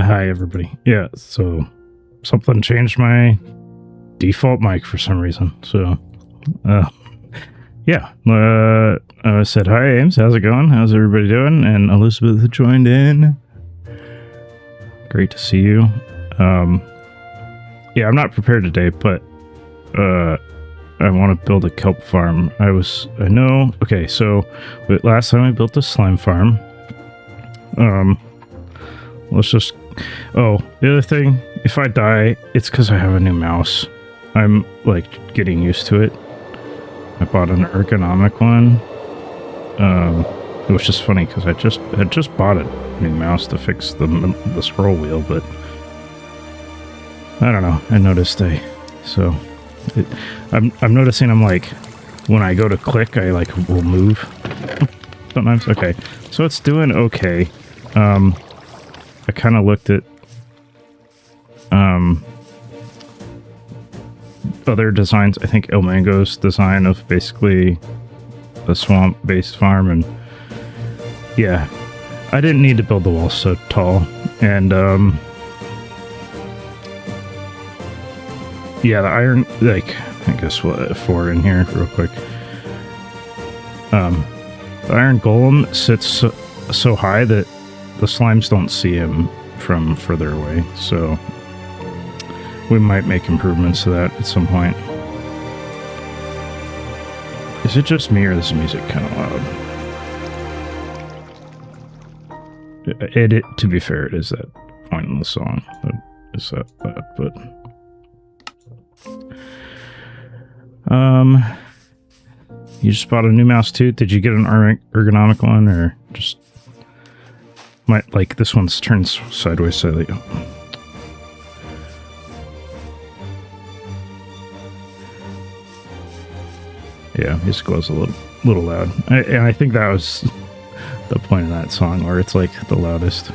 Hi, everybody. Yeah, so something changed my default mic for some reason. So, yeah. I said, hi, Ames. How's it going? How's everybody doing? And Elizabeth joined in. Great to see you. Yeah, I'm not prepared today, but I want to build a kelp farm. Okay, so last time I built a slime farm. The other thing, if I die, it's because I have a new mouse. I'm, like, getting used to it. I bought an ergonomic one. It was just funny because I had just bought a new mouse to fix the scroll wheel, but I don't know. I noticed I'm noticing I'm like, when I go to click, I like will move sometimes. Okay, so it's doing okay. I kind of looked at other designs. I think El Mango's design of basically a swamp-based farm, and yeah, I didn't need to build the wall so tall, and yeah, the iron, like, I guess we'll 4 in here real quick. The iron golem sits so high that the slimes don't see him from further away, so we might make improvements to that at some point. Is it just me, or is the music kind of loud? To be fair, it is that point in the song. But you just bought a new mouse too? Did you get an ergonomic one, or just like this one's turned sideways slightly? Yeah, music was a little loud. And I think that was the point of that song, where it's like the loudest.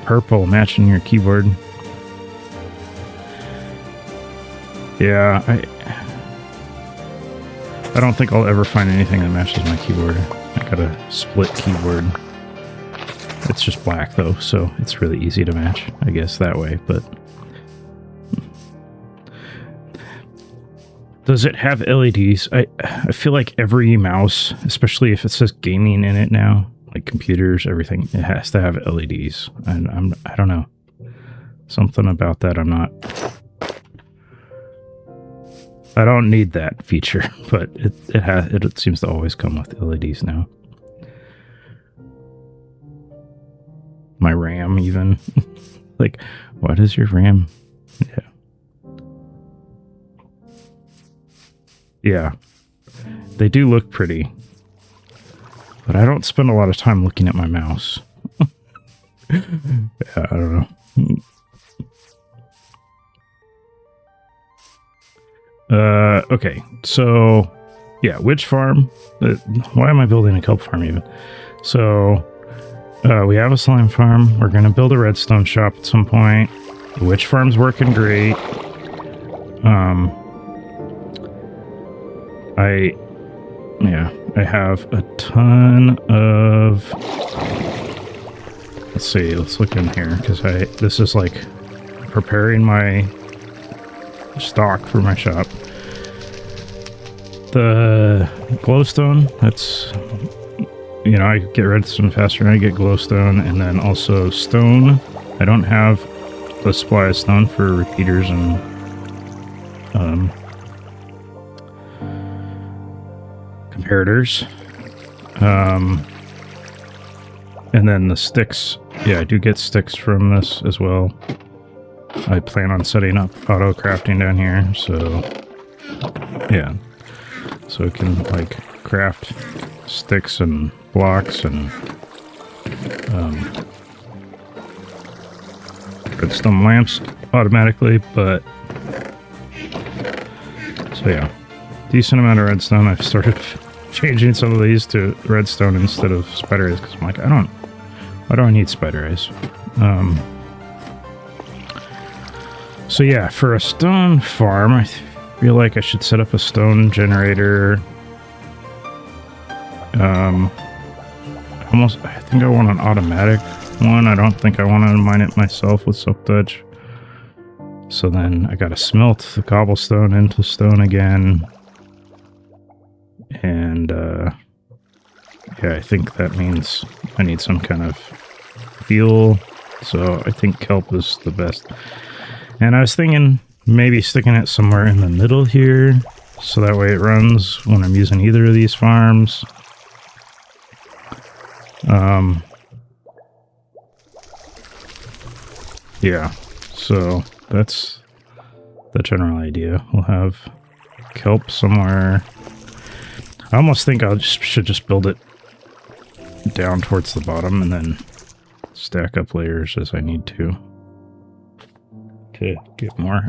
Purple matching your keyboard. Yeah, I don't think I'll ever find anything that matches my keyboard. I got a split keyboard. It's just black though, so it's really easy to match, I guess, that way, but does it have LEDs? I feel like every mouse, especially if it says gaming in it now, like computers, everything, it has to have LEDs. And I don't know. Something about that I don't need that feature, but it seems to always come with LEDs now. My RAM even. Like, what is your RAM? Yeah. Yeah, they do look pretty, but I don't spend a lot of time looking at my mouse. Yeah, I don't know. Okay, so yeah, witch farm. Why am I building a kelp farm even? So we have a slime farm. We're gonna build a redstone shop at some point. The witch farm's working great. I have a ton of, let's see, let's look in here, because this is like preparing my stock for my shop. The glowstone, that's, I get redstone faster, and I get glowstone, and then also stone. I don't have the supply of stone for repeaters and comparators. And then the sticks, yeah, I do get sticks from this as well. I plan on setting up auto crafting down here, so yeah, so it can like craft sticks and blocks and redstone lamps automatically. But so yeah, decent amount of redstone. I've started changing some of these to redstone instead of spider eyes, because I'm like, why do I need spider eyes? So yeah, for a stone farm, I feel like I should set up a stone generator. I I think I want an automatic one. I don't think I want to mine it myself with silk touch. So then I gotta smelt the cobblestone into stone again. And yeah, I think that means I need some kind of fuel. So I think kelp is the best. And I was thinking maybe sticking it somewhere in the middle here, so that way it runs when I'm using either of these farms. Yeah, so that's the general idea. We'll have kelp somewhere. I almost think I should just build it down towards the bottom and then stack up layers as I need to get more.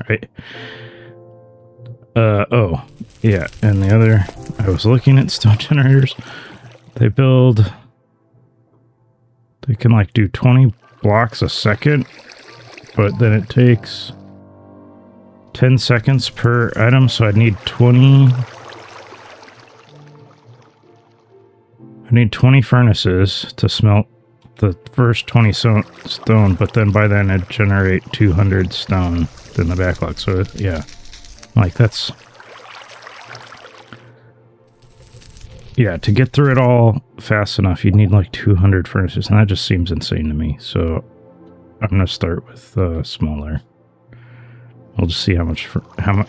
Oh, yeah, and the other, I was looking at stone generators. They can like do 20 blocks a second, but then it takes 10 seconds per item, so I'd need 20. I need 20 furnaces to smelt the first 20 stone, but then by then it'd generate 200 stone in the backlog. So yeah, like that's, yeah, to get through it all fast enough, you'd need like 200 furnaces, and that just seems insane to me. So I'm gonna start with smaller. We'll just see how much.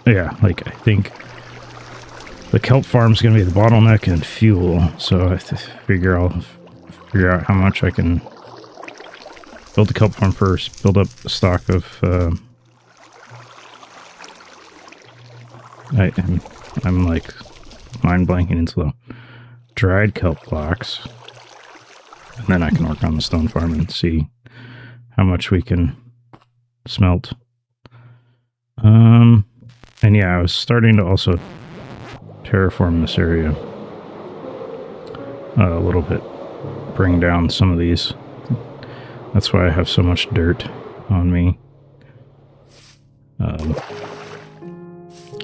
Yeah, like I think the kelp farm's gonna be the bottleneck and fuel. So I figure I'll figure out how much I can build the kelp farm first. Build up a stock of. I'm like mind blanking into the dried kelp blocks, and then I can work on the stone farm and see how much we can smelt. And yeah, I was starting to also terraform this area a little bit, bring down some of these. That's why I have so much dirt on me.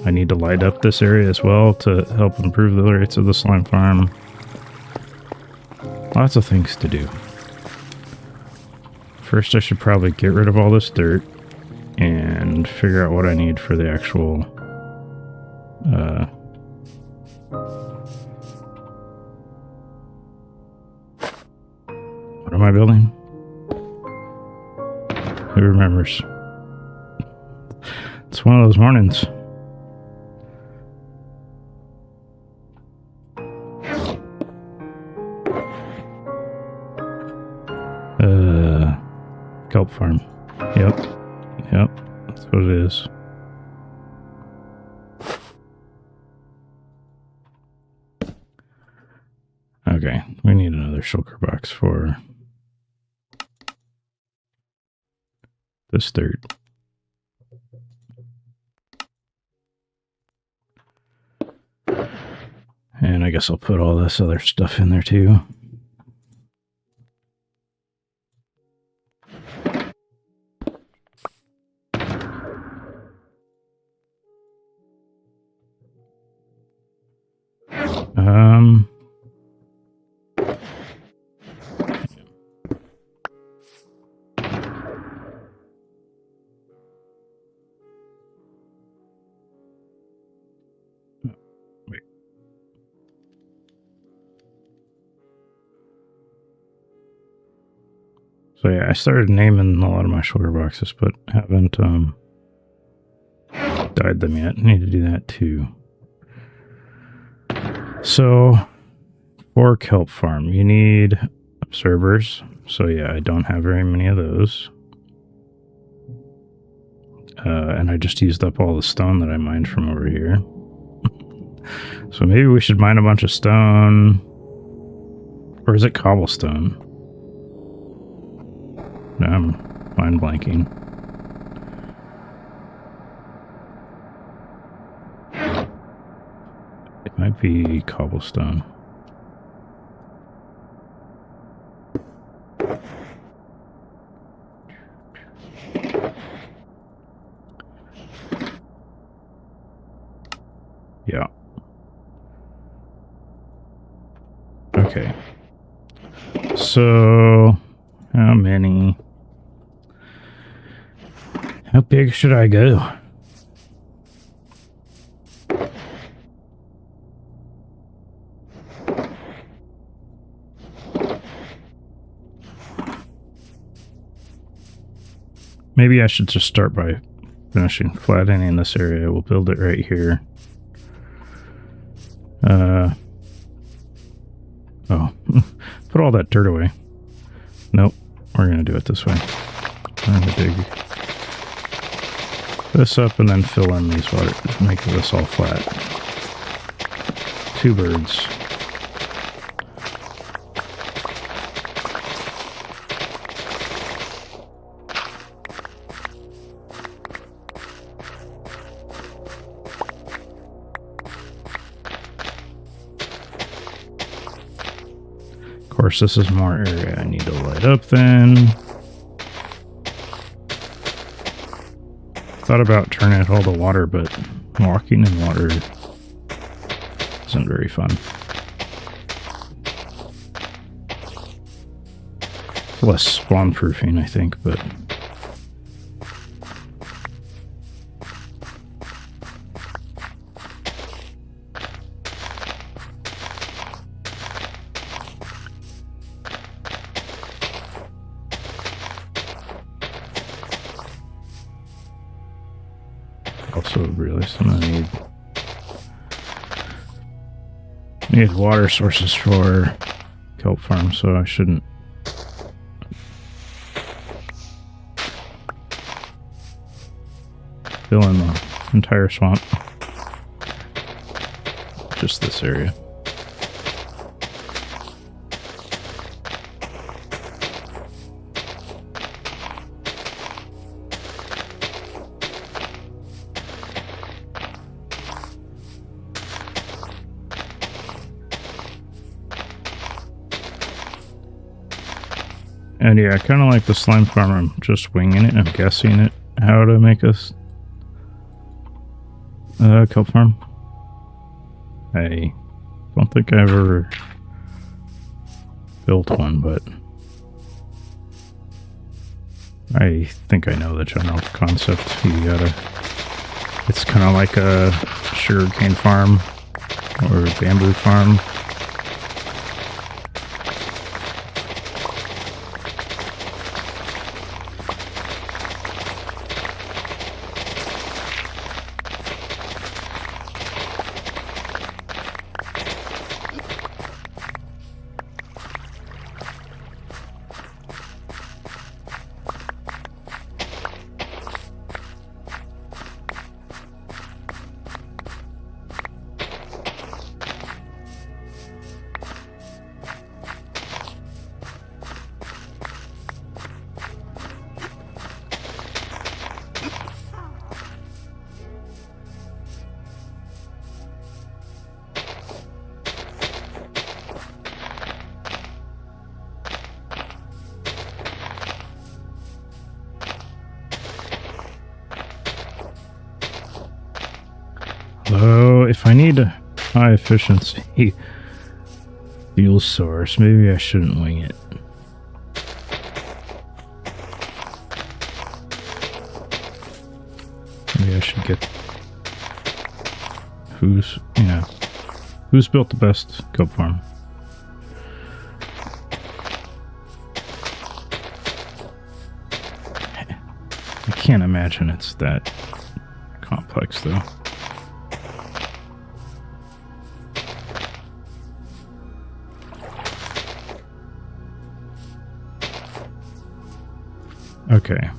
I need to light up this area as well to help improve the rates of the slime farm. Lots of things to do. First, I should probably get rid of all this dirt and figure out what I need for the actual what am I building? Who remembers? It's one of those mornings. Kelp farm. Yep, that's what it is. Okay, we need another shulker box for this dirt. And I guess I'll put all this other stuff in there too. Wait. So yeah, I started naming a lot of my shulker boxes, but haven't dyed them yet. I need to do that too. So for kelp farm, you need observers. So yeah, I don't have very many of those. And I just used up all the stone that I mined from over here. So maybe we should mine a bunch of stone. Or is it cobblestone? No, I'm mind blanking. It might be cobblestone. Yeah. Okay. so how many? How big should I go? Maybe I should just start by finishing flattening this area. We'll build it right here. Oh, put all that dirt away. Nope, we're going to do it this way. I'm going to dig this up and then fill in these water, make this all flat. 2 birds. Of course, this is more area I need to light up then. Thought about turning it all to water, but walking in water isn't very fun. It's less spawn proofing, I think, but also realized I'm gonna need water sources for kelp farm, so I shouldn't fill in the entire swamp, just this area. And yeah, I kind of like the slime farm. I'm just winging it. I'm guessing it how to make a kelp farm. I don't think I've ever built one, but I think I know the general concept. You gotta, it's kind of like a sugarcane farm or bamboo farm. So if I need a high efficiency fuel source, maybe I shouldn't wing it. Maybe I should get who's built the best kelp farm. I can't imagine it's that complex though. Okay.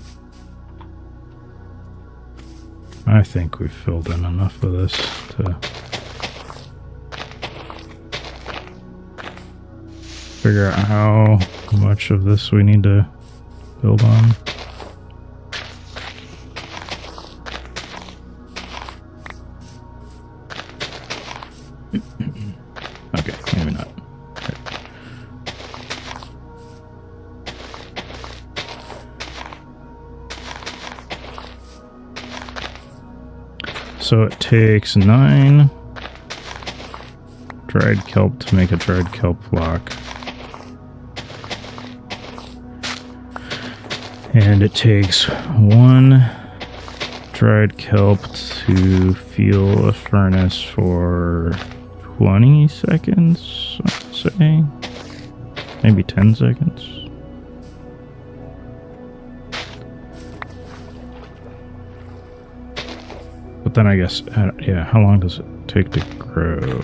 I think we've filled in enough of this to figure out how much of this we need to build on. Okay, maybe not. Okay. So it takes 9 dried kelp to make a dried kelp block. And it takes 1 dried kelp to fuel a furnace for 20 seconds, I'd say. Maybe 10 seconds. But then I guess, yeah, how long does it take to grow?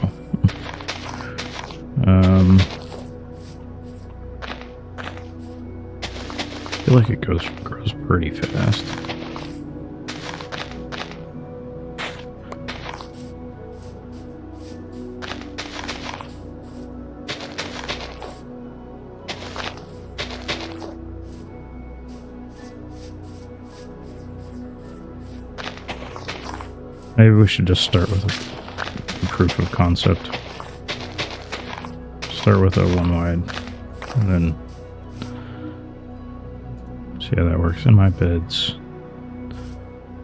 I feel like it grows pretty fast. Maybe we should just start with a proof of concept. Start with a 1 wide, and then see how that works. In my bed's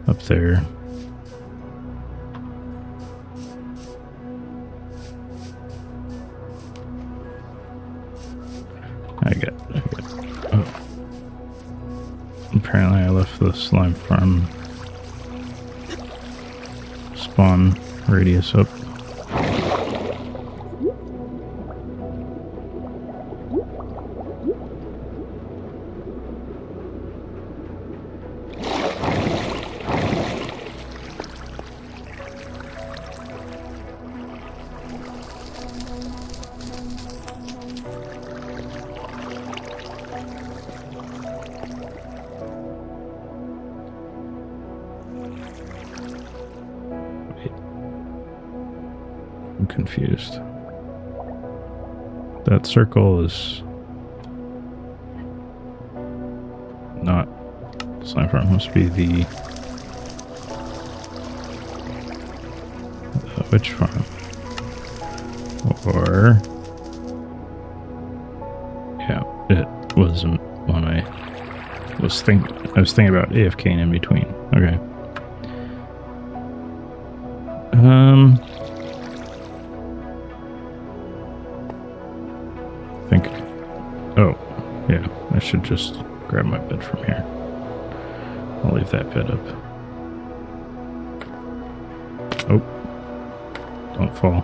up there. I get. Oh. Apparently, I left the slime farm spawn radius up. I'm confused. That circle is not slime farm. Must be the witch farm, or yeah, it wasn't one I was thinking. I was thinking about AFK in between. Okay. Oh, yeah, I should just grab my bed from here. I'll leave that bed up. Oh, don't fall.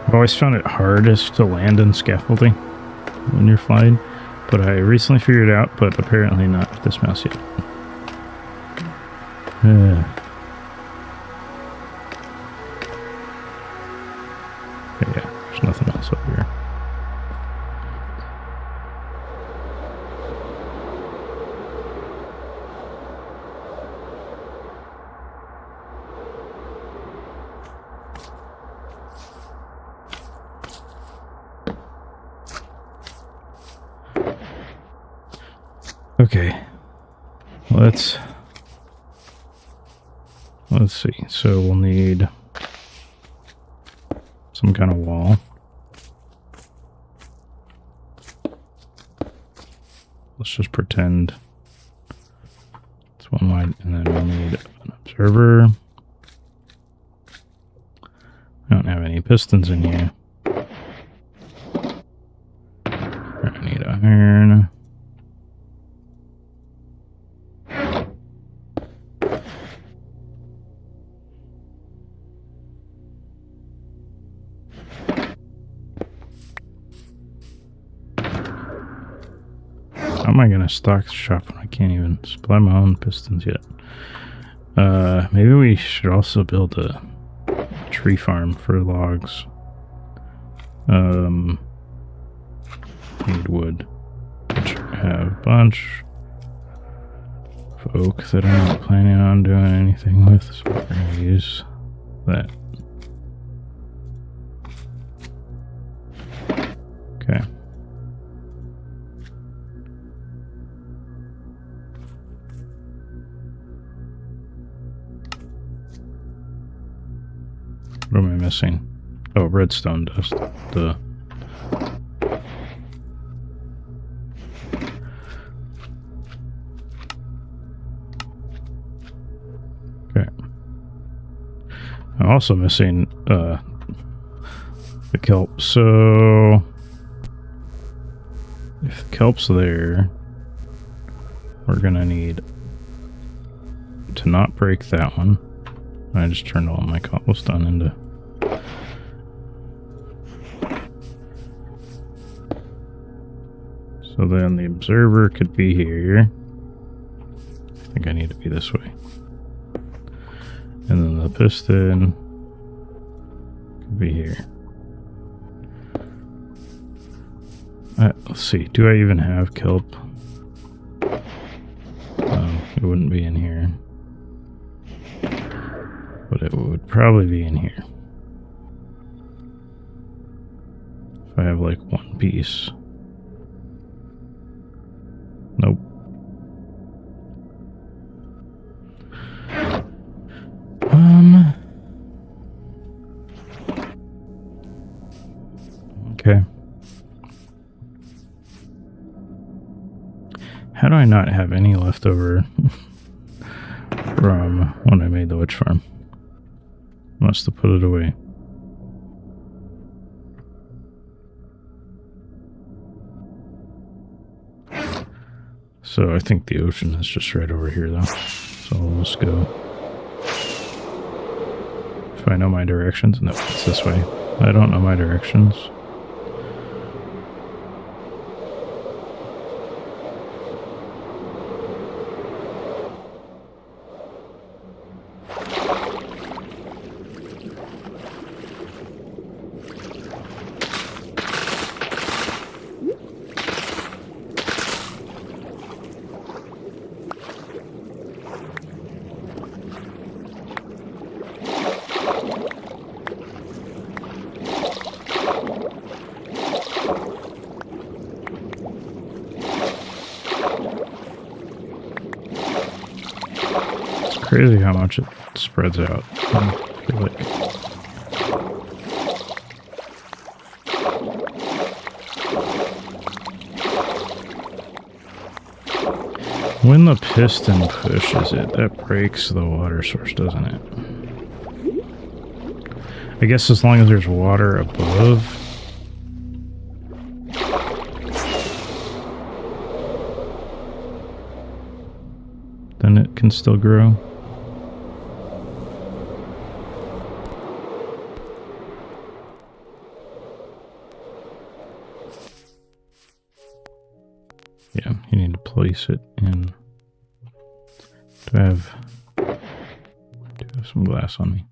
I've always found it hardest to land in scaffolding when you're flying, but I recently figured it out, but apparently not with this mouse yet. Yeah, there's nothing else up here. Okay, let's see. So we'll need some kind of wall. Let's just pretend it's 1 wide, and then we'll need an observer. I don't have any pistons in here. I need iron. How am I going to stock shop when I can't even supply my own pistons yet? Maybe we should also build a tree farm for logs. Need wood, which I have a bunch of oak that I'm not planning on doing anything with, so we're going to use that. Okay. What am I missing? Oh, redstone dust. Duh. Okay. also missing the kelp. So if the kelp's there, we're gonna need to not break that one. I just turned all my cobblestone into... So then the observer could be here. I think I need to be this way. And then the piston could be here. Let's see, do I even have kelp? It wouldn't be in here. But it would probably be in here. If I have like one piece. Nope. Okay. How do I not have any leftover from when I made the witch farm? Must have put it away. So I think the ocean is just right over here though. So we'll just go. If I know my directions, no, it's this way. I don't know my directions. Crazy how much it spreads out. I feel like. When the piston pushes it, that breaks the water source, doesn't it? I guess as long as there's water above. Then it can still grow. Yeah, you need to place it in. Do I have some glass on me?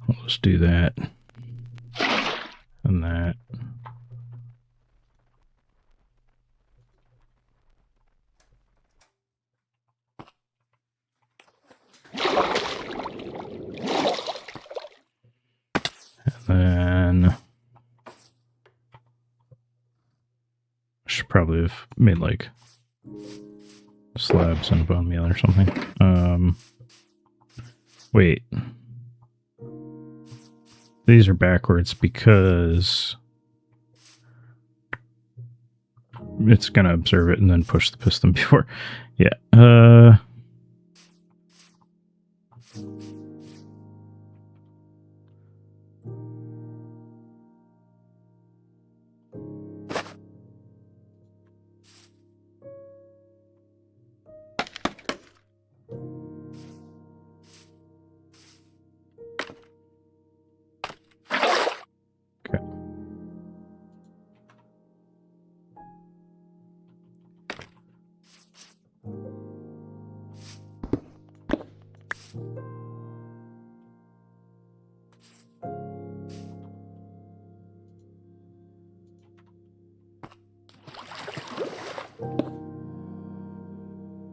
We'll just do that and that. And then I should probably have made like slabs and bone meal or something. Wait. These are backwards because it's gonna observe it and then push the piston before. Yeah.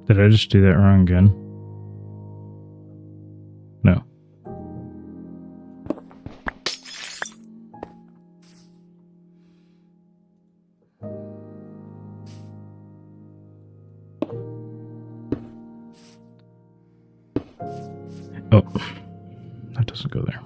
Did I just do that wrong again? No. Oh. that doesn't go there.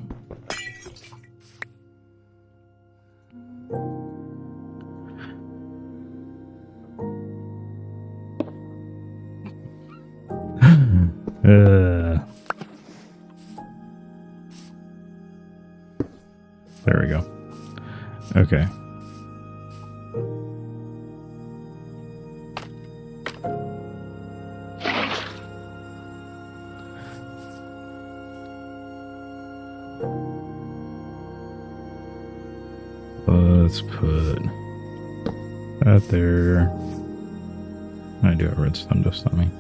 There we go. Okay. Let's put that there. I do have redstone dust on me.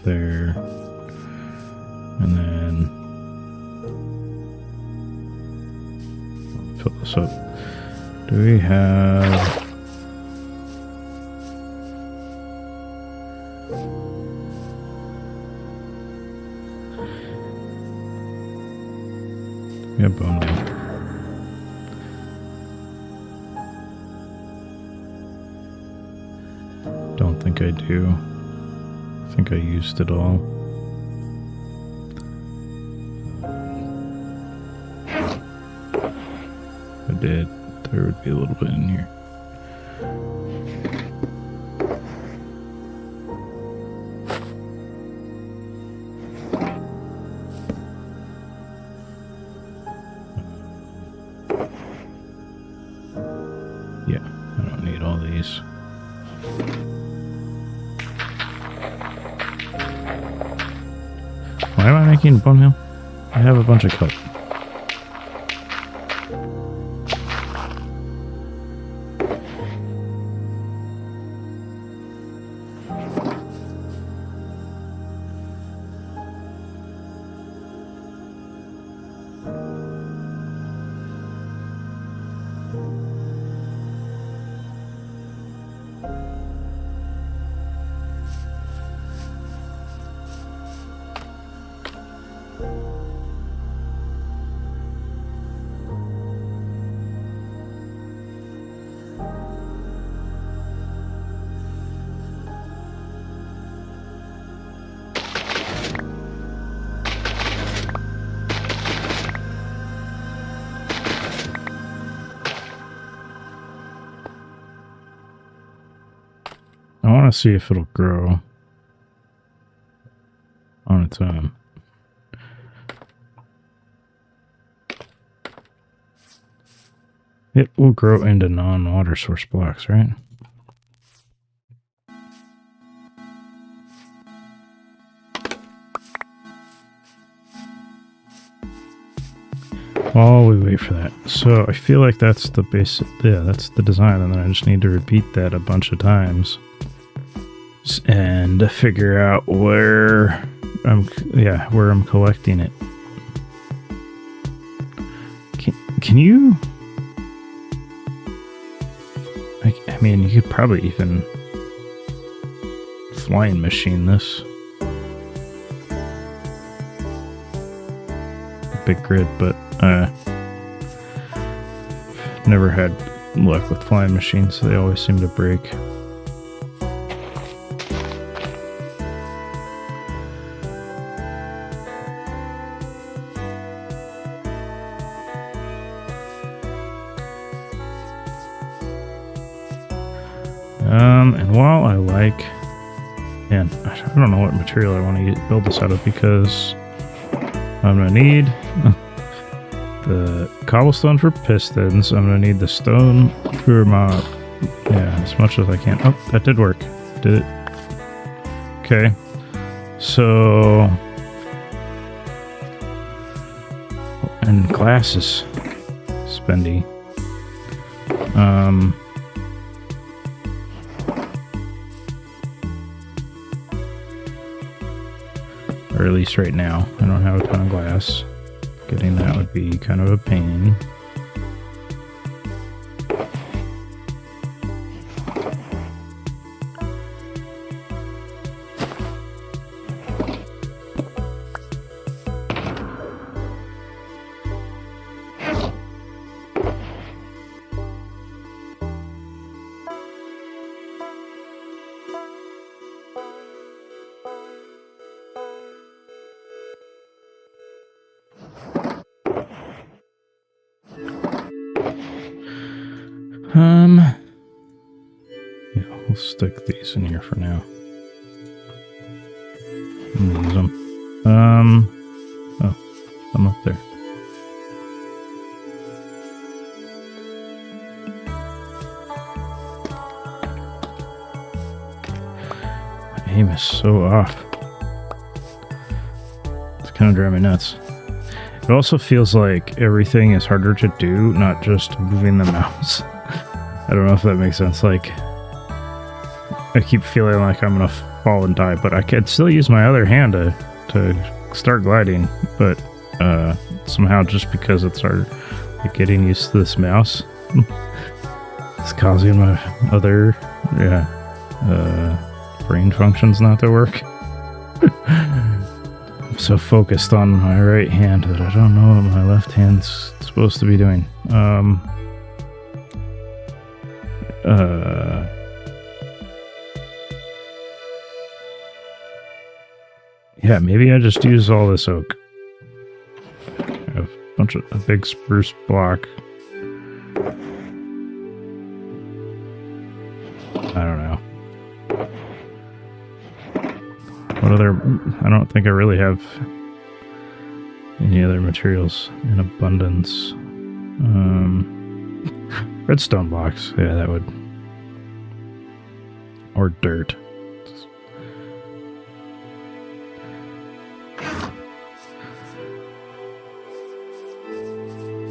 There. And then fill this up. Do we have... We have bone meal. Don't think I do. I think I used it all. If I did, there would be a little bit in here. Yeah, I don't need all these. Why am I making bone meal? I have a bunch of kelp. I want to see if it'll grow on its own. It will grow into non-water source blocks, right? While we wait for that. So I feel like that's the basic, yeah, that's the design, and then I just need to repeat that a bunch of times and figure out where I'm collecting it. Can you? I mean, you could probably even flying machine this. Big grid, but never had luck with flying machines. They always seem to break. And while I like, and I don't know what material I want to build this out of, because I'm going to need the cobblestone for pistons. I'm going to need the stone for my, yeah, as much as I can. Oh, that did work. Did it? Okay. So, and glass is spendy. Or at least right now, I don't have a ton of glass. Getting that would be kind of a pain. stick these in here for now. Use them. Oh, I'm up there. My aim is so off. It's kind of driving me nuts. It also feels like everything is harder to do, not just moving the mouse. I don't know if that makes sense. Like, I keep feeling like I'm gonna fall and die, but I can still use my other hand to start gliding. But somehow, just because it's hard, like getting used to this mouse, it's causing my other brain functions not to work. I'm so focused on my right hand that I don't know what my left hand's supposed to be doing. Yeah, maybe I just use all this oak. I have a big spruce block. I don't know. What other... I don't think I really have any other materials in abundance. Redstone blocks. Yeah, that would... Or dirt.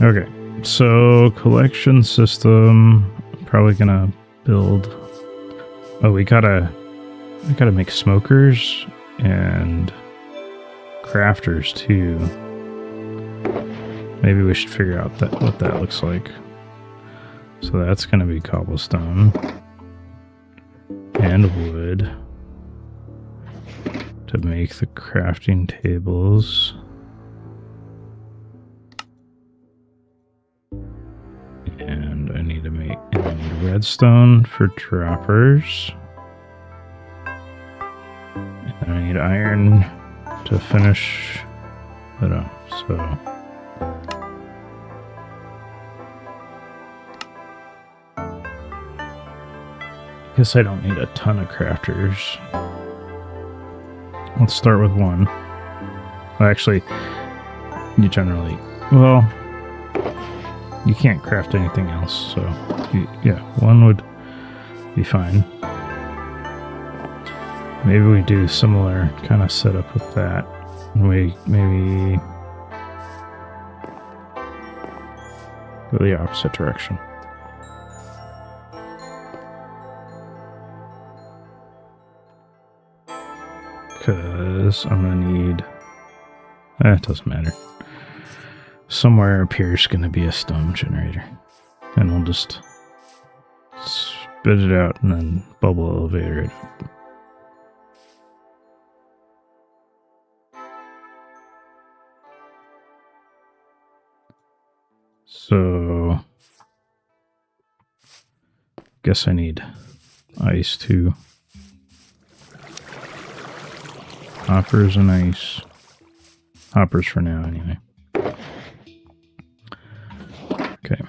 Okay, so collection system. Probably gonna build... Oh, we gotta make smokers and crafters too. Maybe we should figure out what that looks like. So that's gonna be cobblestone and wood to make the crafting tables. And I need redstone for droppers. And I need iron to finish that up. So I guess I don't need a ton of crafters. Let's start with one. Well, actually, you generally... Well... You can't craft anything else, so yeah, one would be fine. Maybe we do similar kind of setup with that. We maybe go the opposite direction. Because I'm gonna need... it doesn't matter. Somewhere up here is going to be a stone generator. And we'll just spit it out and then bubble elevator it up. So... guess I need ice too. Hoppers and ice. Hoppers for now anyway. Okay.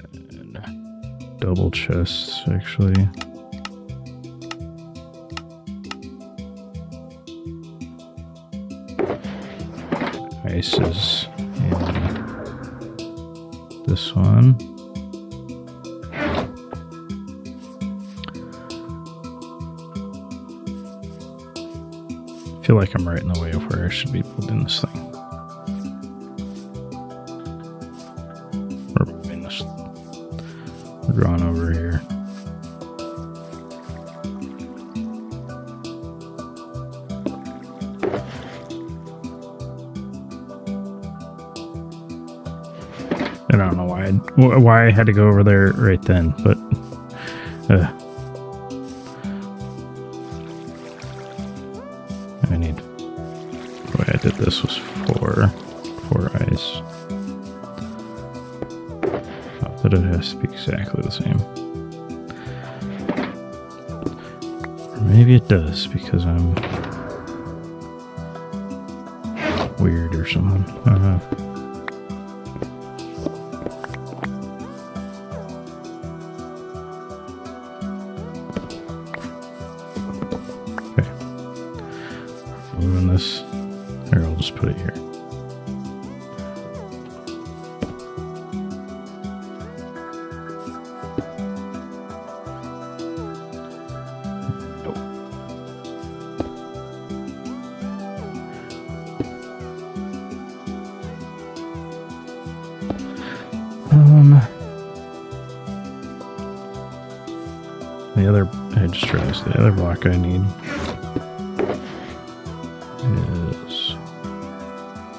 And double chests, actually. Ice is in this one. I feel like I'm right in the way of where I should be building this thing. Or moving this. We're drawing over here. I don't know why I had to go over there right then, but I need... The way I did this was four ice. But it has to be exactly the same. Or maybe it does because I'm weird or something. Okay. Moving this. Here, I'll just put it here. The other, I just realized the other block I need is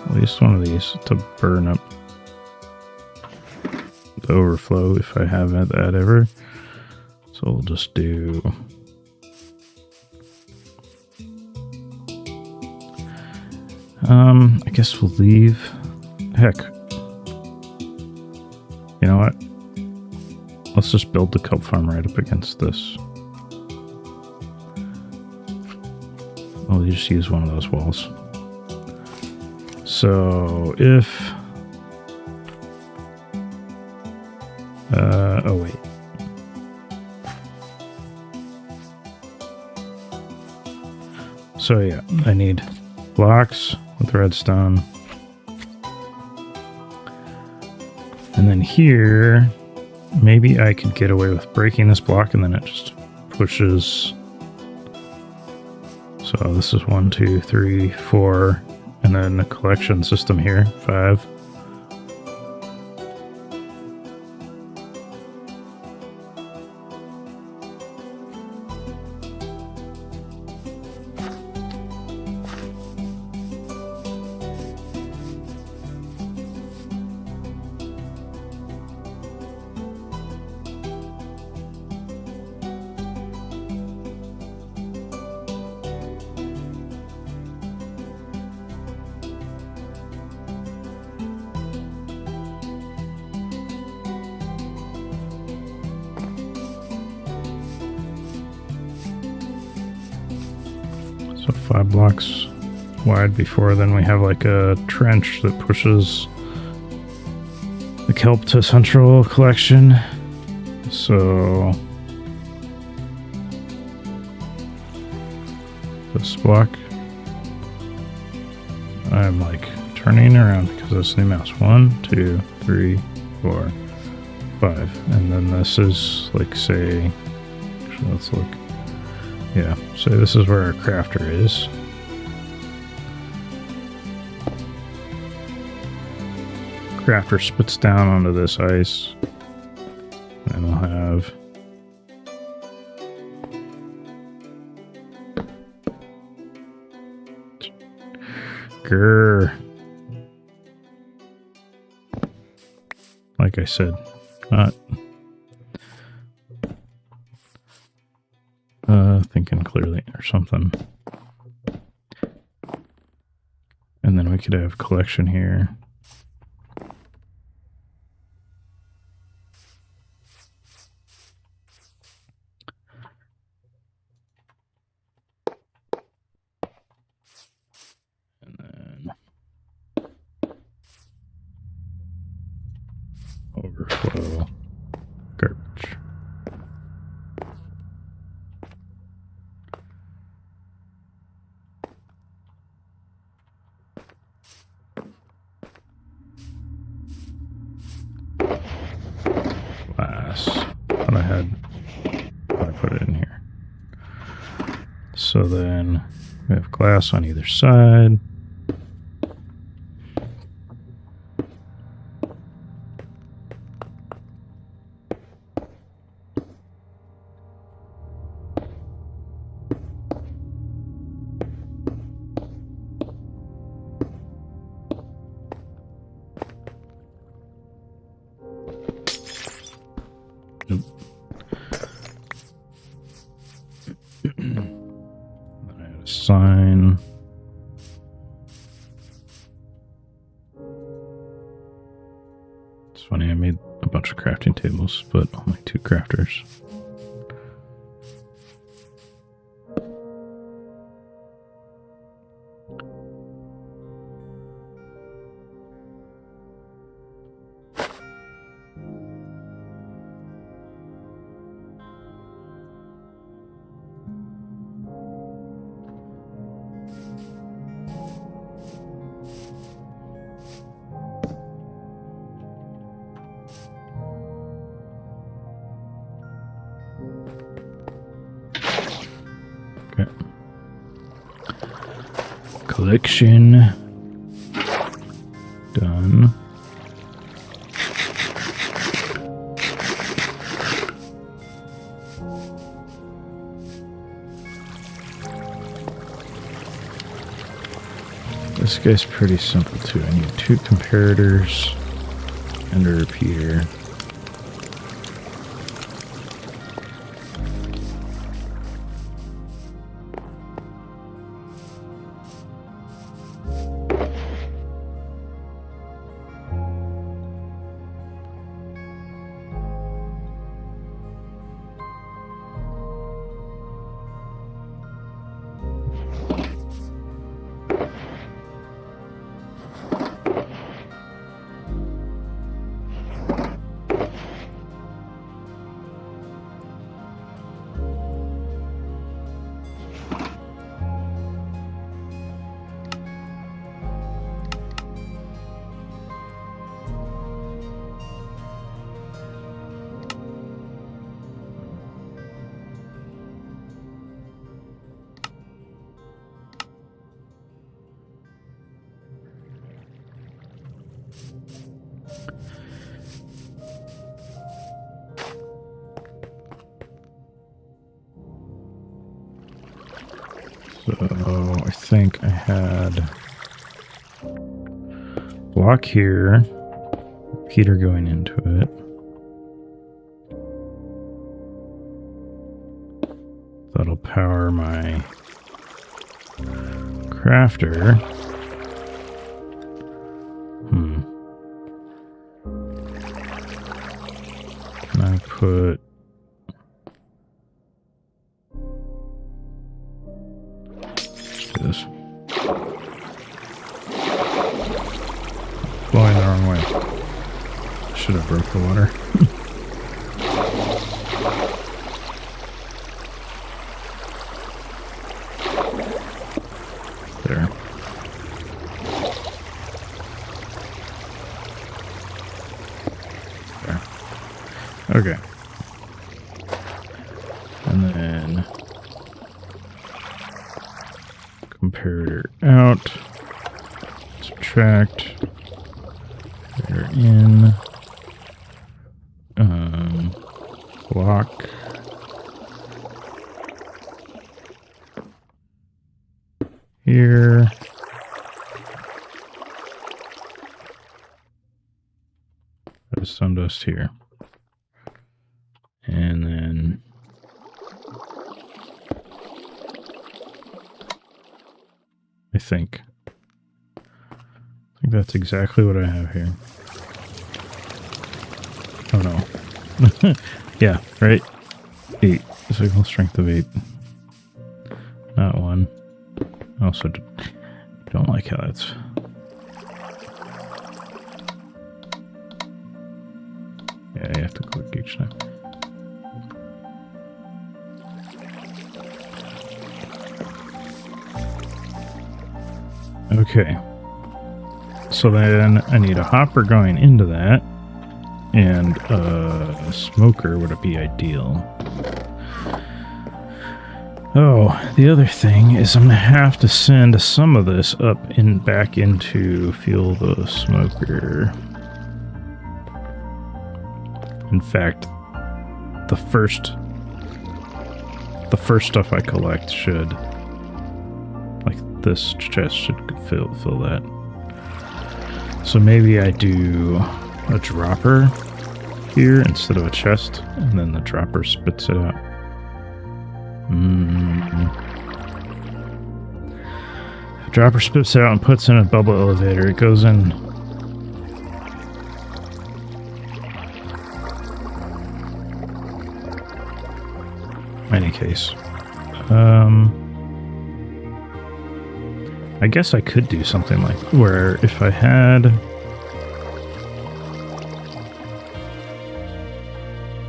at least one of these to burn up the overflow if I have that ever. So we'll just do I guess we'll leave. Heck. You know what? Let's just build the kelp farm right up against this. We'll just use one of those walls. So if... oh wait. So yeah, I need blocks with redstone. And then here... maybe I could get away with breaking this block and then it just pushes. So this is 1, 2, 3, 4, and then a collection system here, 5. So 5 blocks wide before then we have like a trench that pushes the kelp to central collection. So this block, I'm like turning around because that's the mouse. 1, 2, 3, 4, 5. And then this is like, say, actually let's look. Yeah, so this is where our crafter is. Crafter spits down onto this ice. And we'll have grr. Like I said, not thinking clearly or something. And then we could have collection here. And then overflow garbage. But I put it in here. So then we have glass on either side. Sign. It's funny, I made a bunch of crafting tables, but only 2 crafters. Collection done. This guy's pretty simple too. I need 2 comparators and a repeater. So I think I had block here, repeater going into it. That'll power my crafter. And I put this. Blowing the wrong way. Should have broke the water. There. There. Okay. And then comparator out, subtract, they're in, block, here, redstone dust here, and then I think that's exactly what I have here. Oh no. Yeah, right? 8. Signal strength of 8. Not 1. I also don't like how that's... Yeah, you have to click each time. Okay. So then I need a hopper going into that, and a smoker would be ideal. Oh, the other thing is I'm going to have to send some of this up and back into fuel the smoker. In fact, the first stuff I collect should, like this chest should fill that. So maybe I do a dropper here instead of a chest, and then the dropper spits it out. The dropper spits it out and puts in a bubble elevator. It goes in any case. I guess I could do something like where if I had...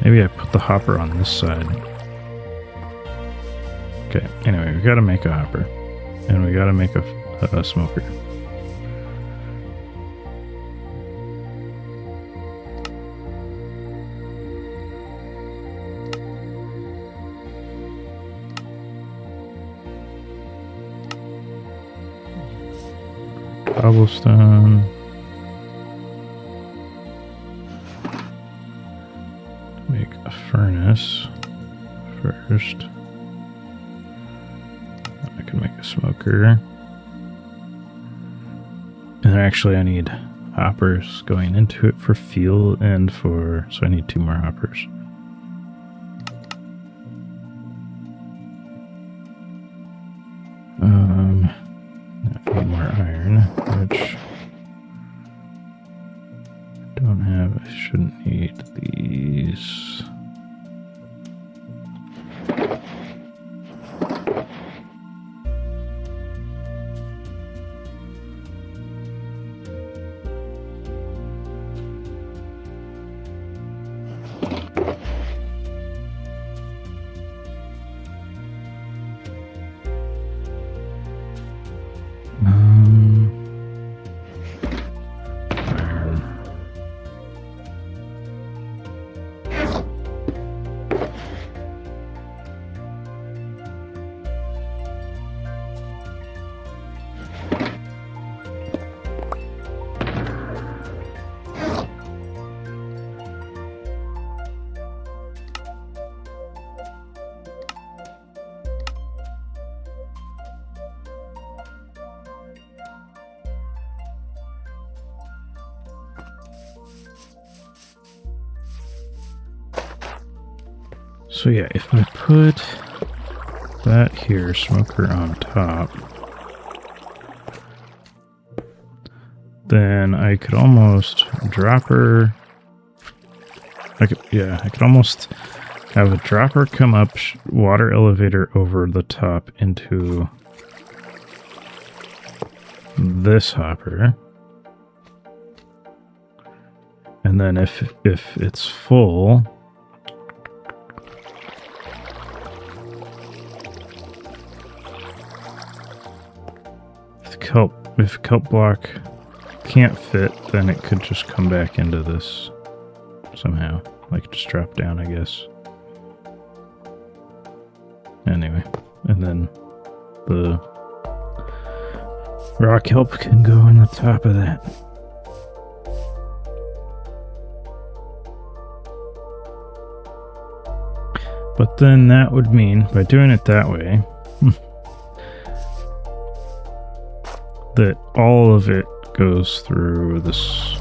Maybe I put the hopper on this side. Okay, anyway, we gotta make a hopper. And we gotta make a smoker. Cobblestone. Make a furnace first. I can make a smoker. And actually I need hoppers going into it for fuel and for... So I need 2 more hoppers. I need more iron, which I don't have. I shouldn't need these. So yeah, if I put that here, smoker on top, then I could almost drop her. I could almost have a dropper come up, water elevator over the top into this hopper. And then if it's full, if kelp block can't fit, then it could just come back into this somehow. Like just drop down, I guess. Anyway, and then the raw kelp can go in the top of that. But then that would mean, by doing it that way, that all of it goes through this.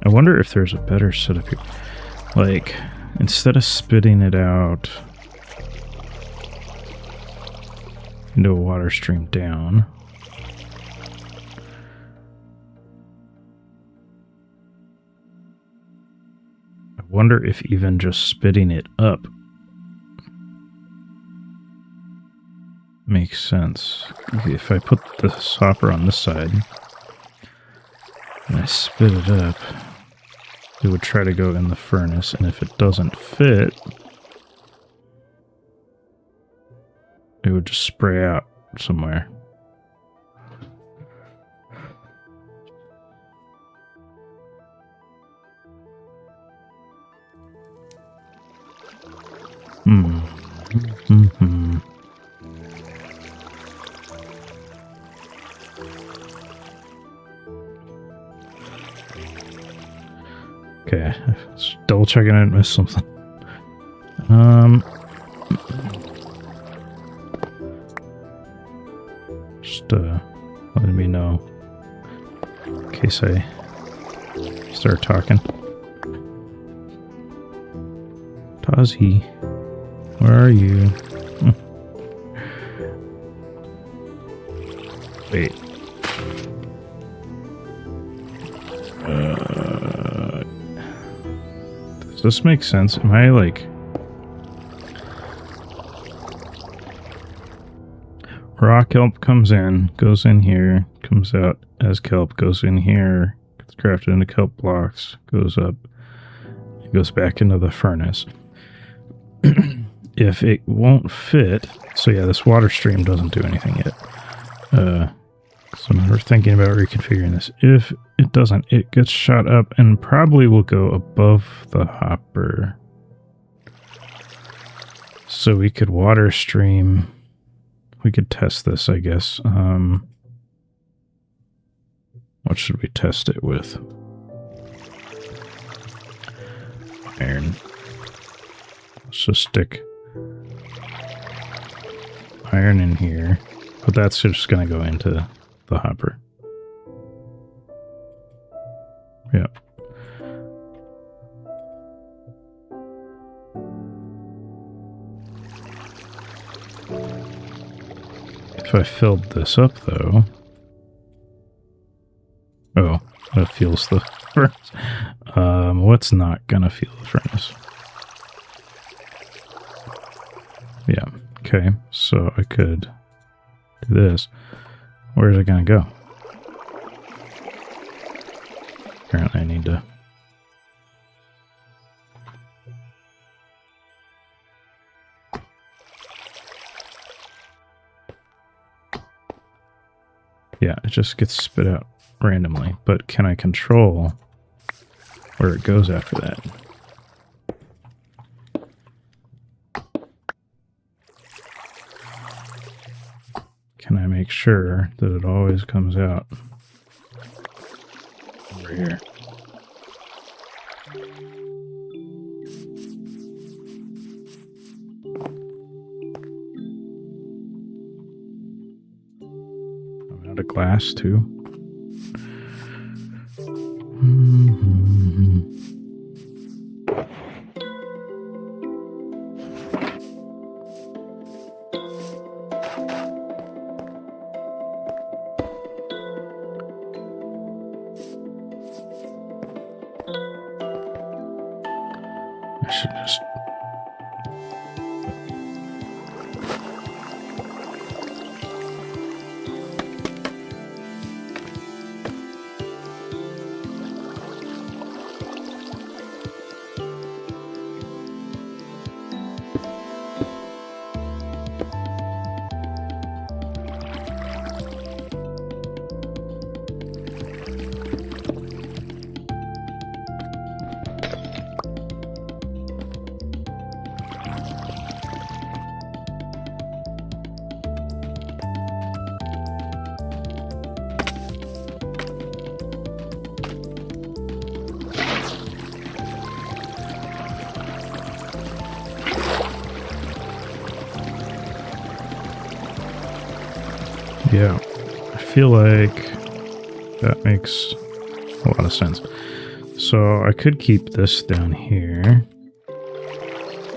I wonder if there's a better setup here. Like, instead of spitting it out into a water stream down, wonder if even just spitting it up makes sense. If I put the hopper on this side and I spit it up, it would try to go in the furnace, and if it doesn't fit, it would just spray out somewhere. Okay, just double checking I didn't miss something. Just letting me know in case I start talking. Tozzy, where are you? Wait. this make sense? Am I like... Raw kelp comes in, goes in here, comes out as kelp, goes in here, gets crafted into kelp blocks, goes up, it goes back into the furnace. If it won't fit... So yeah, this water stream doesn't do anything yet. So we're thinking about reconfiguring this. If it doesn't, it gets shot up and probably will go above the hopper. So we could water stream. We could test this, I guess. What should we test it with? Iron. Let's just stick iron in here. But that's just going to go into the hopper. Yep. If I filled this up, though... Oh, that fuels the furnace. What's not going to fuel the furnace? Yeah, okay. So I could do this. Where is it going to go? Apparently I need to... Yeah, it just gets spit out randomly. But can I control where it goes after that? Can I make sure that it always comes out over here? I'm out of glass too. I should just... Yeah, I feel like that makes a lot of sense. So I could keep this down here.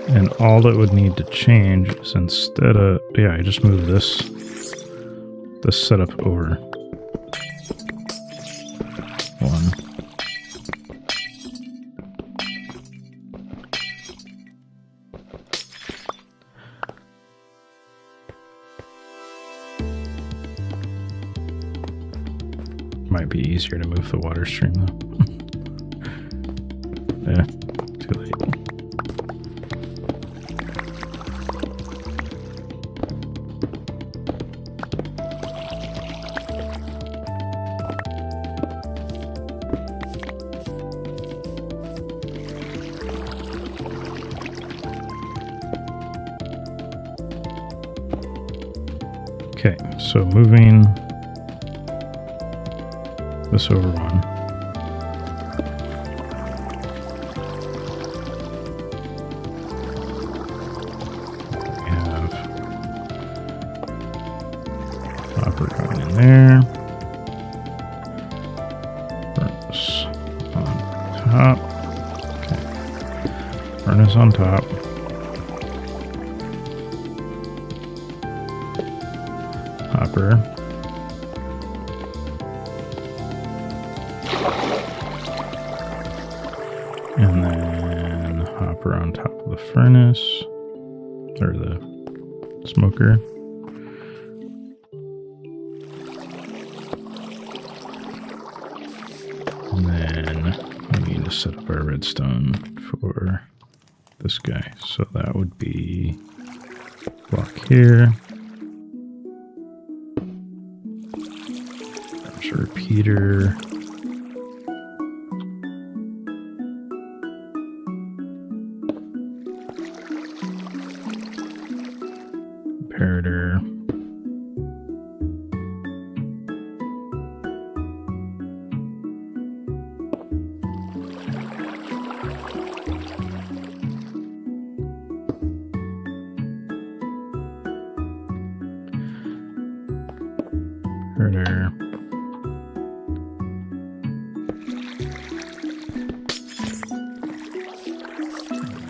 And all that would need to change is instead of... Yeah, I just move this setup over one. Might be easier to move the water stream though. Yeah, too late. Okay, so moving this over one. We have copper going in there. Furnace on top. Okay. Furnace on top. Hopper. And then furnace or the smoker. And then we need to set up our redstone for this guy. So that would be block here. There's a repeater. Comparator.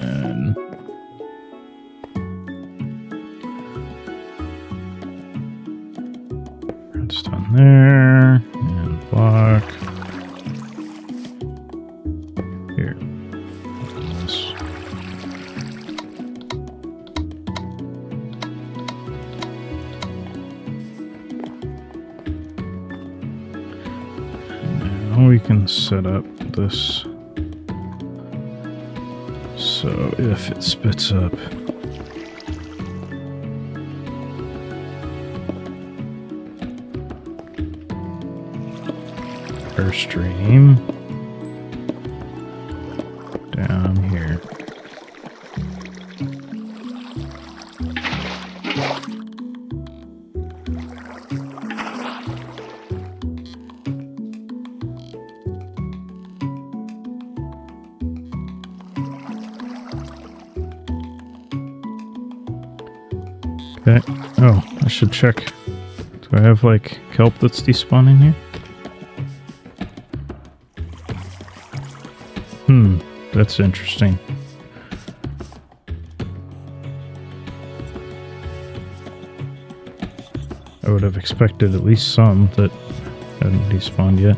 And redstone there, and block here. This. Now we can set up this so if it spits up our stream down here. Okay. Oh, I should check. Do I have like kelp that's despawning here? That's interesting. I would have expected at least some that hadn't despawned yet.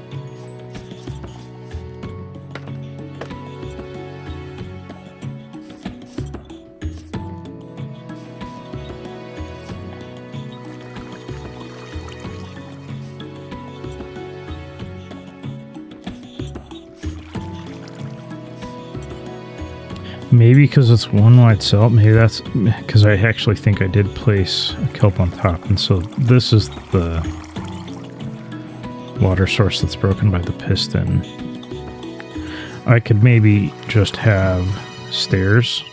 Maybe because it's one wide cell. Maybe that's because I actually think I did place a kelp on top. And so this is the water source that's broken by the piston. I could maybe just have stairs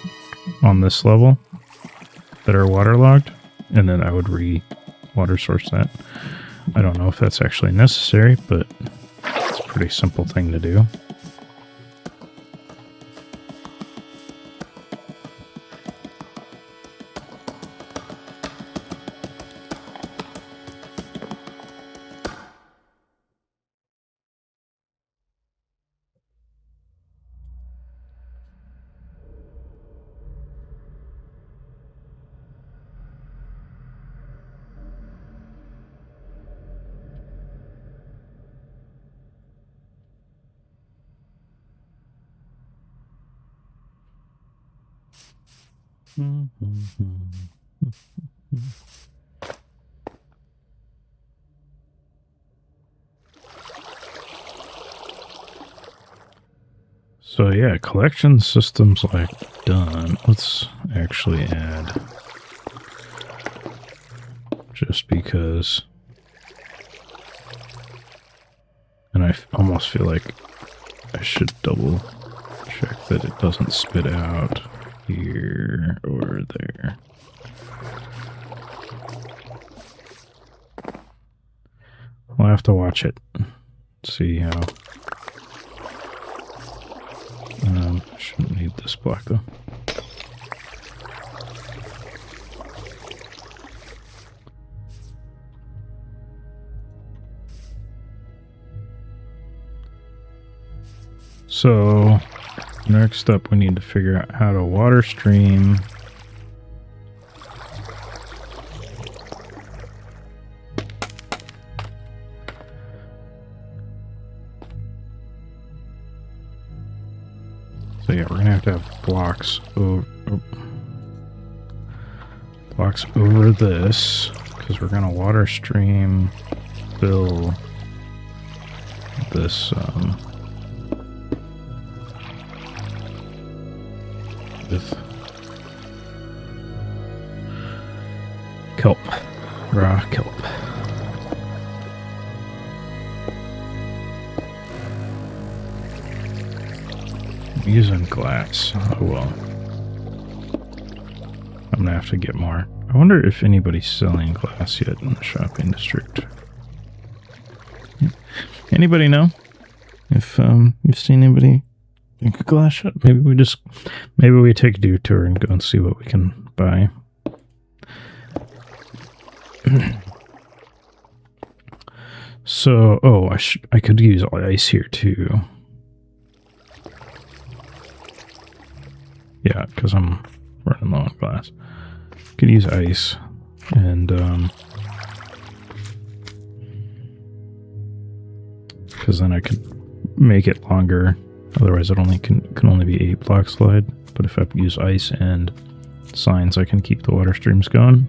on this level that are waterlogged, and then I would water source that. I don't know if that's actually necessary, but it's a pretty simple thing to do. So yeah, collection system's like done. Let's actually add, just because, and I almost feel like I should double check that it doesn't spit out here or there. We'll have to watch it, see how. Shouldn't need this block though. So next up, we need to figure out how to water stream So yeah, we're gonna have blocks over, blocks over this, because we're gonna water stream fill this with kelp, raw kelp. I'm using glass. Oh well. I'm gonna have to get more. I wonder if anybody's selling glass yet in the shopping district. Anybody know if you've seen anybody make a glass shop? Maybe we take a detour and go and see what we can buy. So, oh, I could use ice here too. Yeah, because I'm running low on glass. Could use ice and because then I could make it longer. Otherwise, it only can only be 8 blocks wide. But if I use ice and signs, I can keep the water streams going.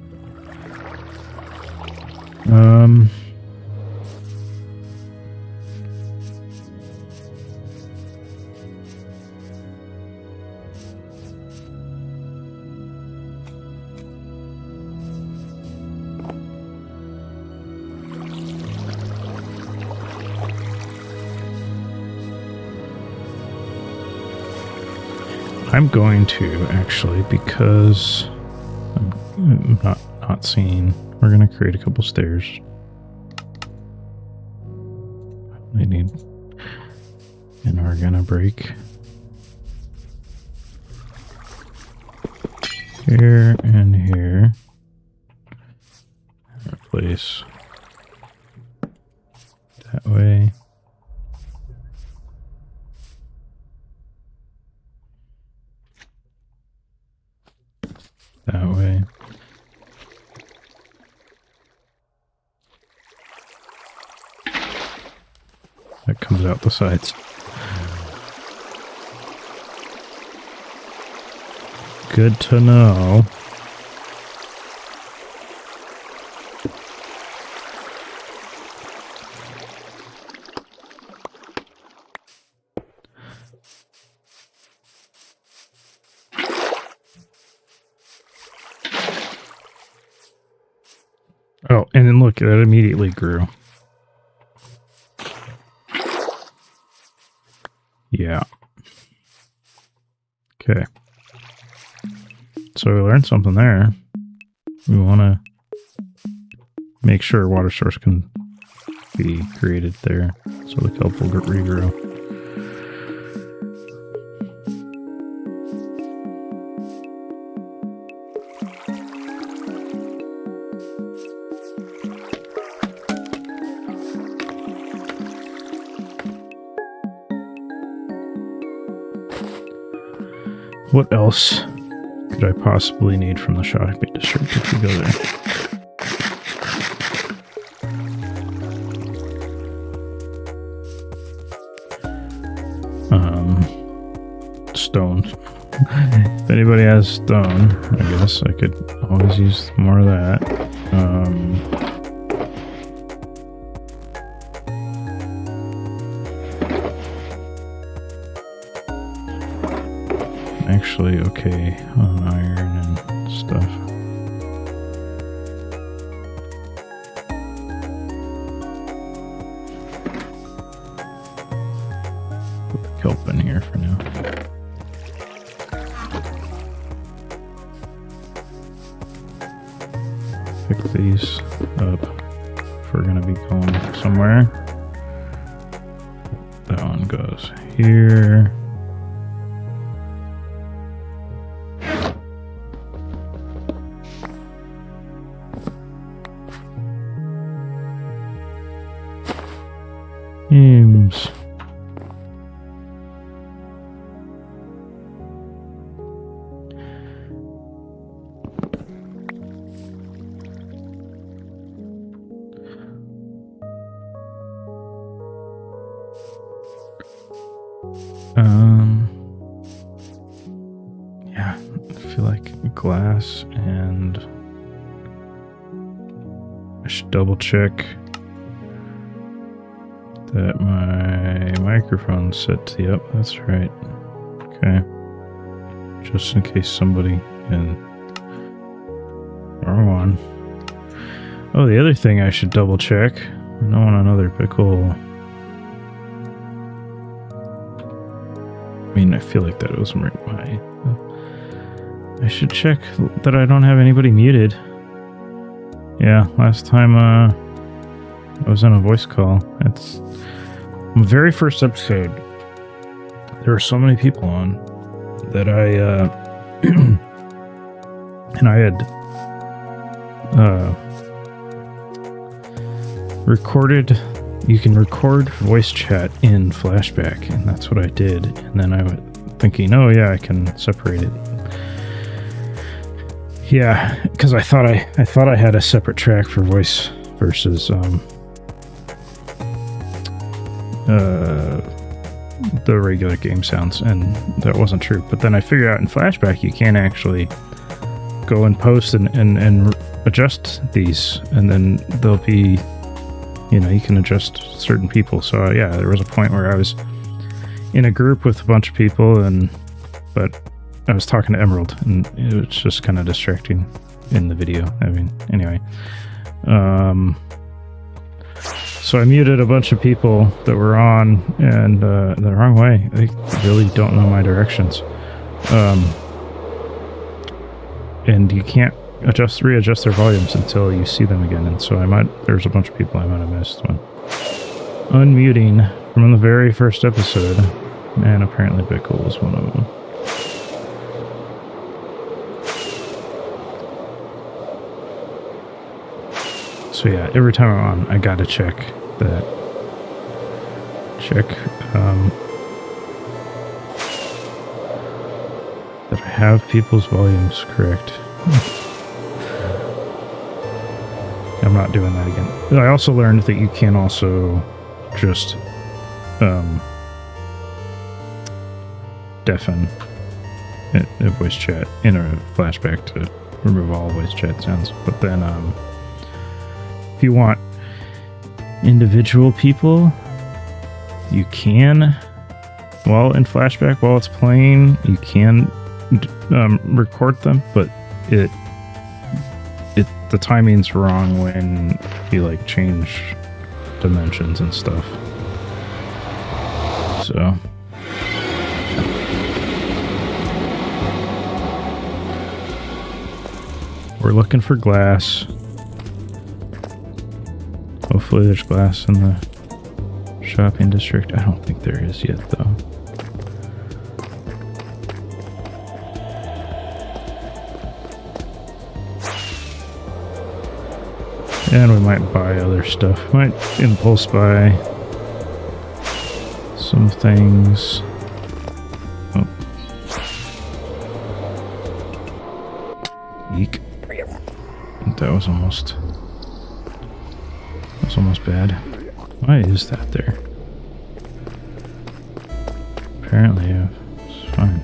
I'm going to actually, because I'm not seeing. We're gonna create a couple stairs. I need, and we're gonna break here and here. Replace that way. That way. That comes out the sides. Good to know. Oh, and then look, that immediately grew. Yeah. Okay. So we learned something there. We want to make sure a water source can be created there, so the kelp will regrow. What else could I possibly need from the shopping district if we go there? Stone. If anybody has stone, I guess I could always use more of that. Actually, okay on iron and stuff. Put the kelp in here for now. Pick these up if we're gonna be going somewhere. That one goes here. Amos. glass, and I should double check that my microphone's set to, yep, that's right. Okay. Just in case somebody in... Wrong one. Oh, the other thing I should double check. I don't want another pickle. I mean, I feel like that was my... I should check that I don't have anybody muted. Yeah, last time I was on a voice call. It's my very first episode. There were so many people on that I and I had recorded. You can record voice chat in Flashback, and that's what I did. And then I was thinking, oh yeah, I can separate it. Yeah, because I thought I had a separate track for voice versus the regular game sounds, and that wasn't true. But then I figured out in Flashback you can actually go and post and adjust these, and then there'll be, you know, you can adjust certain people. So yeah, there was a point where I was in a group with a bunch of people, but I was talking to Emerald, and it was just kind of distracting in the video. I mean, anyway. So I muted a bunch of people that were on, and the wrong way. They really don't know my directions. And you can't readjust their volumes until you see them again. And so there's a bunch of people I might have missed when unmuting from the very first episode. And apparently Bickle was one of them. So yeah, every time I'm on, I gotta check that. That I have people's volumes correct. I'm not doing that again. I also learned that you can also just deafen a voice chat in a Flashback to remove all voice chat sounds. But then if you want individual people, you can, while in Flashback, while it's playing, you can record them, but the timing's wrong when you like change dimensions and stuff. So we're looking for glass. Hopefully there's glass in the shopping district. I don't think there is yet, though. And we might buy other stuff. Might impulse buy some things. Oh. Eek. That was almost bad. Why is that there? Apparently, yeah, it's fine.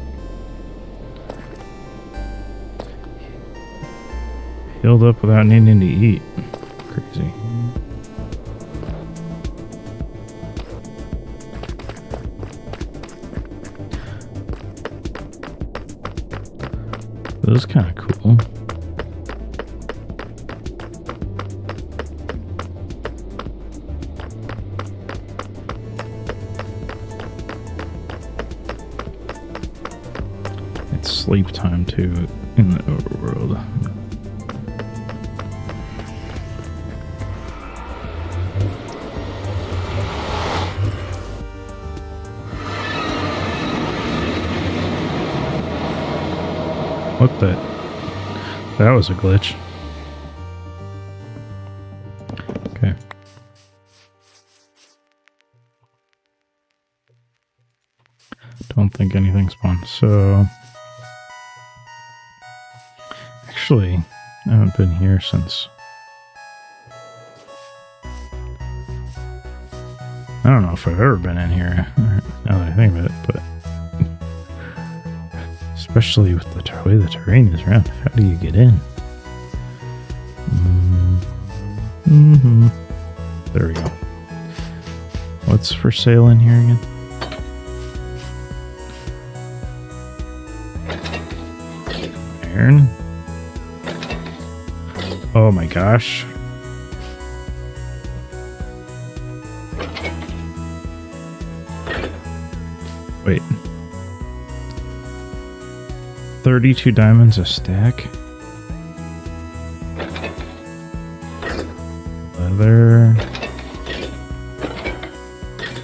Healed up without needing to eat. Crazy. That was kind of cool. It's sleep time too in the overworld. What the? That was a glitch. Okay. Don't think anything spawned. So, actually, I haven't been here since. I don't know if I've ever been in here, now that I think of it, but it's Especially with the way the terrain is around. How do you get in? There we go. What's for sale in here again? Iron. Oh my gosh. Wait. 32 diamonds a stack? Leather.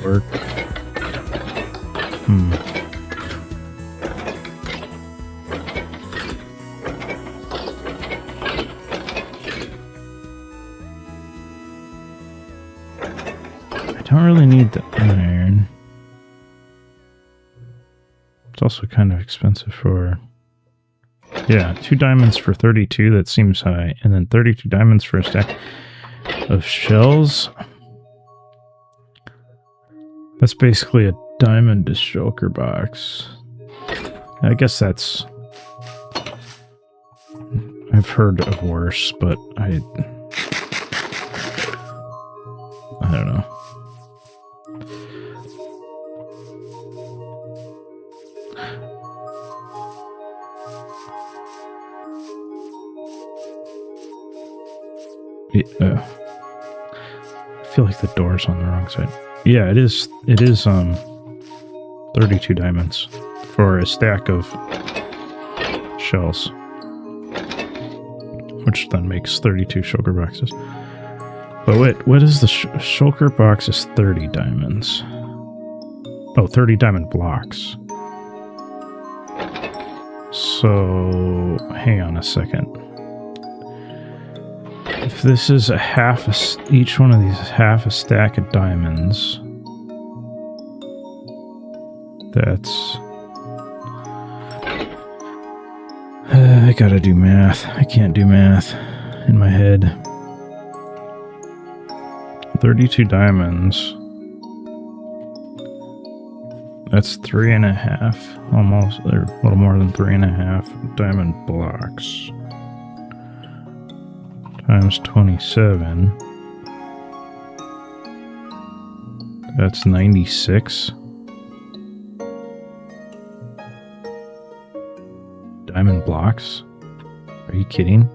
Work. I don't really need the iron. It's also kind of expensive for... Yeah, 2 diamonds for 32, that seems high. And then 32 diamonds for a stack of shells. That's basically a diamond shulker box. I guess that's... I've heard of worse, but I don't know. I feel like the door's on the wrong side. Yeah, it is 32 diamonds for a stack of shells, which then makes 32 shulker boxes. But wait, what is the shulker box is 30 diamonds. Oh, 30 diamond blocks. So, hang on a second. If this is a half, each one of these is half a stack of diamonds. That's... I gotta do math. I can't do math in my head. 32 diamonds. That's 3.5, almost, or a little more than 3.5 diamond blocks. Times 27. That's 96. Diamond blocks? Are you kidding?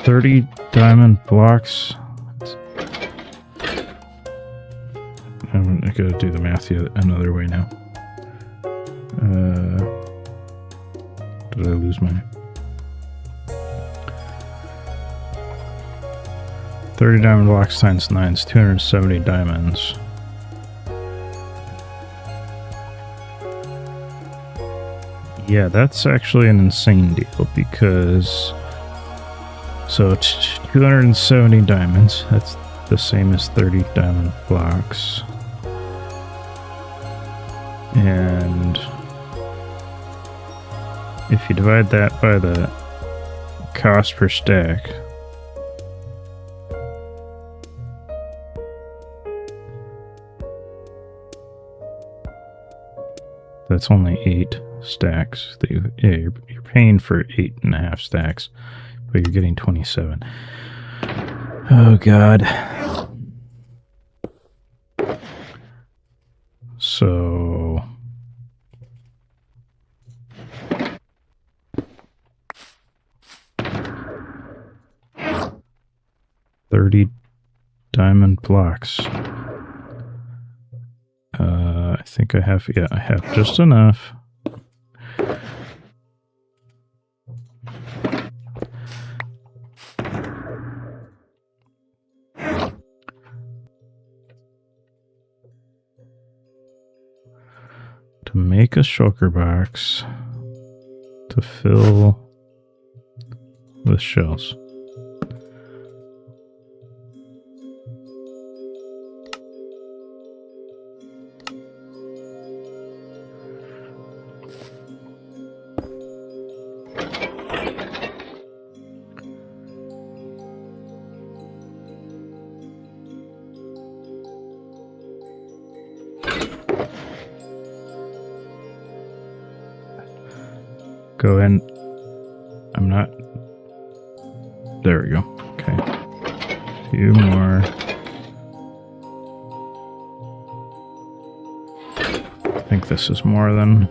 $30 diamond blocks. I gotta do the math another way now. Did I lose my... 30 diamond blocks times 9 is 270 diamonds. Yeah, that's actually an insane deal because... So, 270 diamonds, that's the same as 30 diamond blocks. And if you divide that by the cost per stack, that's only 8 stacks. You're paying for 8.5 stacks, but you're getting 27. Oh god. So 30 diamond blocks. I think I have, yeah, I have just enough. To make a shulker box to fill with shells. Go in. I'm not... There we go. Okay. A few more. I think this is more than...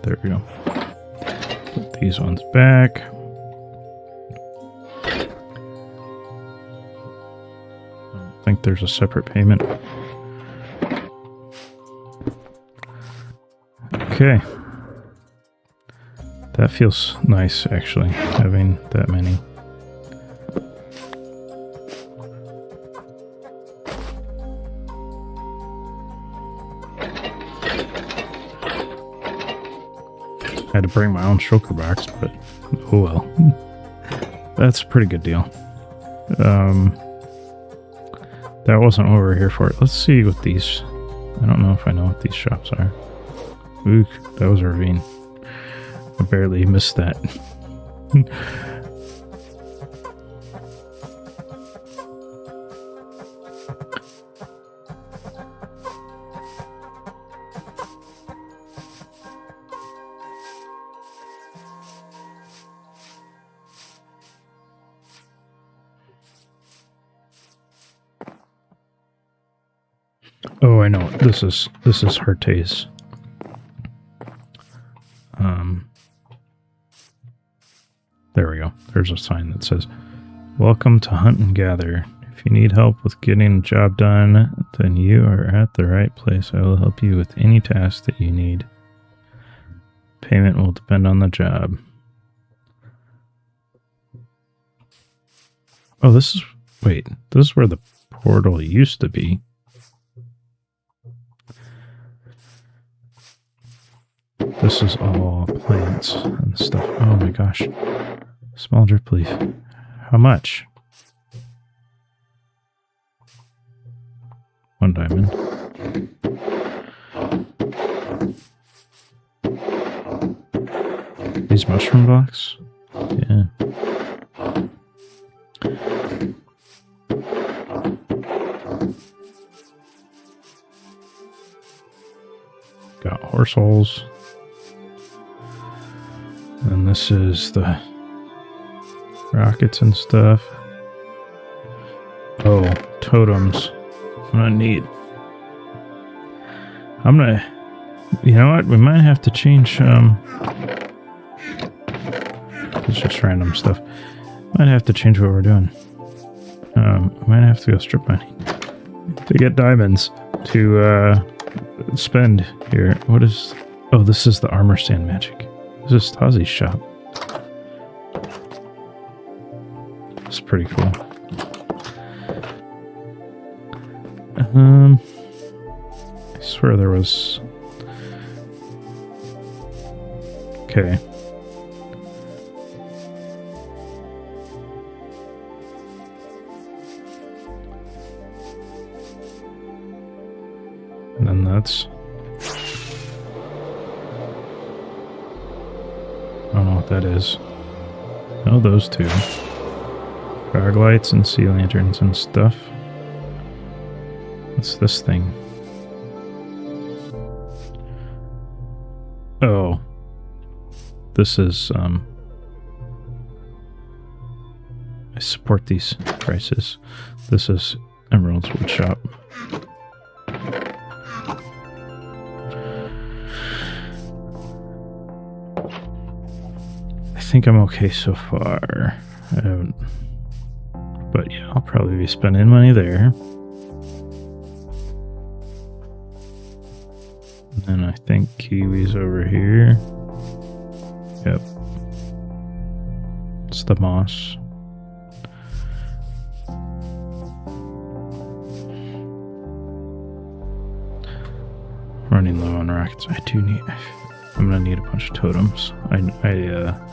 There we go. Put these ones back. I think there's a separate payment. Okay. That feels nice, actually, having that many. I had to bring my own shulker box, but oh well. That's a pretty good deal. That wasn't what we were here for. Let's see what these... I don't know if I know what these shops are. Ooh, that was a ravine. I barely missed that. Oh, I know. This is Harte's. There we go. There's a sign that says, "Welcome to Hunt and Gather. If you need help with getting a job done, then you are at the right place. I will help you with any task that you need. Payment will depend on the job." Oh, this is... Wait, this is where the portal used to be. This is all plants and stuff. Oh my gosh. Small drip leaf. How much? 1 diamond. These mushroom blocks? Yeah. Got horse holes. And this is the rockets and stuff. Oh, totems. I'm gonna need... You know what? We might have to change... It's just random stuff. Might have to change what we're doing. Might have to go strip mining to get diamonds to spend here. What is... Oh, this is the armor stand magic. This is Tazi's shop. It's pretty cool. I swear there was... Okay. And then that's... I don't know what that is. Oh, those two. Fog lights and sea lanterns and stuff. What's this thing? Oh. This is, I support these prices. This is Emerald's wood shop. I think I'm okay so far. But yeah, I'll probably be spending money there. And then I think Kiwi's over here. Yep. It's the moss. Running low on rockets. I do need... I'm gonna need a bunch of totems. I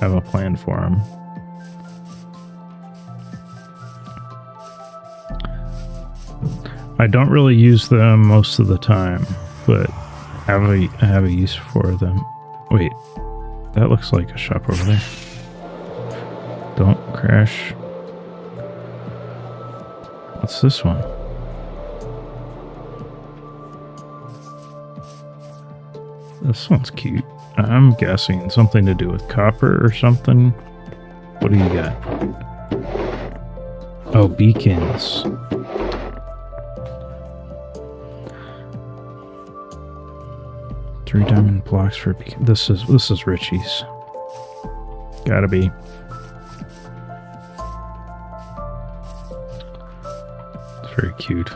have a plan for them. I don't really use them most of the time, but I have a use for them. Wait, that looks like a shop over there. Don't crash. What's this one? This one's cute. I'm guessing something to do with copper or something. What do you got? Oh, beacons. Three diamond blocks for a beacon. This is Richie's. Gotta be. It's very cute.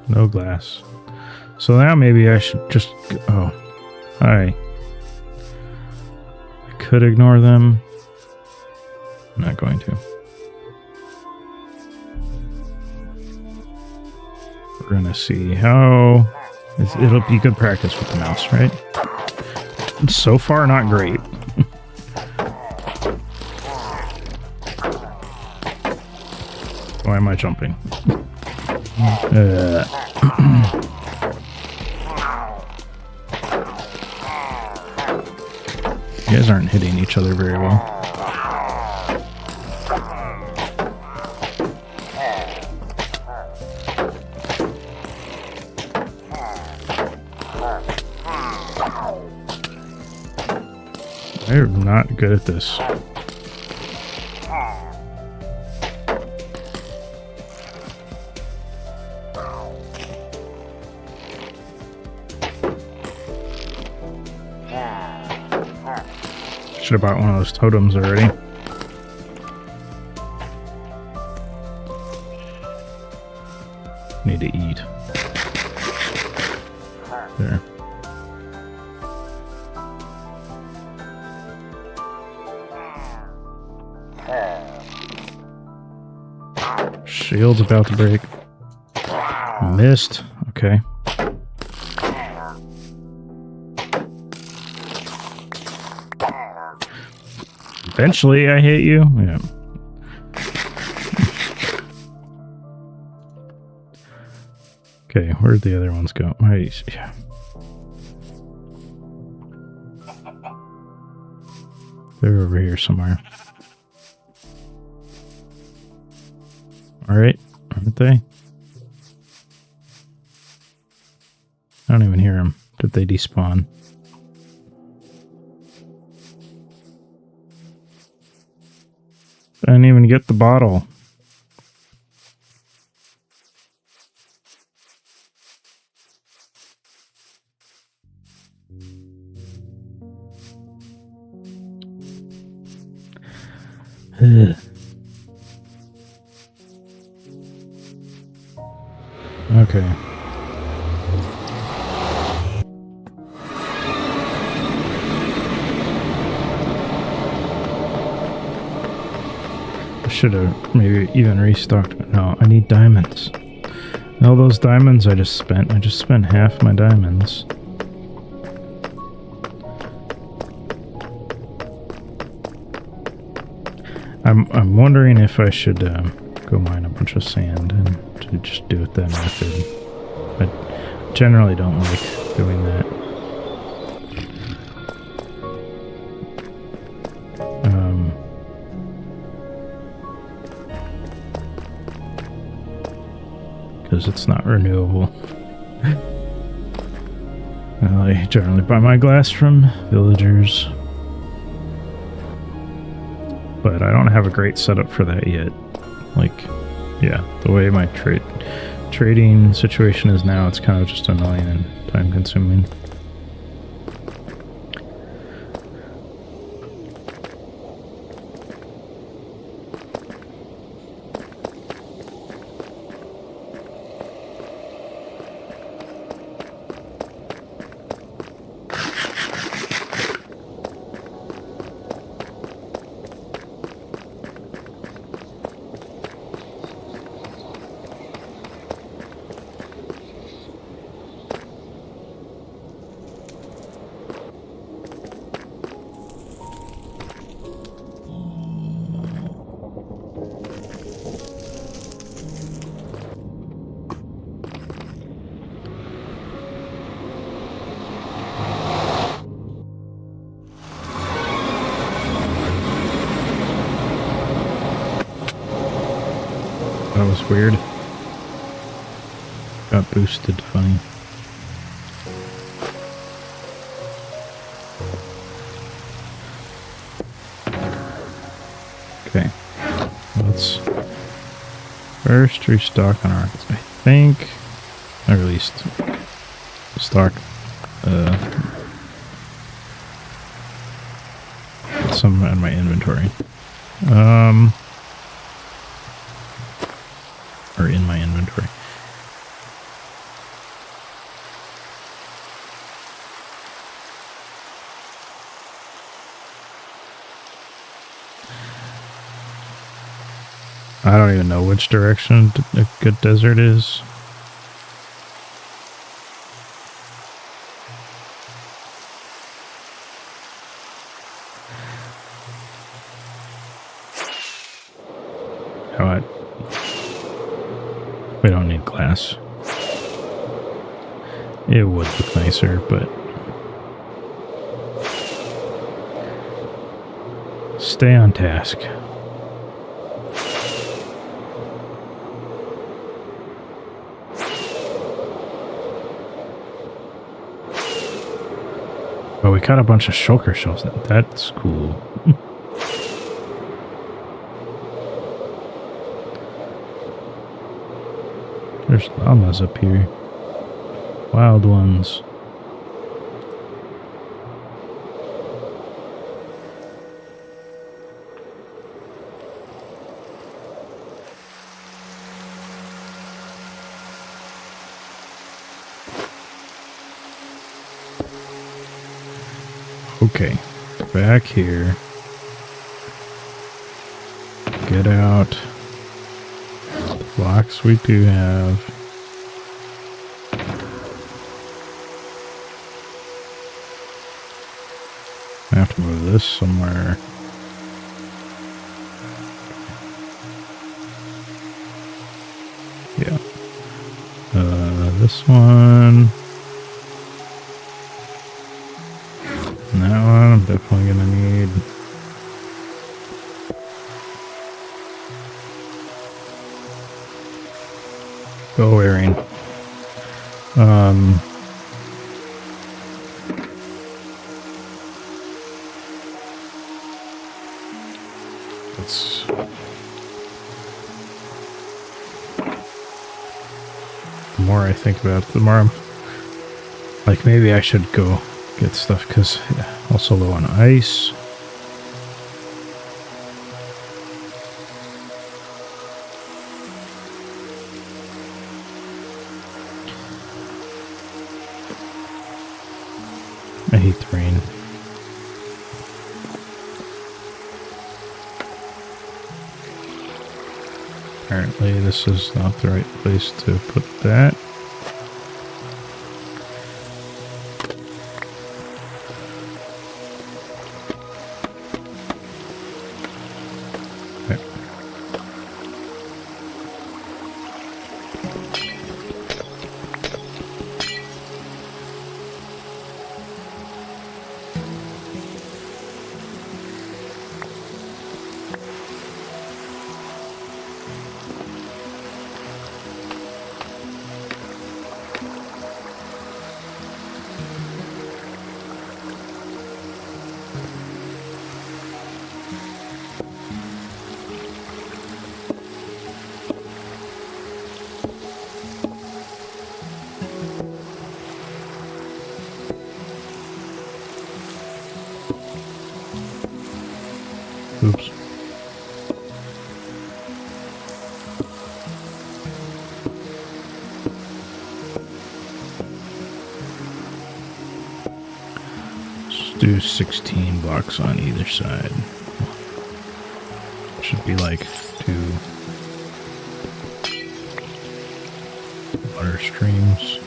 No glass. So now maybe I should just... Oh. Hi. I could ignore them. I'm not going to. We're gonna see how... It'll be good practice with the mouse, right? So far, not great. Why am I jumping? You guys aren't hitting each other very well. They're not good at this. Should have bought one of those totems already. Need to eat. There. Shield's about to break. Missed. Okay. Eventually, I hit you. Yeah. Okay, where'd the other ones go? Right. Yeah. They're over here somewhere. Alright, aren't they? I don't even hear them. Did they despawn? I didn't even get the bottle. Ugh. Okay. Should have maybe even restocked. No, I need diamonds. All those diamonds I just spent half my diamonds. I'm wondering if I should go mine a bunch of sand and to just do it that method. I generally don't like doing that. Because it's not renewable. I generally buy my glass from villagers. But I don't have a great setup for that yet. Like, yeah, the way my trading situation is now, it's kind of just annoying and time consuming. That was weird. Got boosted funny. Okay. Let's first restock on our... I think I released stock some in my inventory. Or in my inventory. I don't even know which direction a good desert is. How we don't need glass. It would look nicer, but stay on task. Oh, we got a bunch of shulker shells. That's cool. There's llamas up here. Wild ones. Okay, back here. Get out the blocks we do have. I have to move this somewhere. Yeah. This one. And that one I'm definitely gonna need. Go away, Raine. Let's... The more I think about it, the more I'm... Like, maybe I should go get stuff, because also low on ice. I hate the rain. Apparently this is not the right place to put that. Okay. Oops. Let's do 16 blocks on either side. Should be like 2 water streams.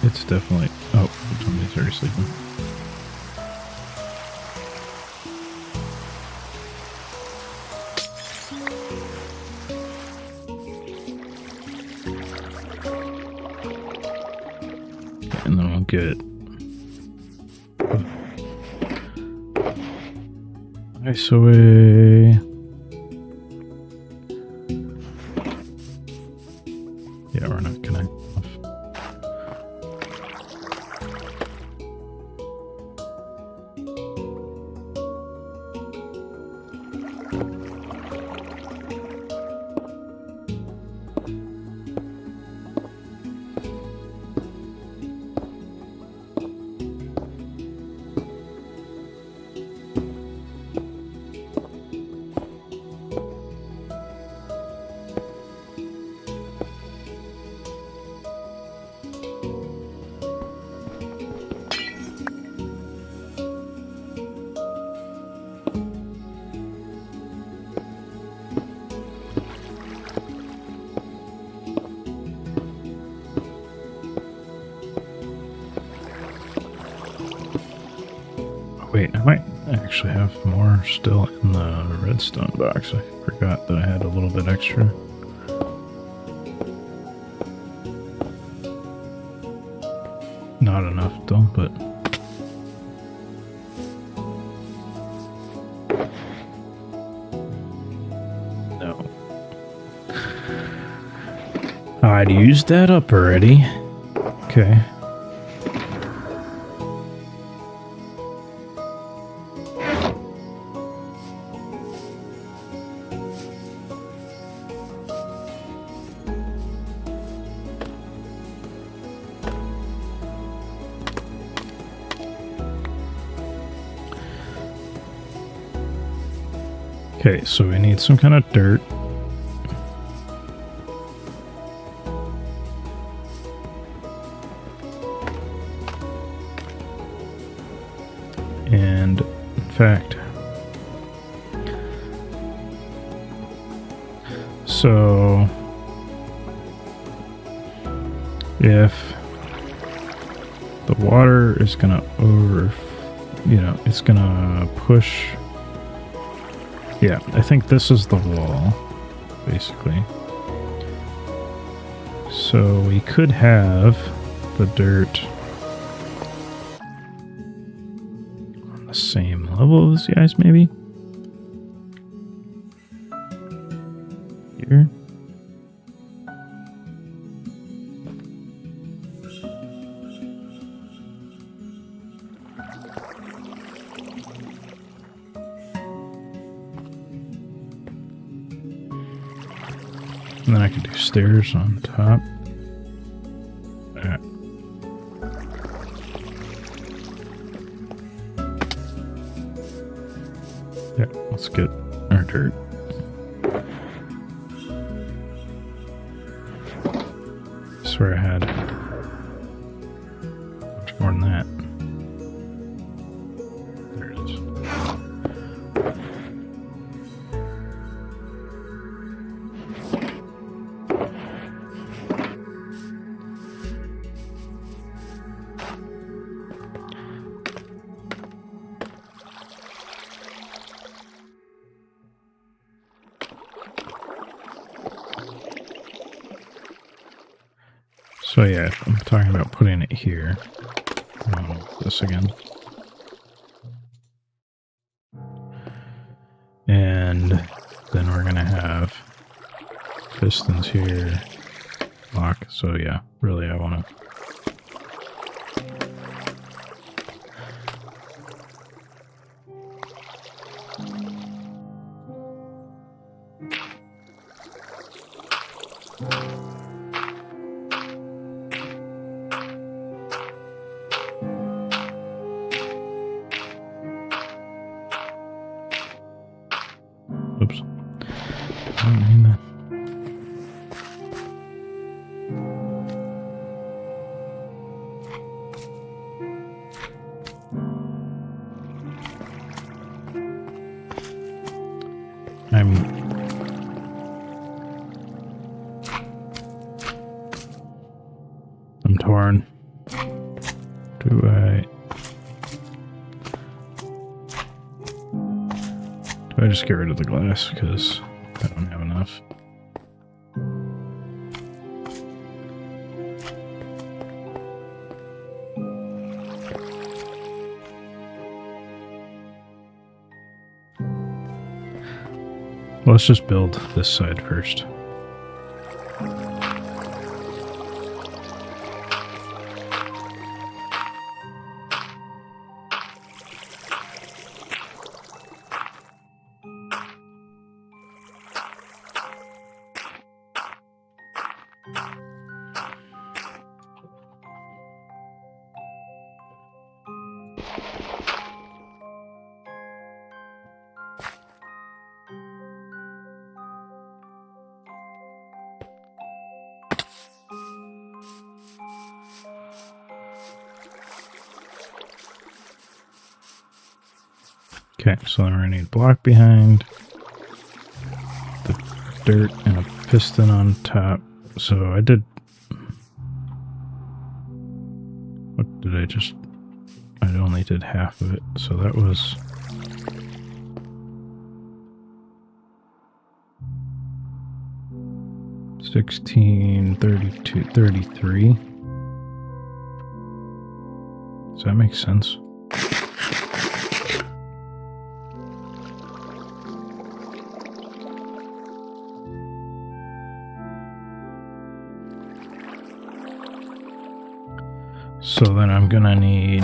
It's definitely... Oh, somebody's already sleeping. And then we'll get... ice away. Yeah, we're not gonna... Wait, I might actually have more still in the redstone box. I forgot that I had a little bit extra. Not enough though, but... no. I'd used that up already. Okay. Okay, so we need some kind of dirt. And, in fact, so if the water is gonna it's gonna push. Yeah, I think this is the wall, basically. So we could have the dirt on the same level as these guys, maybe? Here? And then I could do stairs on top. Yeah, let's get our dirt. I swear I had much more than that. There it is. So yeah, I'm talking about putting it here. This again. And then we're gonna have pistons here. Lock. So yeah, really I wanna... Oops. I don't mean that. I'm torn. I just get rid of the glass because I don't have enough. Let's just build this side first. Okay, so then we're gonna need a block behind, the dirt, and a piston on top. So I did. What did I just? I only did half of it, so that was. $16, $32, $33. Does that make sense? So then I'm gonna need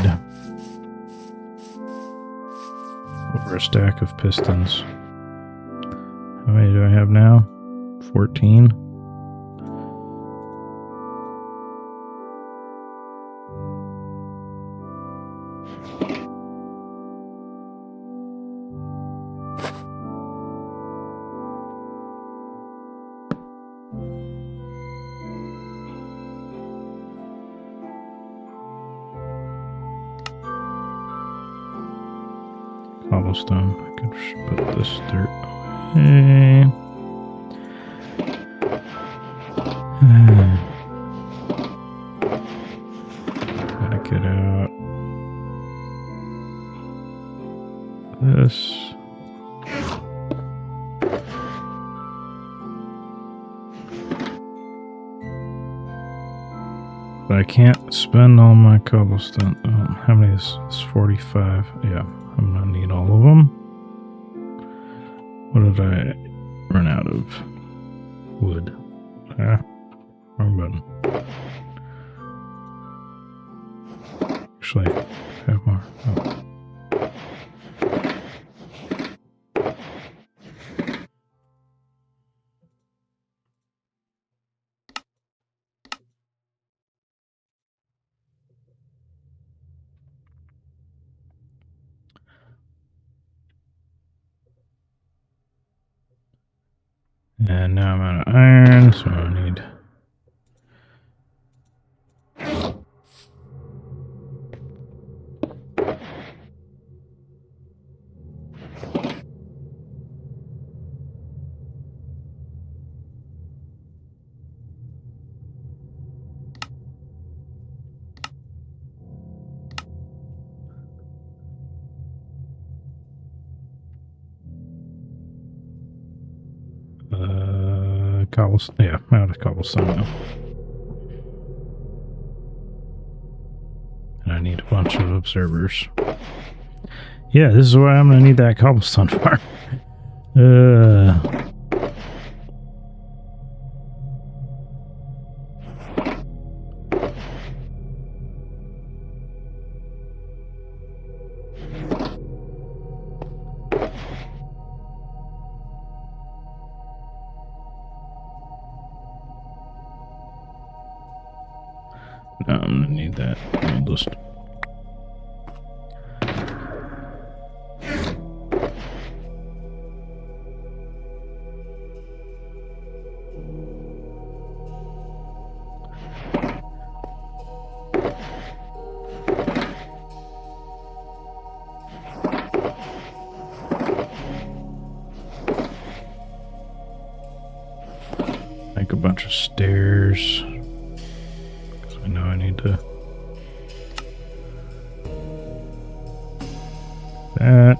over a stack of pistons. How many do I have now? 14. Cobblestone. I could just put this dirt away. Gotta get out this. But I can't spend all my cobblestone. How many is this? 45. Yeah. I'm gonna need all of them. What did I run out of? Wood. Wrong button. Actually, I have more. Oh. And now I'm out of iron, so I need cobblestone. Yeah, I'm out of cobblestone now. And I need a bunch of observers. Yeah, this is why I'm gonna need that cobblestone farm. No, I'm gonna need that. I'll just. Make a bunch of stairs. I know I need to. That.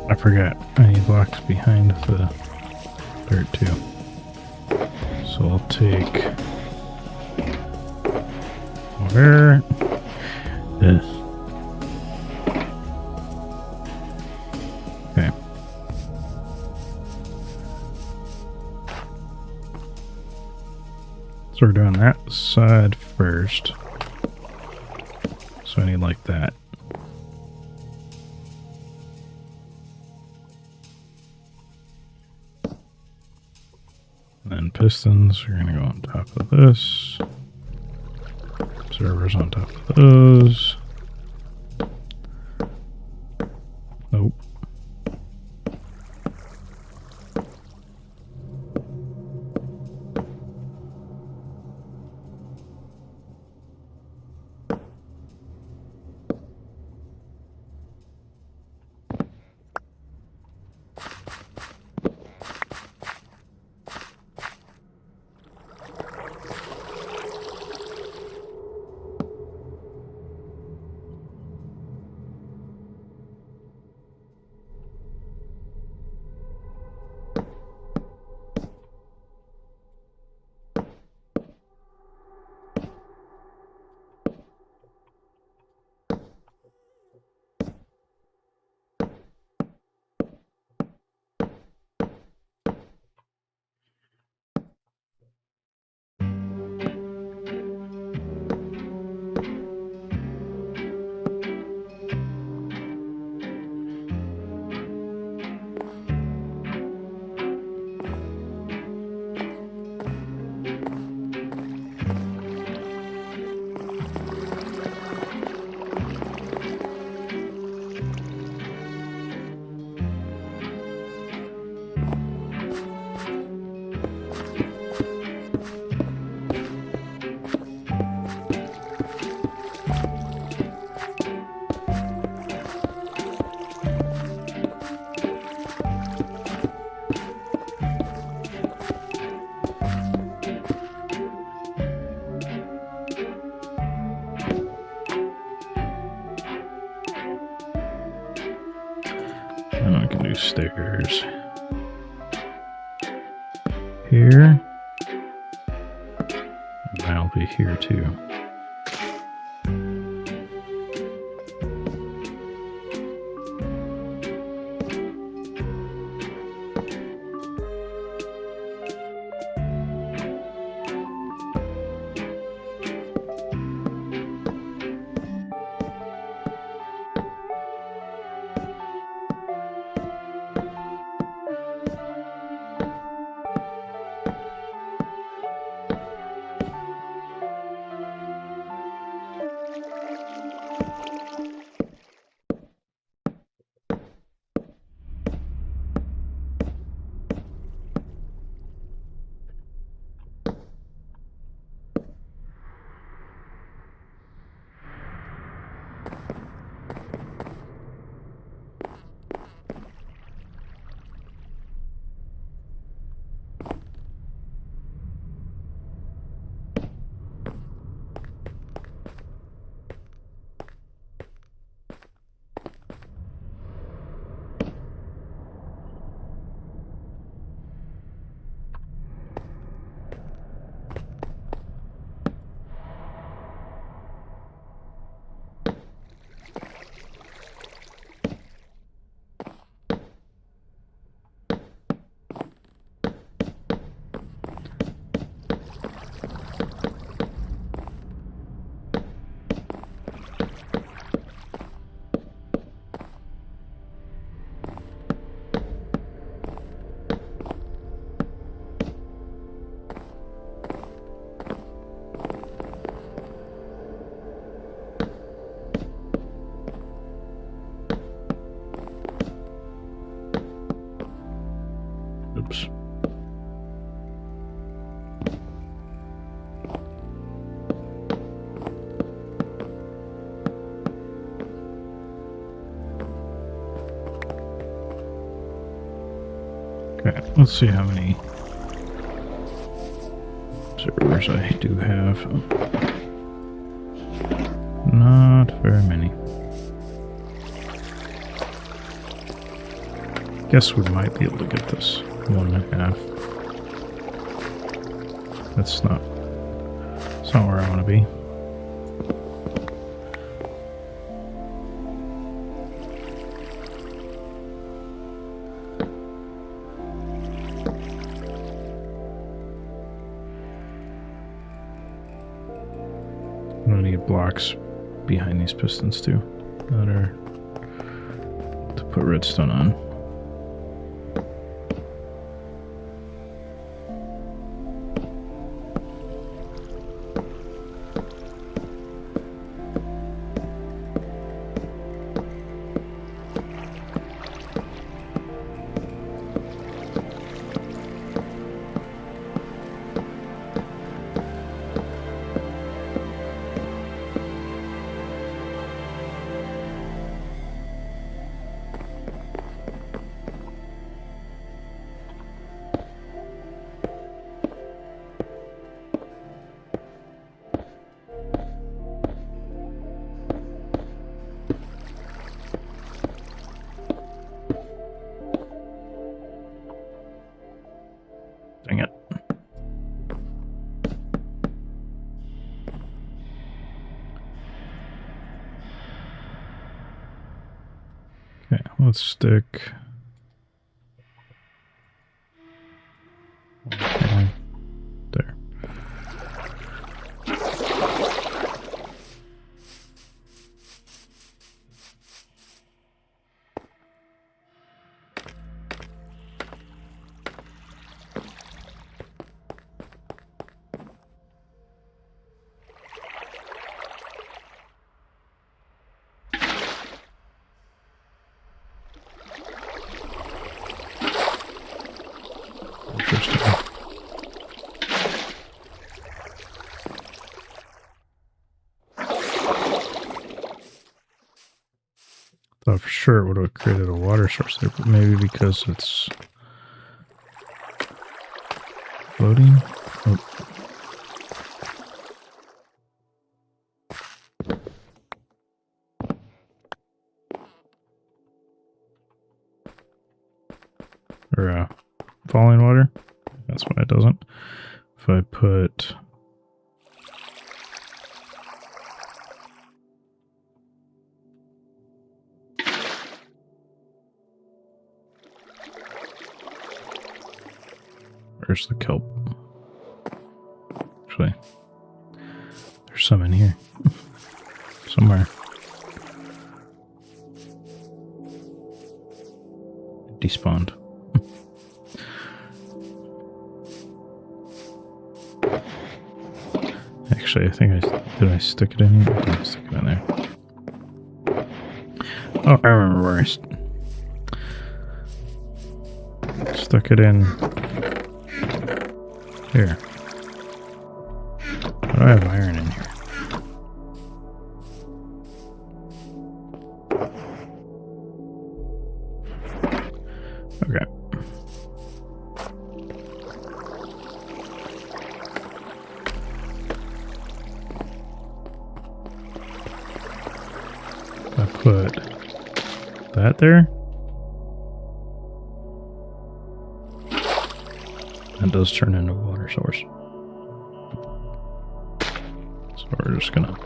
I forgot. I need blocks behind the dirt too. So I'll take where this. Okay. So we're doing that side first. So I need like that. And then pistons are going to go on top of this. Servers on top of those. Nope. And I can do stairs here. And that'll be here too. Oops. Okay, let's see how many servers I do have. Not very many. Guess we might be able to get this 1.5. That's not where I want to be. I'm gonna need blocks behind these pistons too, that are to put redstone on. Dang it. Okay, let's stick. Okay, there. Interesting. Thought for sure it would have created a water source there, but maybe because it's floating. Oh. Or falling water. That's why it doesn't. If I put where's the kelp? Actually, there's some in here. Somewhere. It despawned. Actually, I think did I stick it in here? I didn't stick it in there. Oh, I remember where I stuck it in here. Why do I have iron in here? Okay. I put that there. That does turn into a water source. So we're just gonna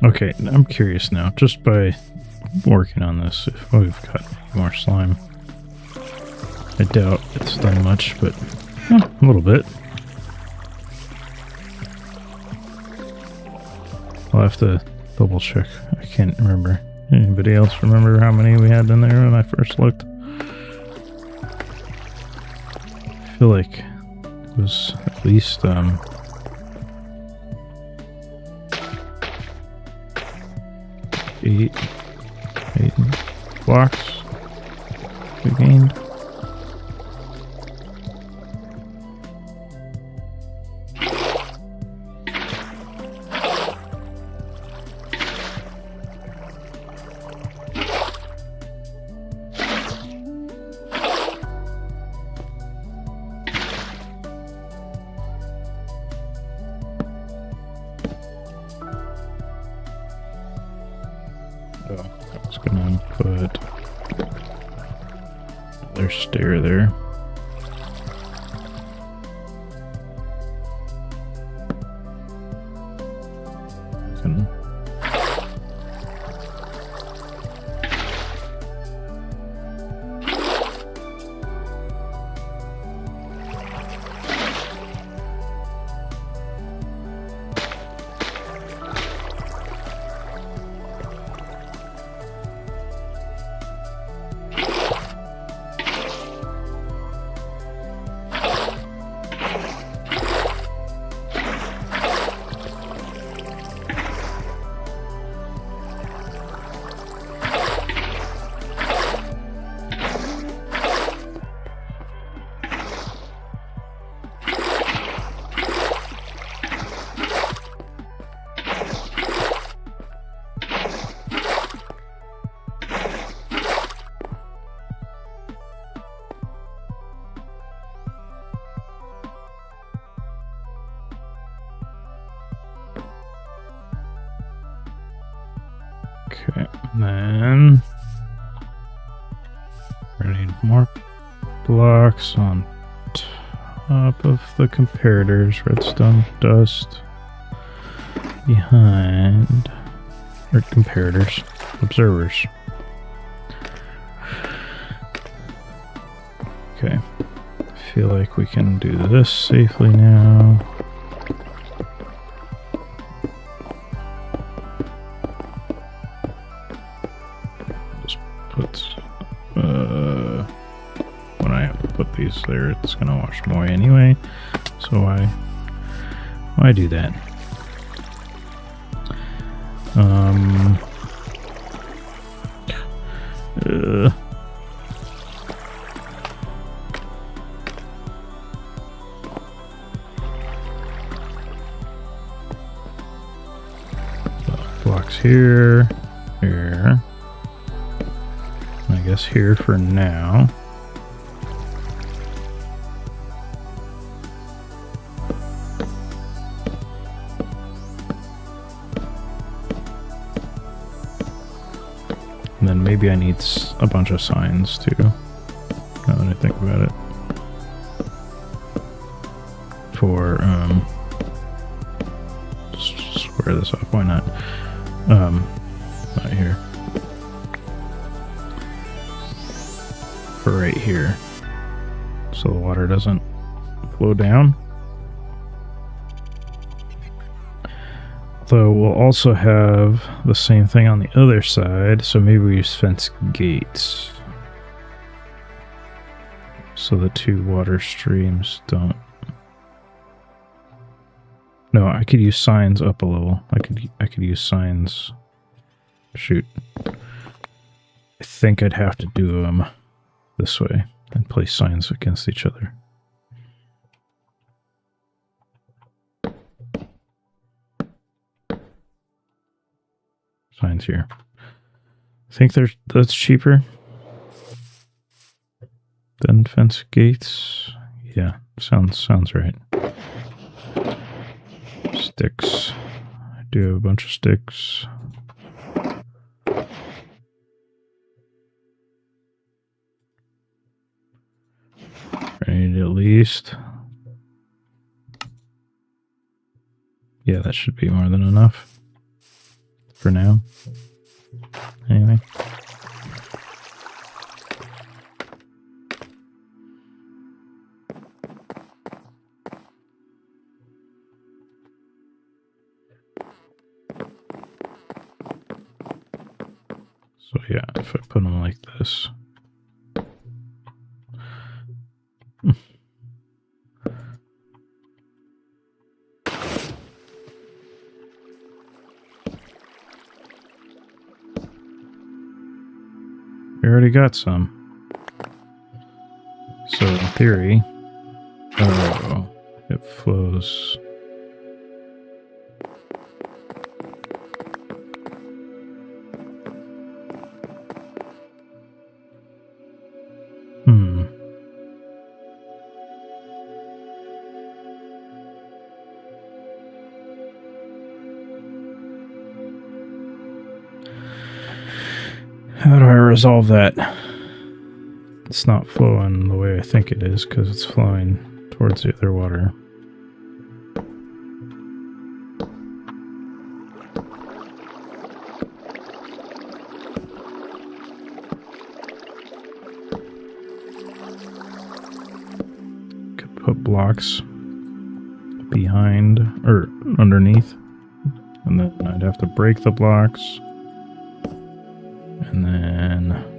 Okay, I'm curious now, just by working on this, if we've got more slime. I doubt it's done much, but a little bit. I'll have to double check. I can't remember. Anybody else remember how many we had in there when I first looked? I feel like it was at least 8 blocks we gained. Oh, I was gonna put another stair there. Okay, and then we need more blocks on top of the comparators, redstone dust behind, or comparators, observers. Okay, I feel like we can do this safely now. When I have to put these there, it's gonna wash them away anyway, so why do that? Blocks here, here. I guess here for now. And then maybe I need a bunch of signs too, now that I think about it. For, just square this off, why not? Not here. For right here, so the water doesn't flow down. Though we'll also have the same thing on the other side, so maybe we use fence gates so the two water streams don't. No, I could use signs up a level. I could use signs. Shoot, I think I'd have to do them this way and place signs against each other. Signs here. I think that's cheaper than fence gates. Yeah, sounds right. Sticks. I do have a bunch of sticks. I need at least Yeah, that should be more than enough for now. Anyway. So yeah, if I put them like this. We already got some. So in theory, oh, it flows. How do I resolve that? It's not flowing the way I think it is because it's flowing towards the other water. Could put blocks behind or underneath, and then I'd have to break the blocks. And then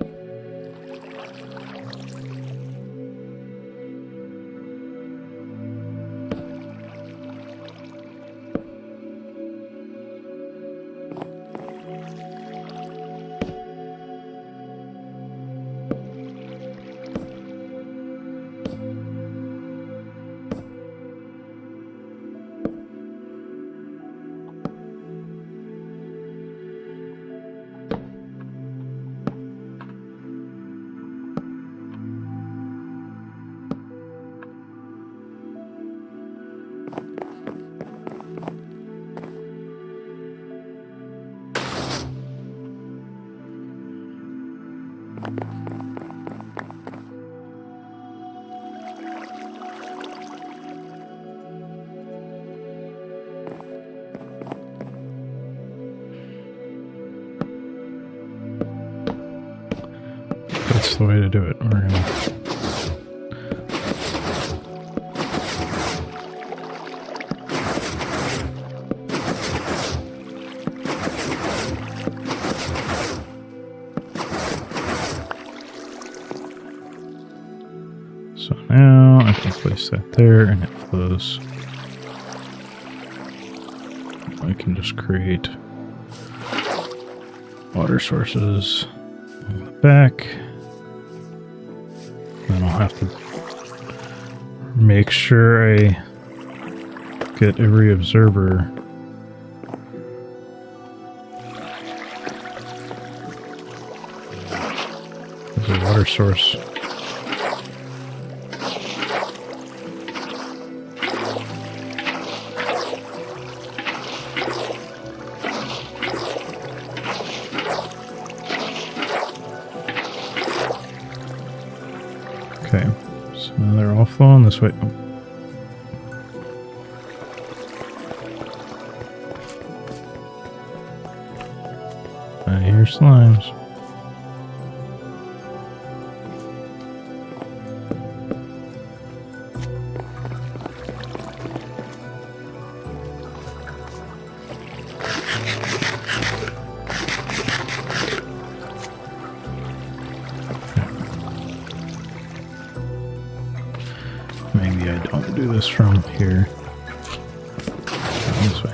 that's the way to do it. We're gonna so now I can place that there and it flows. I can just create water sources on the back. Then I'll have to make sure I get every observer. There's a water source. Okay, so now they're all flowing this way. Oh. I hear slimes. Maybe I don't do this from here. This way.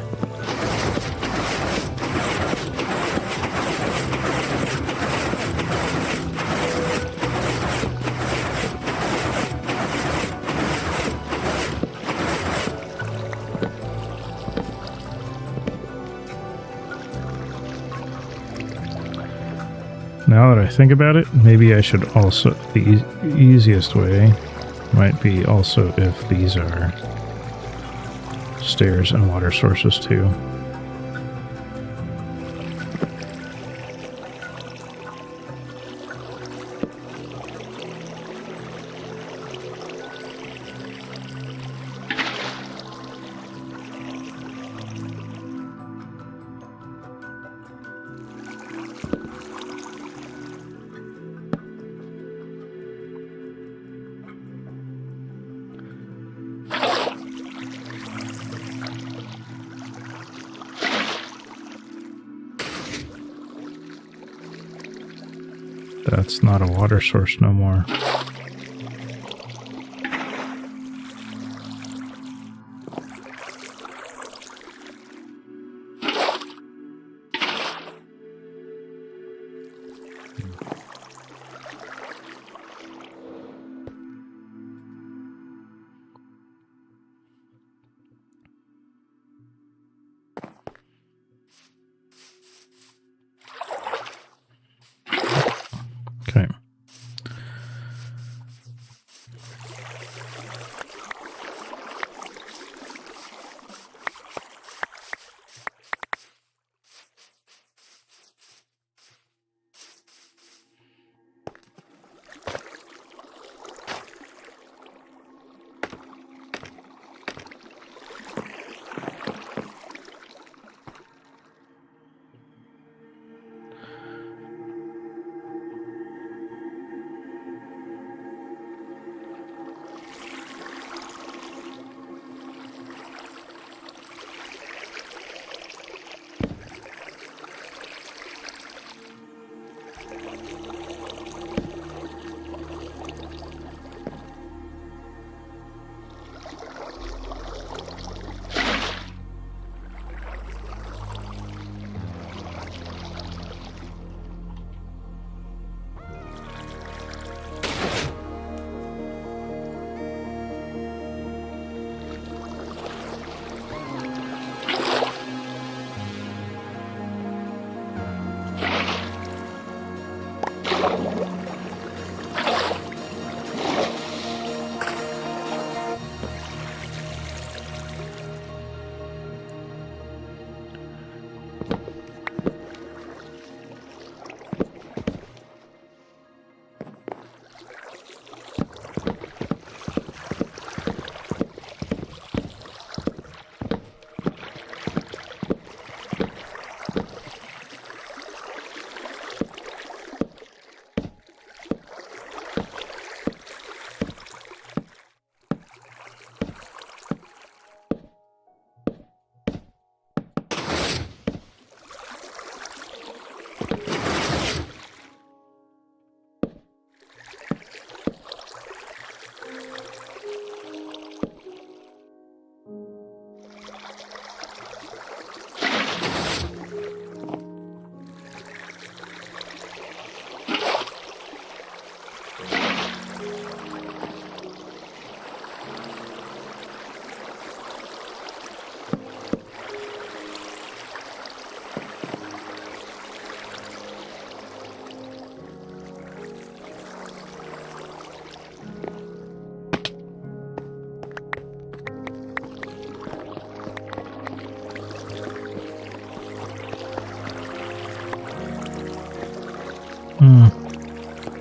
Now that I think about it, maybe I should also, the easiest way might be also if these are stairs and water sources too. That's not a water source no more. Okay.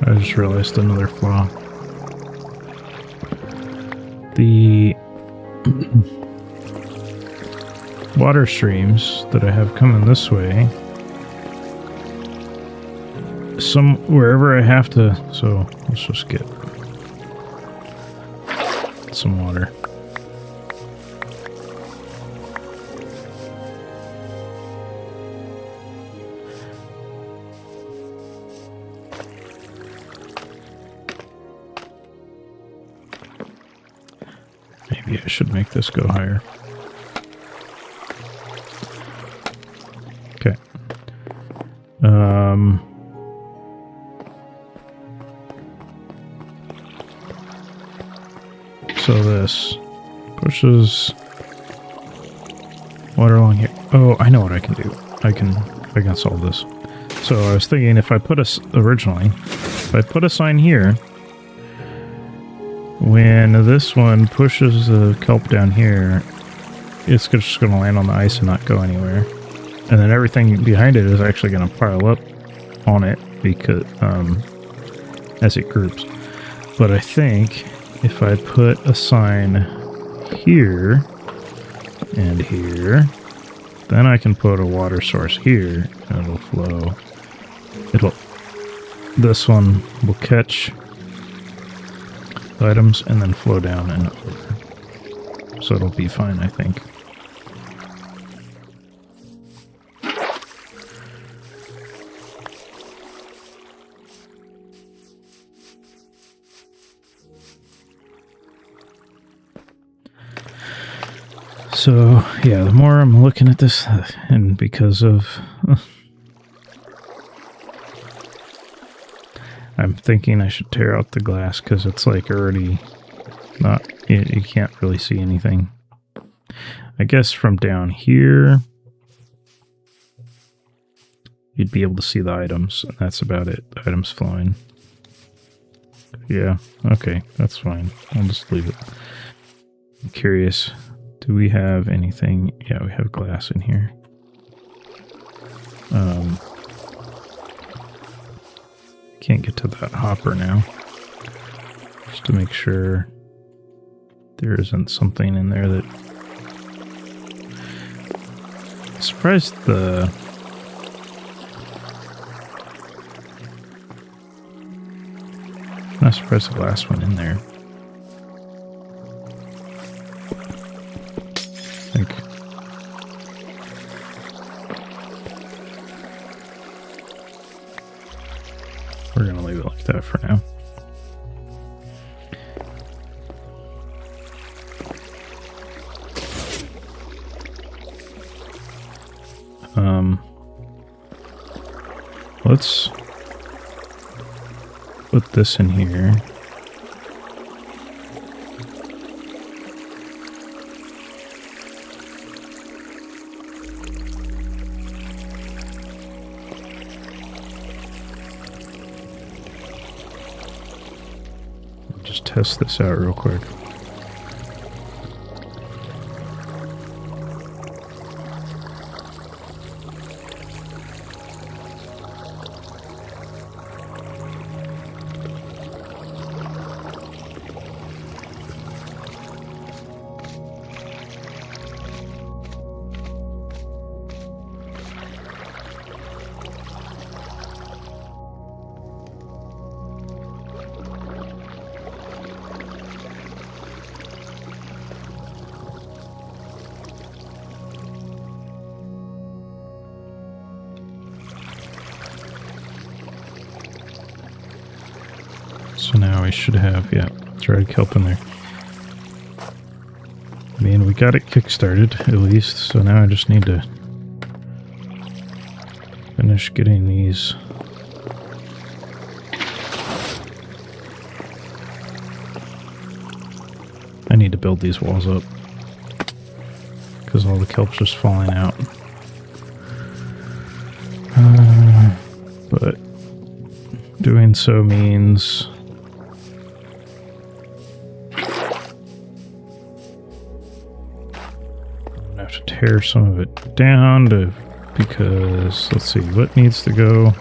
I just realized another flaw. The water streams that I have coming this way, wherever I have to, so let's just get some water. Maybe I should make this go higher. Okay. So this pushes water along here. Oh, I know what I can do. I can solve this. So I was thinking if I put if I put a sign here, when this one pushes the kelp down here, it's just going to land on the ice and not go anywhere. And then everything behind it is actually going to pile up on it because as it groups. But I think if I put a sign here and here, then I can put a water source here and it'll flow. This one will catch items and then flow down and over. So it'll be fine, I think. So, yeah, the more I'm looking at this, and because of... I'm thinking I should tear out the glass, because it's like already not... You can't really see anything. I guess from down here, you'd be able to see the items, and that's about it. The items flowing. Yeah, okay, that's fine. I'll just leave it. I'm curious, do we have anything? Yeah, we have glass in here. Can't get to that hopper now. Just to make sure there isn't something in there that... I'm surprised the... I'm not surprised the last one in there. I think. We're gonna leave it like that for now. Let's put this in here. Just test this out real quick. So now we should have, yeah, dried kelp in there. I mean, we got it kickstarted, at least, so now I just need to finish getting these. I need to build these walls up, because all the kelp's just falling out. But doing so means... tear some of it down because let's see what needs to go.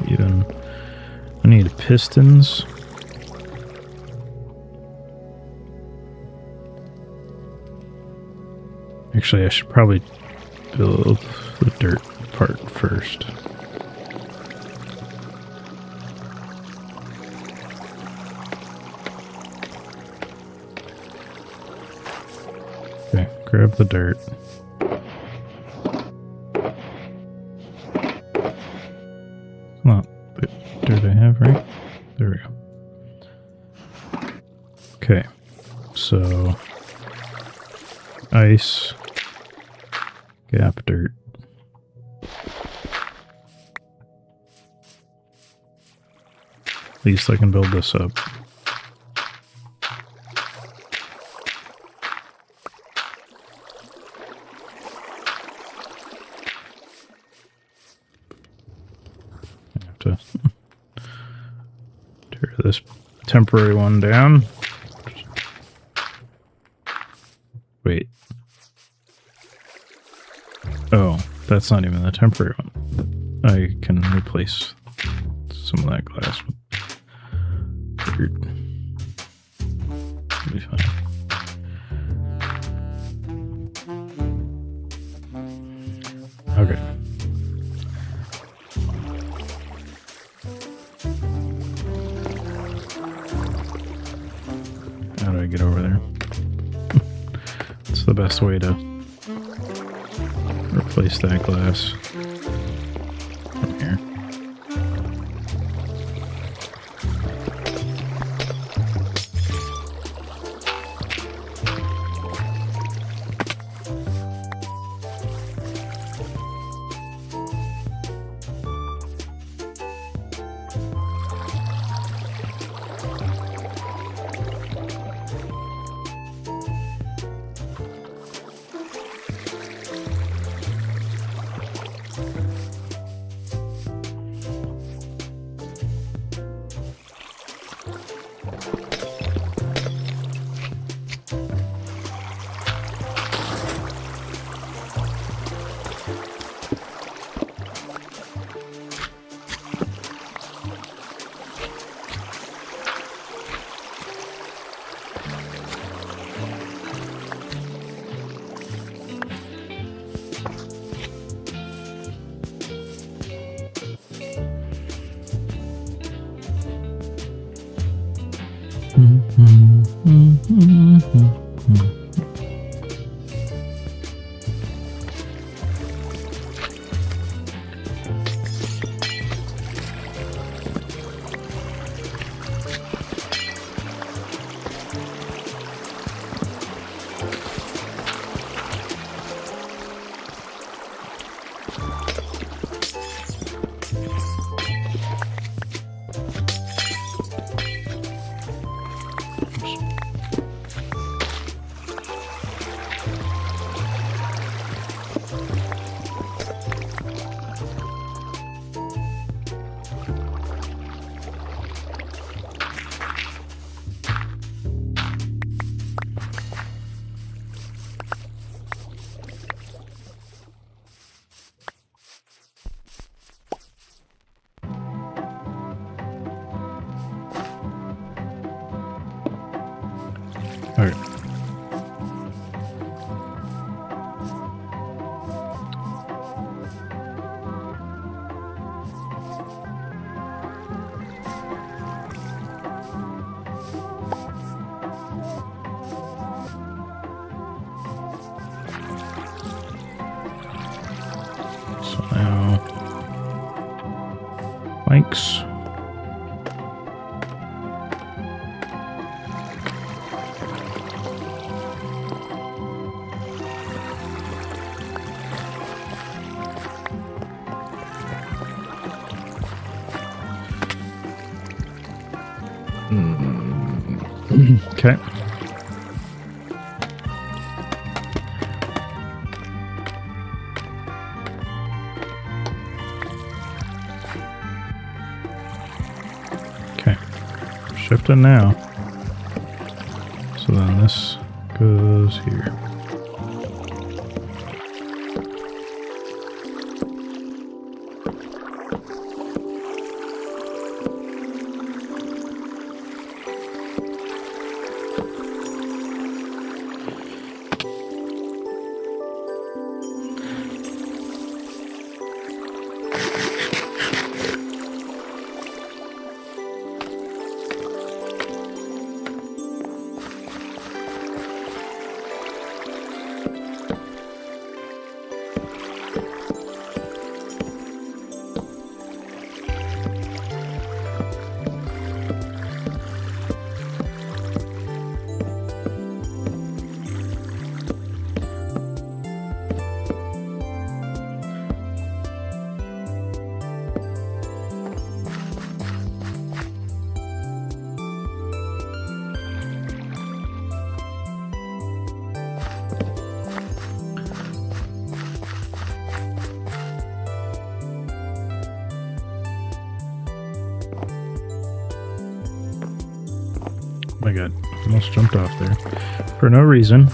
Even I need pistons. Actually, I should probably build the dirt part first. Okay, grab the dirt. Not the dirt I have, right? There we go. Okay, so ice, gap dirt. At least I can build this up. To tear this temporary one down. Wait. Oh, that's not even the temporary one. I can replace some of that glass with dirt. It'll be fine. Okay. How do I get over there? It's the best way to replace that glass from here. Okay. So now, planks. Okay. Okay. Shifting now. So then this goes here. Oh my god, almost jumped off there. For no reason.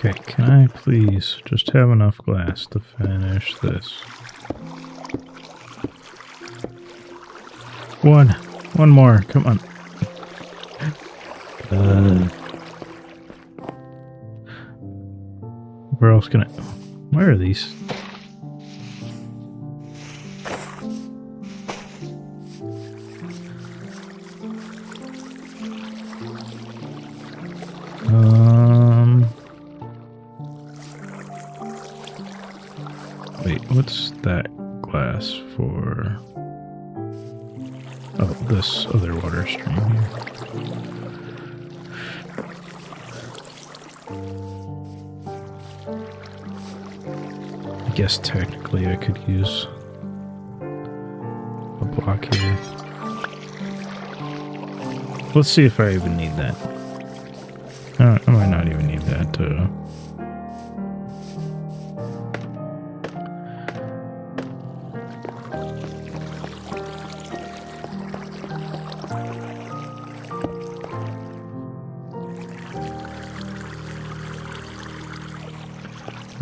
Okay, can I please just have enough glass to finish this? One more, come on. Where else can I... Where are these? Wait, what's that glass for? Oh, this other water stream here. I guess technically I could use a block here. Let's see if I even need that. I might not even need that.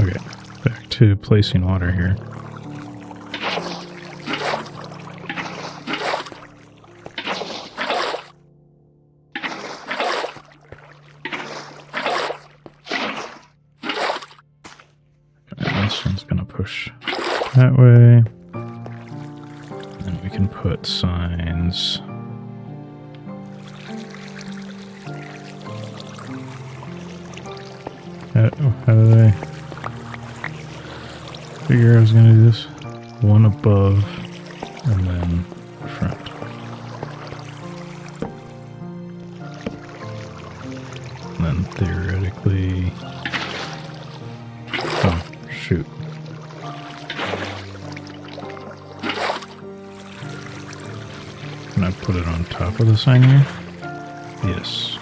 Okay, back to placing water here. This one's gonna push that way. And we can put signs. How do they figure I was gonna do this? One above, and then theoretically... Oh, shoot. Can I put it on top of the sign here? Yes.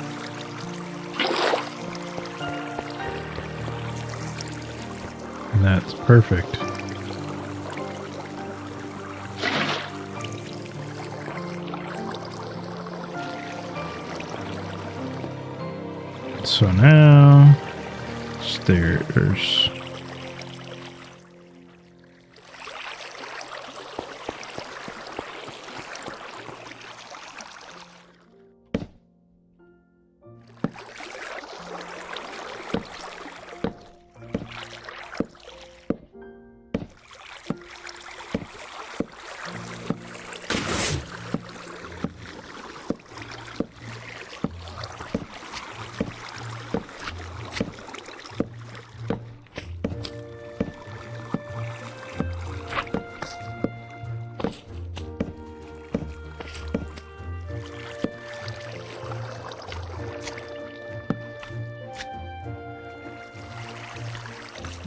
And that's perfect. So now, stairs.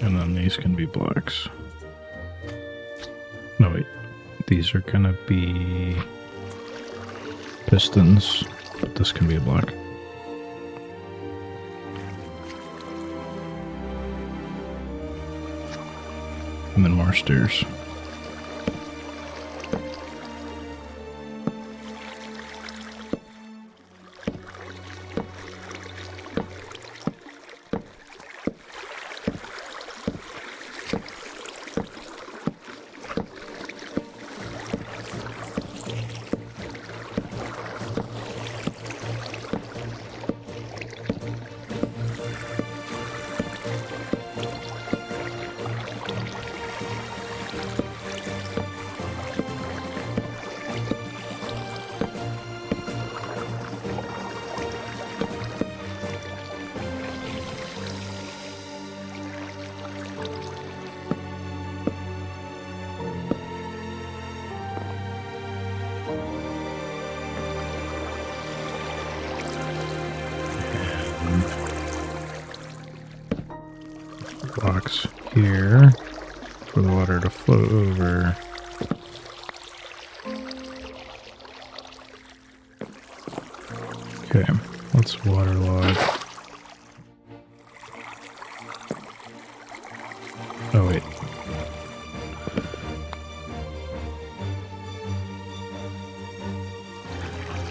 And then these can be blocks. No, wait. These are gonna be pistons, but this can be a block. And then more stairs. Blocks here for the water to flow over. Okay, let's waterlog. Oh wait.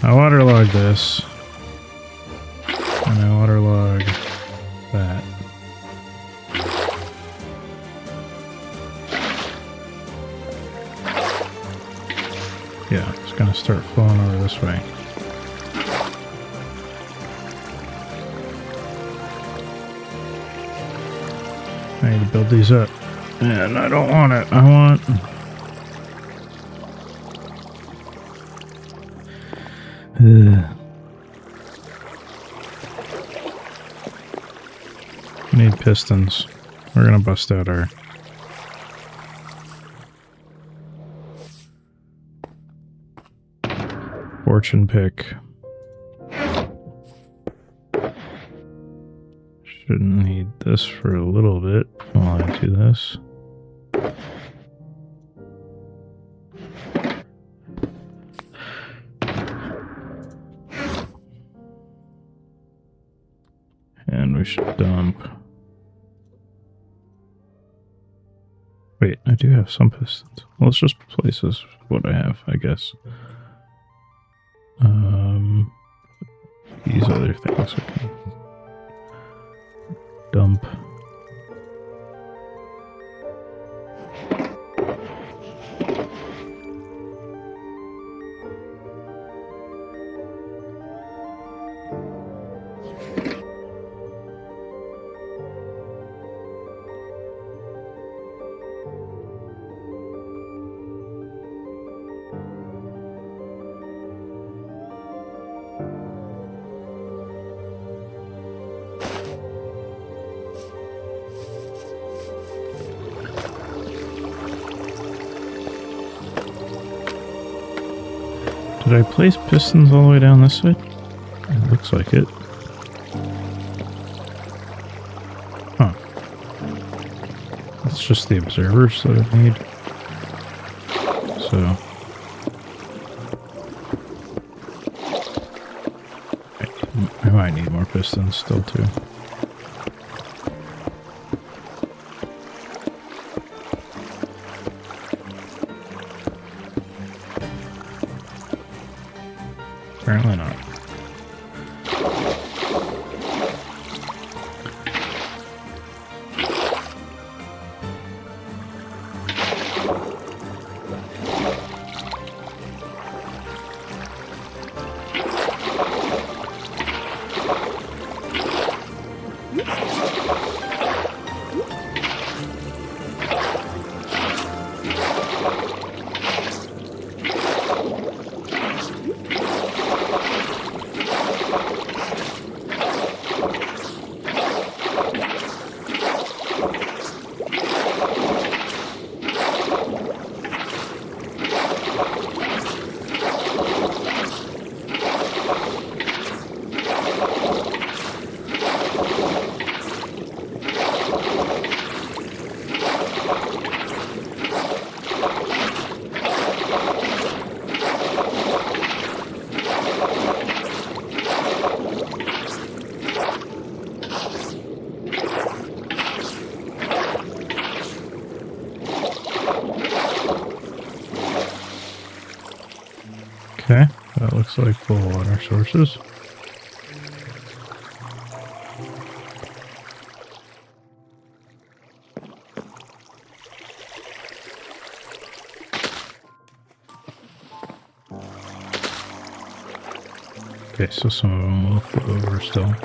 I waterlog this. And I waterlog that. Yeah, it's gonna start flowing over this way. I need to build these up. And I don't want it. I want... We need pistons. We're gonna bust out our... fortune pick. Shouldn't need this for a little bit while I do this. And we should dump. Wait, I do have some pistons. Well, let's just replace this with what I have, I guess. These other things we can dump. Did I place pistons all the way down this side? It looks like it. it's just the observers that I need. So I might need more pistons still too. Apparently not. Okay, that looks like full water sources. Okay, so some of them will flow over still.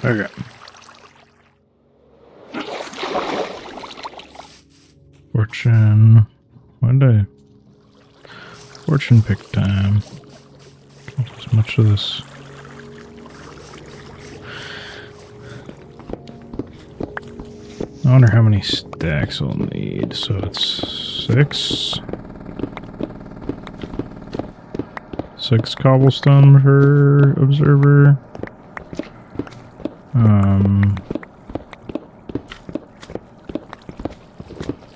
Okay. fortune. When did I... Fortune pick time. Can't do as much of this. I wonder how many stacks I'll need. So it's 6. 6 cobblestone per observer.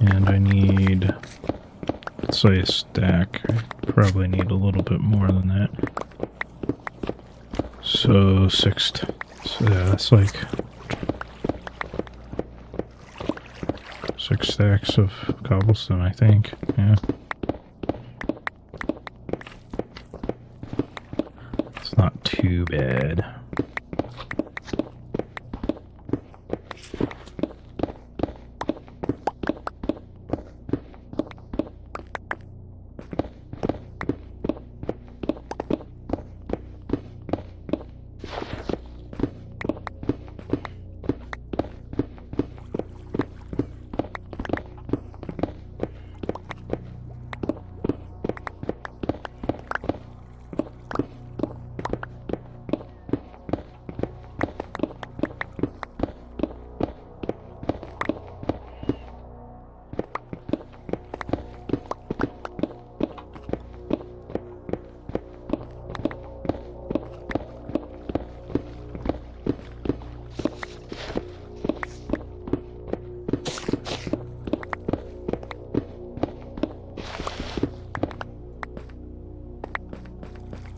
And I need, let's say, a stack. I probably need a little bit more than that. So 6. So yeah, that's like 6 stacks of cobblestone, I think. Yeah. It's not too bad.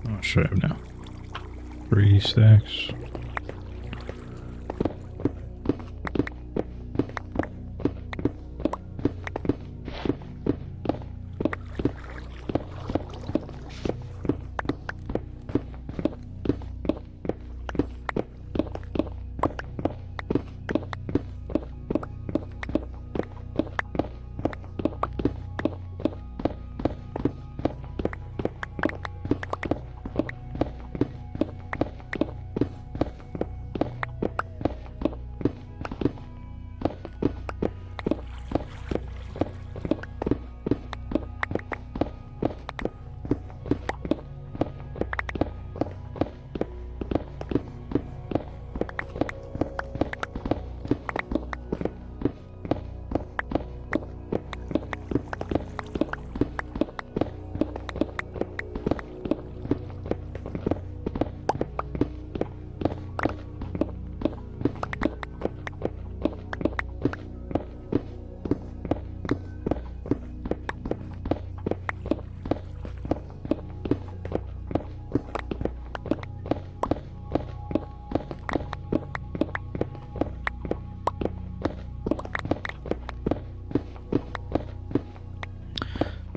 What should I have now? 3 stacks.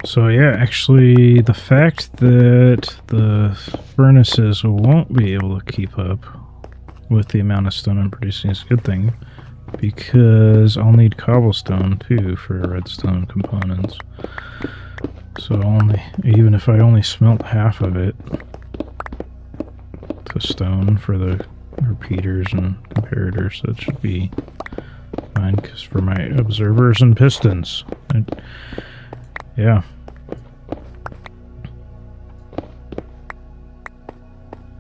So yeah, actually the fact that the furnaces won't be able to keep up with the amount of stone I'm producing is a good thing, because I'll need cobblestone too for redstone components. So even if I only smelt half of it to stone for the repeaters and comparators, that should be fine, because for my observers and pistons, yeah.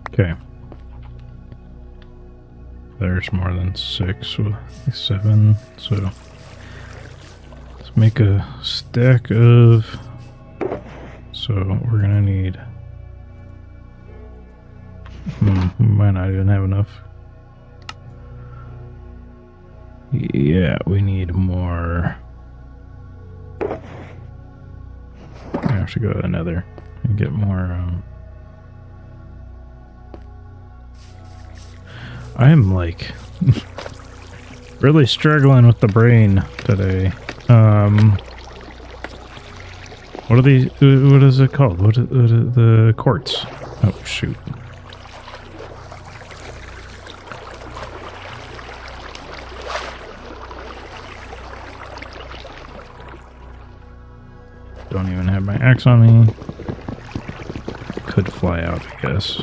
Okay. There's more than 6, 7. So let's make a stack of. So we're gonna need. We might not even have enough. Yeah, we need more. I have to go to another and get more. I am like really struggling with the brain today. What are these? What is it called? What are the quartz? Oh shoot! Don't even have my axe on me. Could fly out, I guess.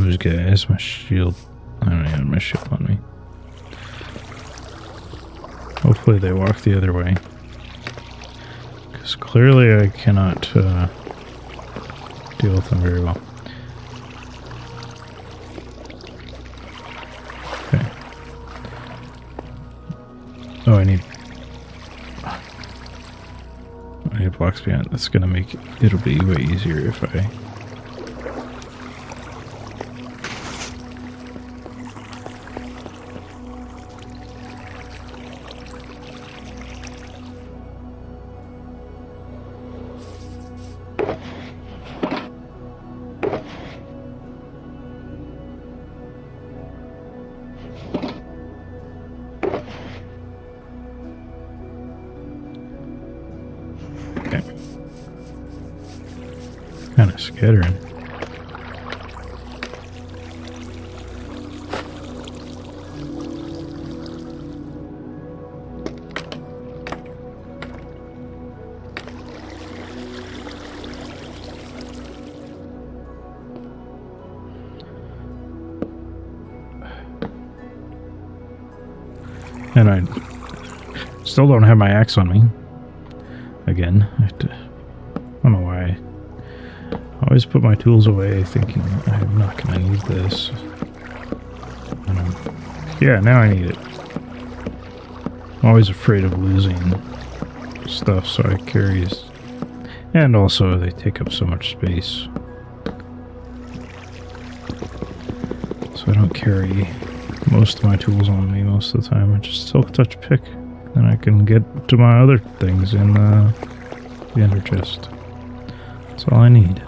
those guys. My shield. I don't even have my shield on me. Hopefully they walk the other way. Because clearly I cannot deal with them very well. Okay. Oh, I need blocks behind. That's gonna make it'll be way easier if I. Kind of scattering. And I still don't have my axe on me. Again, I don't know why. I always put my tools away thinking I'm not going to need this. Yeah, now I need it. I'm always afraid of losing stuff, so I carry. And also, they take up so much space. So I don't carry most of my tools on me most of the time. I just silk-touch pick. Then I can get to my other things in the ender chest. That's all I need.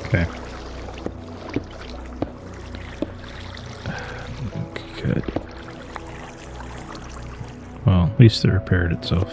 Okay. Good. Well, at least it repaired itself.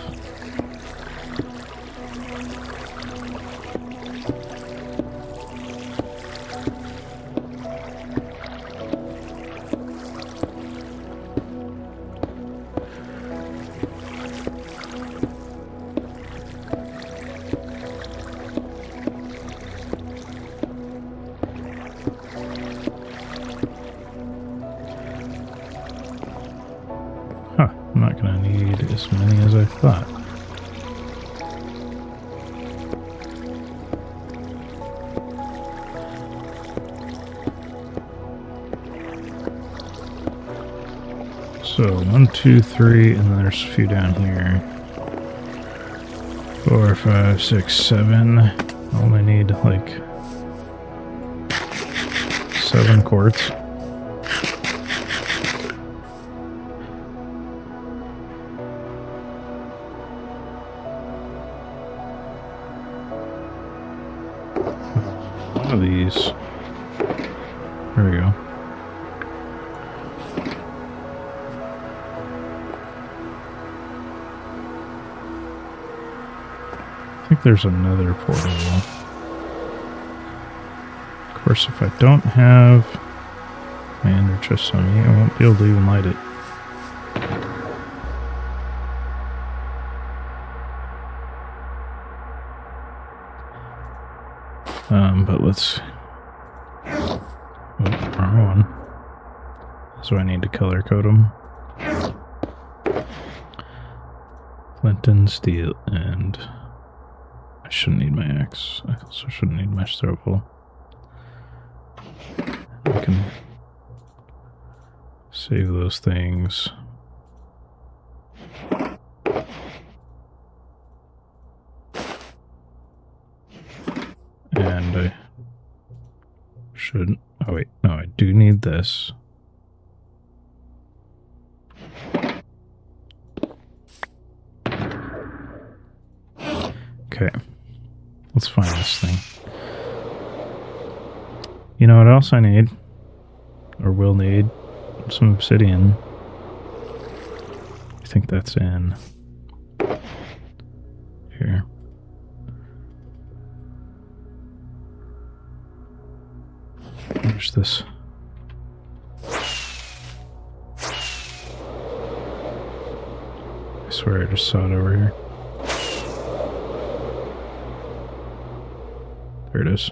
I'm not going to need as many as I thought. So 1, 2, 3, and then there's a few down here. 4, 5, 6, 7. I only need like 7 quartz. One of these. There we go. I think there's another portal. Of course, if I don't have my ender chest on me, I won't be able to even light it. But let's... Oh, wrong one. So I need to color code them. Flint and steel, and I shouldn't need my axe. I also shouldn't need my stubble. I can save those things. And I shouldn't. Oh, wait. No, I do need this. Okay. Let's find this thing. You know what else I need? Or will need? Some obsidian. I think that's in here. There's this. I swear I just saw it over here. There it is.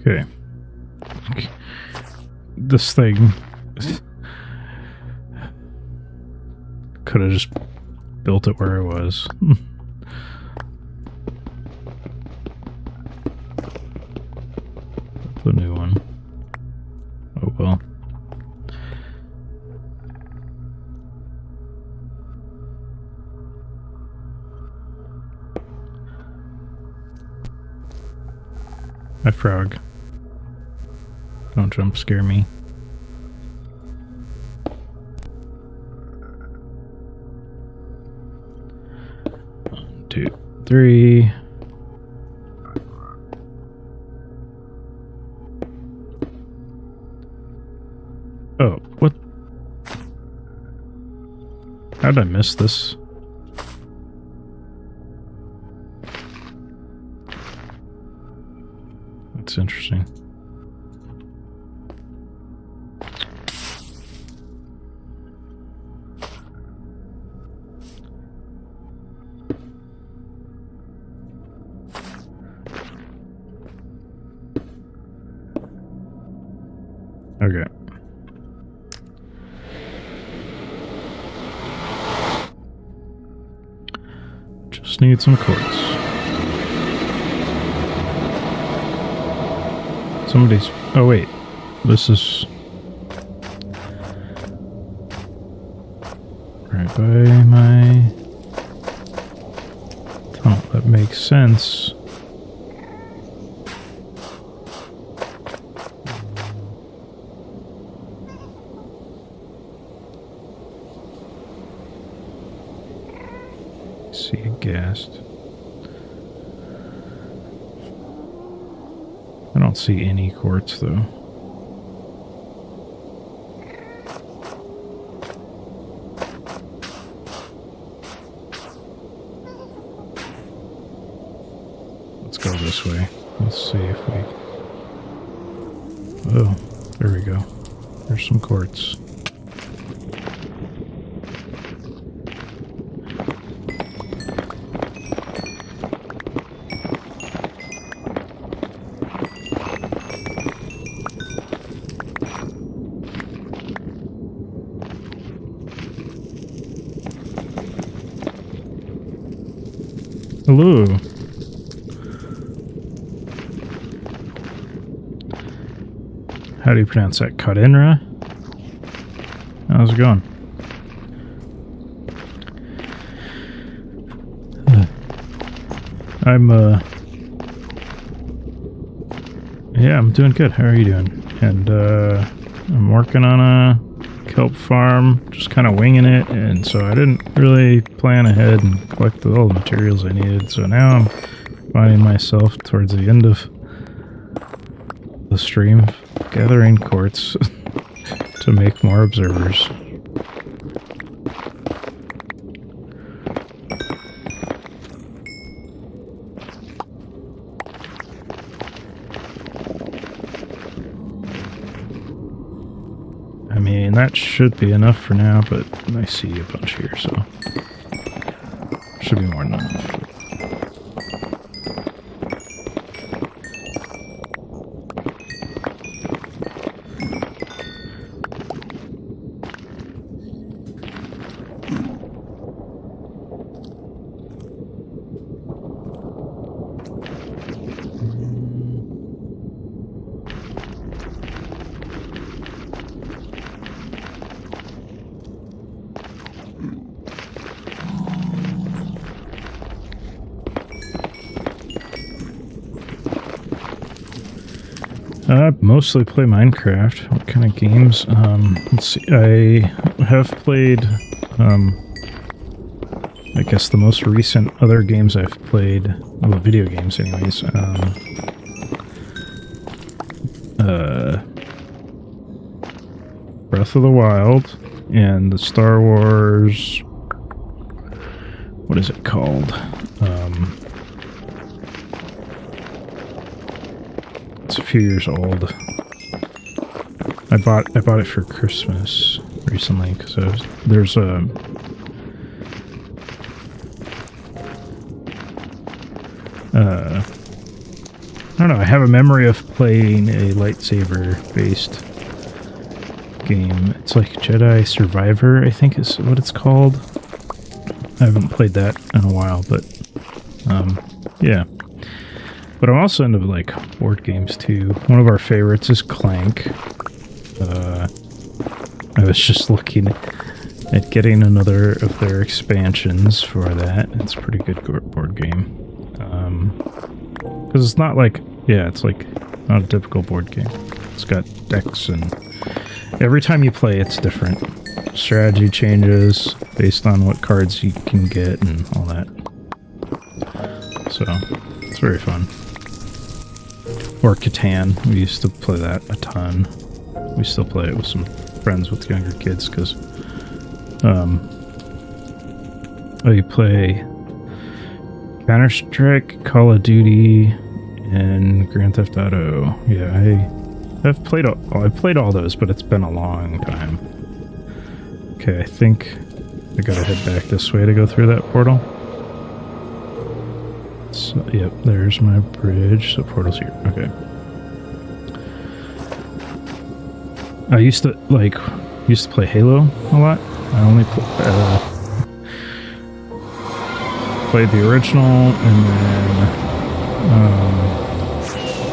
Okay. This thing could have just built it where I was. The new one. Oh well. Hi, frog. Don't jump scare me. One, two, three. Oh, what? How did I miss this? That's interesting. Okay. Just need some quartz. Somebody's... Oh, wait. This is... right by my... tunnel. That makes sense. See a ghast. I don't see any quartz though. Let's go this way. Let's see if we... Oh, there we go. There's some quartz. Hello. How do you pronounce that? Karinra? How's it going? Yeah, I'm doing good. How are you doing? And, I'm working on a kelp farm, just kind of winging it, and so I didn't really plan ahead and collect all the materials I needed, so now I'm finding myself towards the end of the stream gathering quartz to make more observers. I mean, that should be enough for now, but I see a bunch here, so should be more than enough. I mostly play Minecraft. What kind of games? Let's see. I have played, I guess the most recent other games I've played, well, video games anyways, Breath of the Wild, and the Star Wars, what is it called? It's a few years old. I bought it for Christmas recently because there's a I don't know, I have a memory of playing a lightsaber-based game. It's like Jedi Survivor, I think is what it's called. I haven't played that in a while, but yeah. But I'm also into like board games too. One of our favorites is Clank. I was just looking at getting another of their expansions for that. It's a pretty good board game. Because it's not like, yeah, it's like not a typical board game. It's got decks and every time you play it's different. Strategy changes based on what cards you can get and all that. So, it's very fun. Or Catan. We used to play that a ton. We still play it with some friends with younger kids because you play Counter-Strike, Call of Duty, and Grand Theft Auto. Yeah, I've played all those, but it's been a long time. Okay, I think I gotta head back this way to go through that portal. So, yep, there's my bridge. So portal's here. Okay. I used to play Halo a lot. I only played the original and then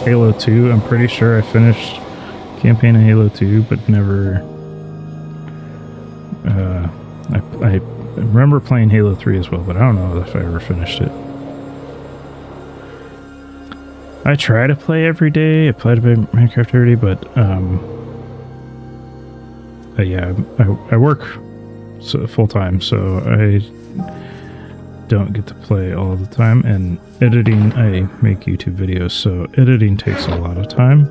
Halo 2. I'm pretty sure I finished campaign of Halo 2, but never. I remember playing Halo 3 as well, but I don't know if I ever finished it. I try to play every day. I play Minecraft every day, but yeah, I work full time, so I don't get to play all the time. And editing, I make YouTube videos, so editing takes a lot of time.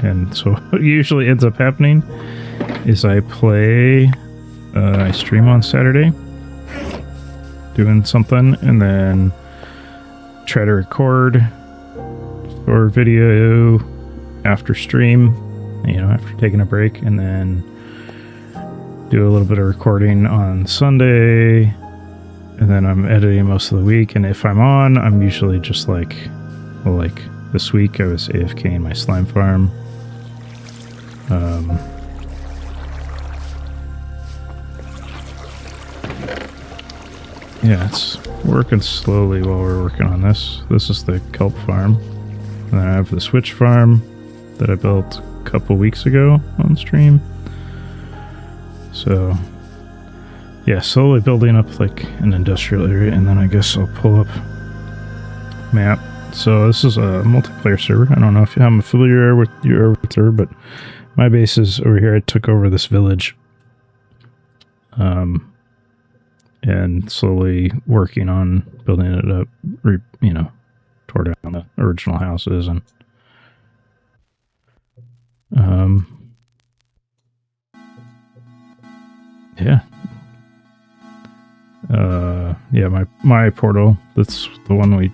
And so what usually ends up happening is I stream on Saturday, doing something, and then try to record or video after stream, after taking a break, and then do a little bit of recording on Sunday, and then I'm editing most of the week. And if I'm on, I'm usually just like this week I was AFK in my slime farm. Yeah, it's working slowly while we're working on this. This is the kelp farm. And then I have the switch farm that I built a couple weeks ago on stream. So, yeah, slowly building up like an industrial area, and then I guess I'll pull up map. So this is a multiplayer server. I don't know if I'm familiar with your server, but my base is over here. I took over this village. And slowly working on building it up, tore down the original houses and yeah, my portal, that's the one the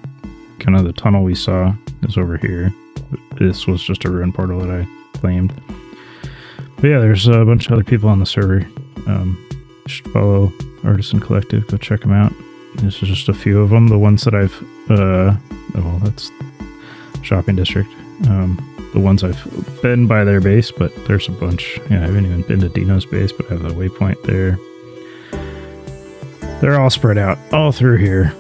tunnel we saw is over here. This was just a ruined portal that I claimed. But yeah, there's a bunch of other people on the server. You should follow Artisan Collective, go check them out. This is just a few of them. The ones that I've that's shopping district. The ones I've been by their base, but there's a bunch. Yeah, I haven't even been to Dino's base, but I have the waypoint there. They're all spread out all through here.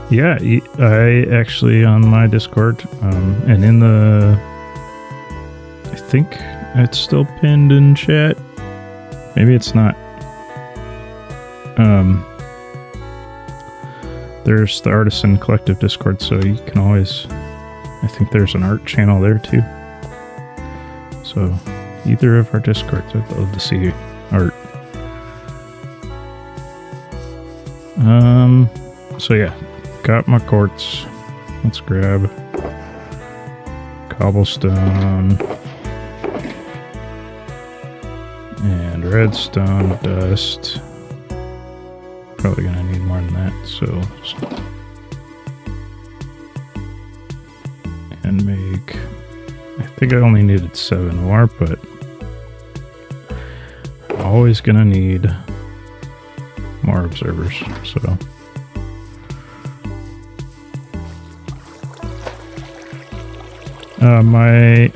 Yeah, I actually on my Discord, and in the, I think it's still pinned in chat. Maybe it's not. There's the Artisan Collective Discord, so you can always, I think there's an art channel there too. So either of our Discords, I'd love to see art. So yeah, got my quartz. Let's grab cobblestone and redstone dust. Probably gonna need more than that, so and make, I think I only needed 7 more, but I'm always gonna need more observers. So my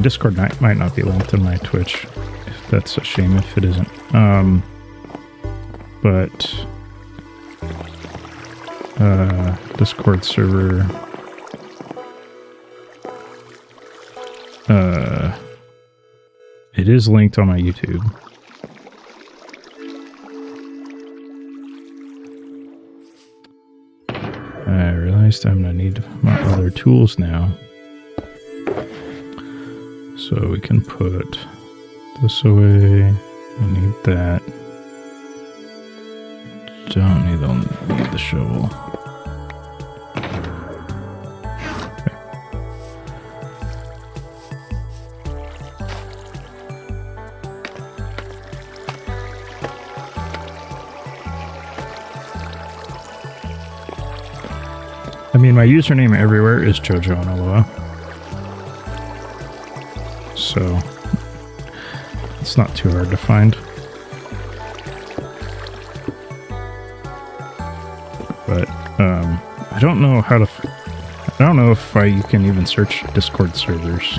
Discord might not be linked in my Twitch. That's a shame if it isn't. But Discord server. It is linked on my YouTube. I realized I'm gonna need my other tools now. So we can put this away. I need that. Don't need the shovel. Okay. I mean, my username everywhere is JoJoAnaloa. So it's not too hard to find. But I don't know how to. I don't know if you can even search Discord servers.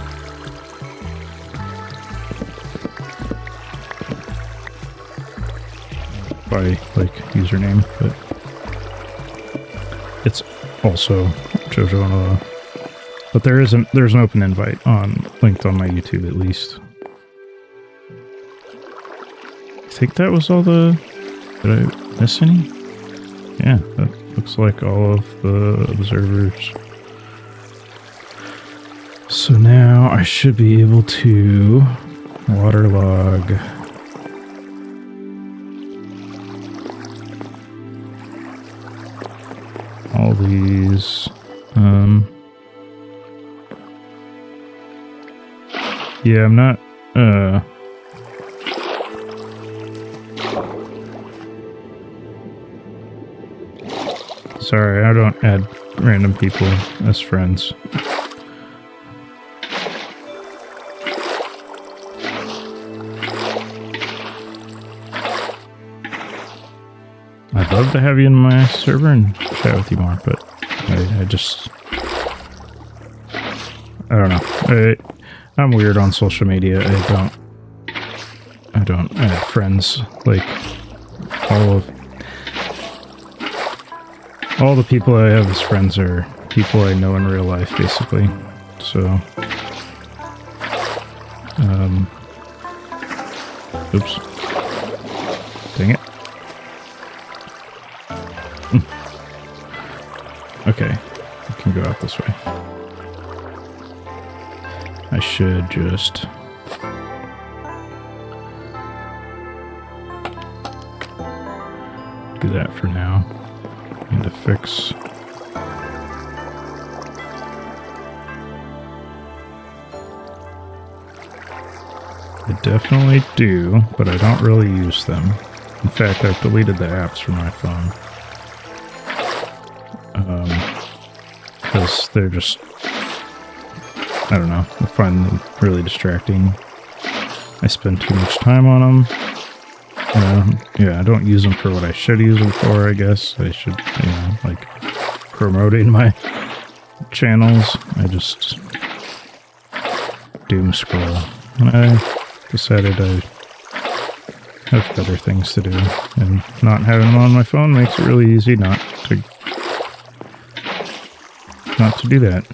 By like username, but it's also JoJoAnaloa. But there's an open invite linked on my YouTube at least. I think that was all did I miss any? Yeah, that looks like all of the observers. So now I should be able to waterlog all these. Yeah, I'm not, sorry, I don't add random people as friends. I'd love to have you in my server and chat with you more, but I just, I don't know. I'm weird on social media. I don't add friends. Like all the people I have as friends are people I know in real life, basically. So, oops. Dang it. Okay, I can go out this way. I should just do that for now. Need to fix. I definitely do, but I don't really use them. In fact, I've deleted the apps from my phone. Because they're just, I don't know, I find them really distracting. I spend too much time on them. Yeah, I don't use them for what I should use them for, I guess. I should, like promoting my channels. I just doom scroll. And I decided I have better things to do. And not having them on my phone makes it really easy not to do that.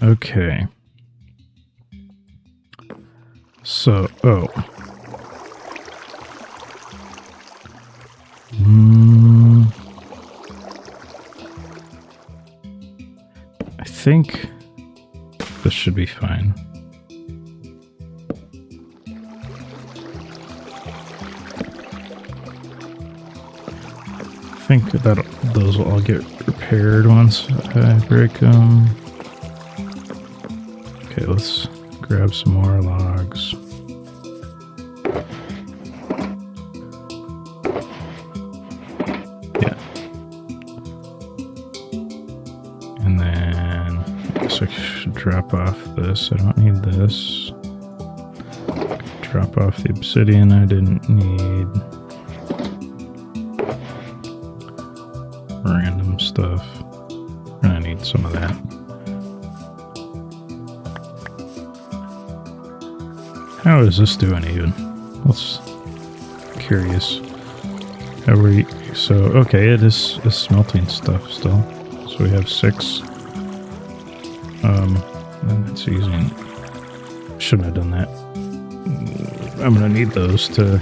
Okay. So, I think this should be fine. I think that those will all get repaired once I break them. Okay, let's grab some more logs. Yeah. guess I should drop off this. I don't need this. Drop off the obsidian I didn't need. Random stuff. And I need some of that. How is this doing even? Let's curious. How we so okay, it is smelting stuff still. So we have 6. And it's using shouldn't have done that. I'm gonna need those to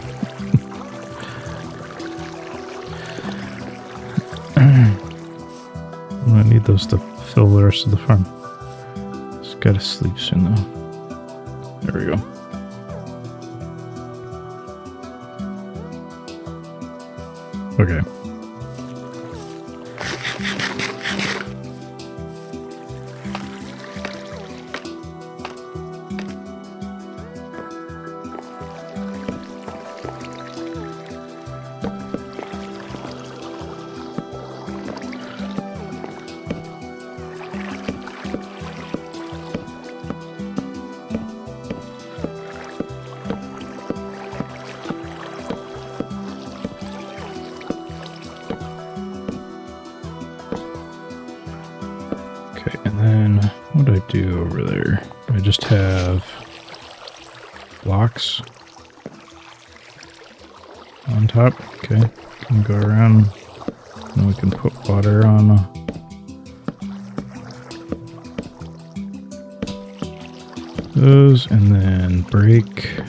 I'm gonna need those to fill the rest of the farm. Just gotta sleep soon though. There we go. Okay. What do I do over there? I just have blocks on top. Okay, can go around and we can put water on those and then break.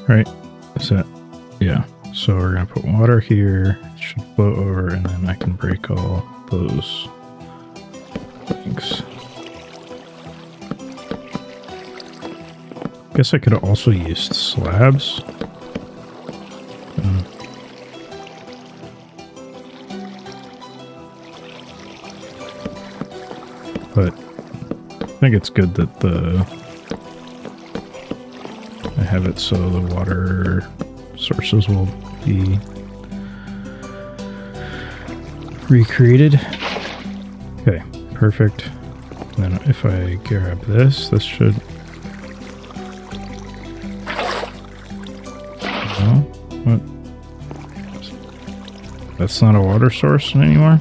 Right, is that, yeah, so we're gonna put water here, it should flow over, and then I can break all those things. Guess I could have also used slabs. But I think it's good that I have it so the water sources will be recreated. Okay, perfect. And then if I grab this, this should... No? What? That's not a water source anymore?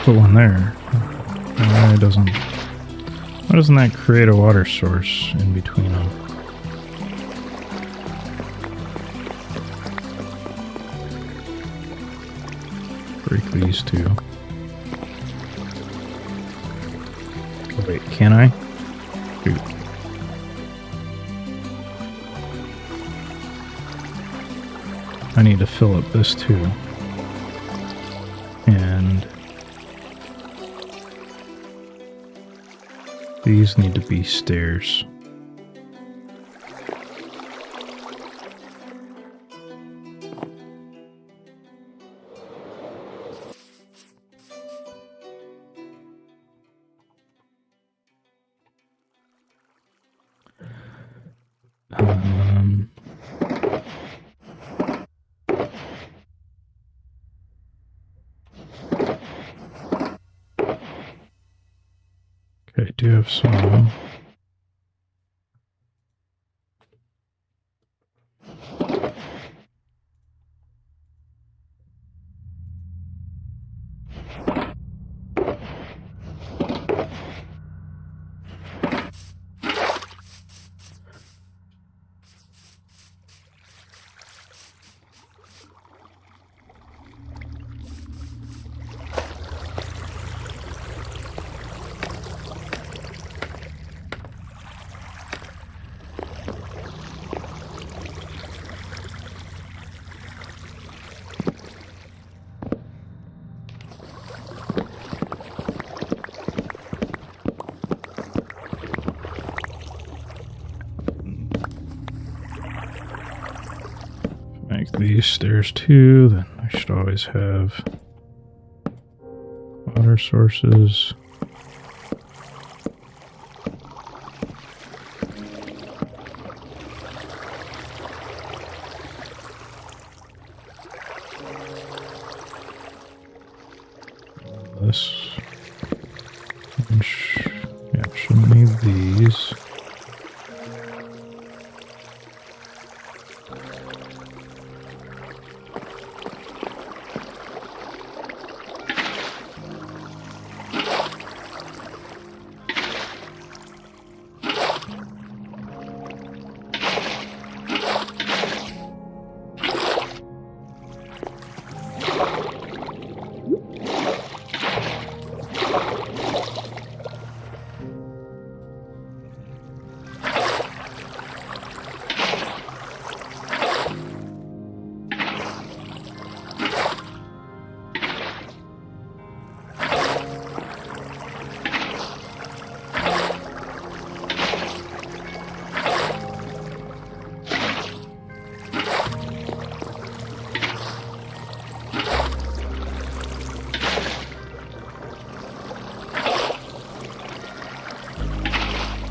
Put one there. Why doesn't that create a water source in between them? Break these two. Oh, wait, can I? Shoot. I need to fill up this too. And these need to be stairs. Okay, I do have some. make these stairs too, then I should always have water sources. This. Yeah, shouldn't need these.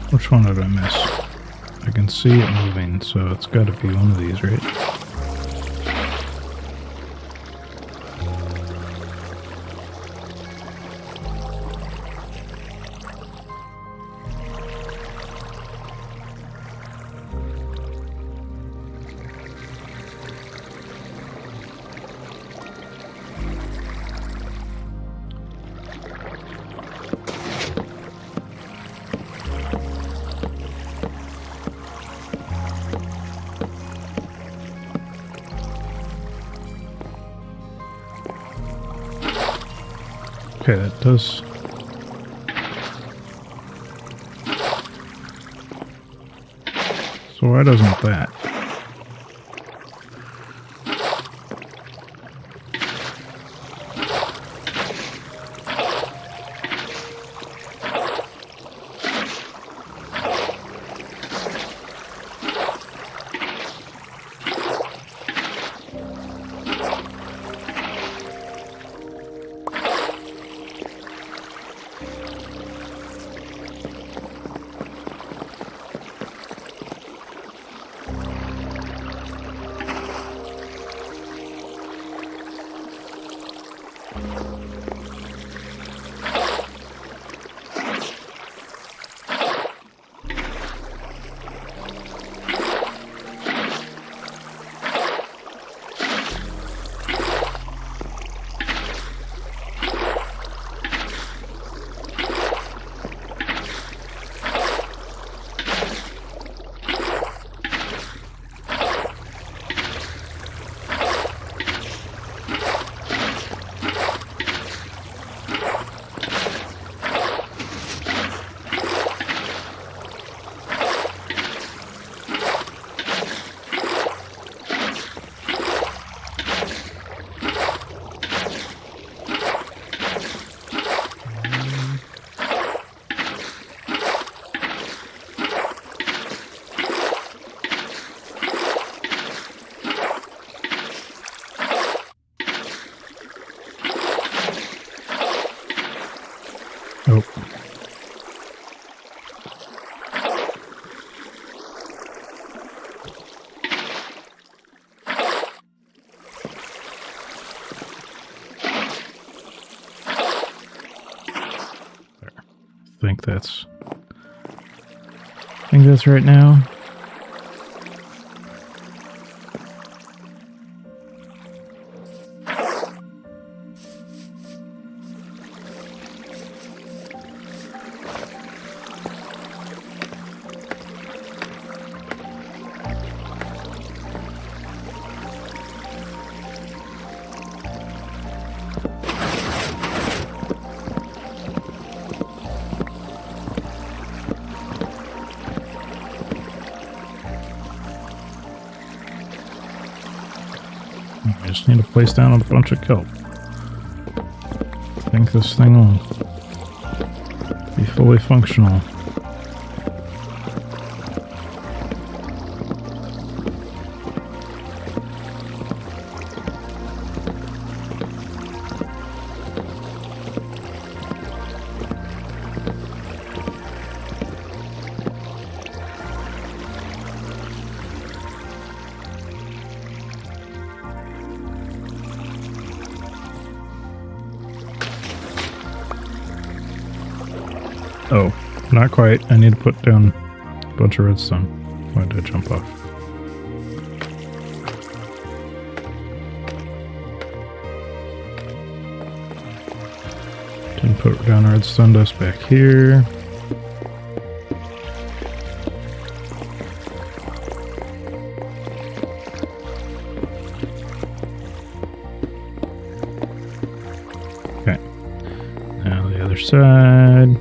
Which one did I miss? I can see it moving, so it's got to be one of these, right? Okay, that does. So why doesn't that? Oh. There. I think that's right now. I just need to place down a bunch of kelp. I think this thing will be fully functional. Oh, not quite. I need to put down a bunch of redstone. Why did I jump off? Didn't put down redstone dust back here. Okay. Now the other side.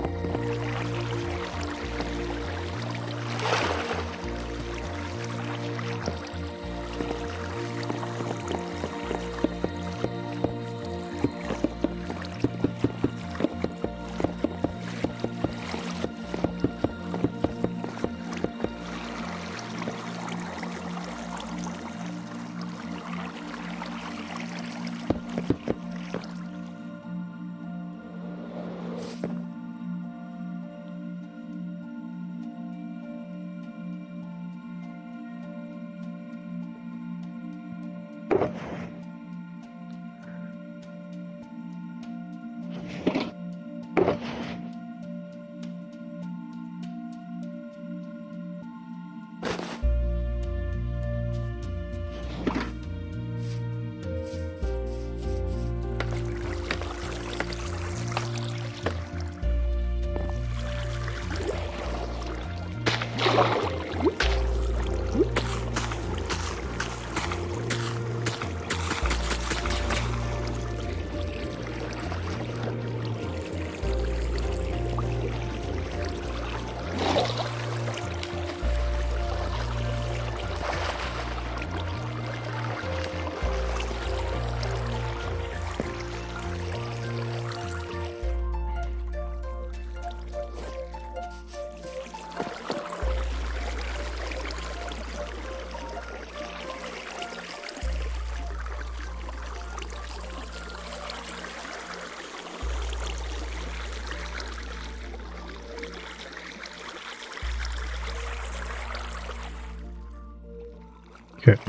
Okay.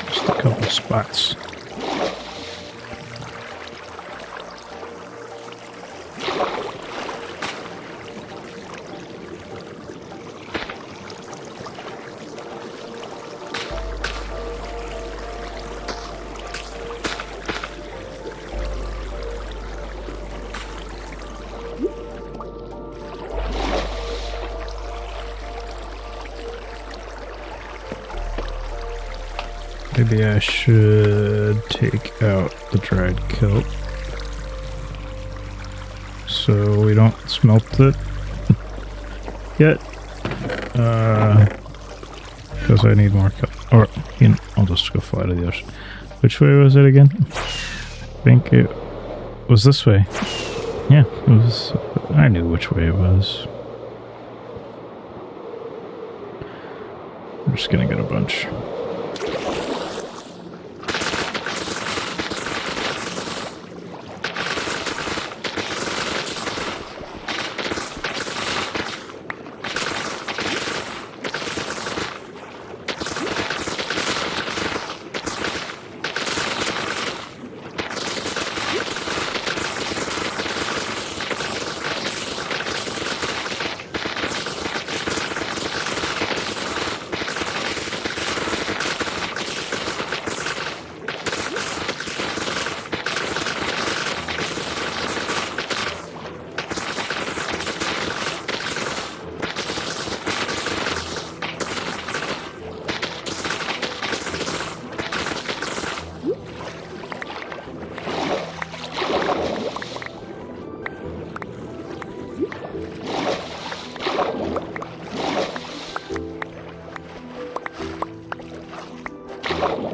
Just a couple spots. Maybe I should take out the dried kelp so we don't smelt it yet. Because I need more kelp. Or, you know, I'll just go fly to the ocean. Which way was it again? I think it was this way. Yeah, it was. I knew which way it was. I'm just gonna get a bunch.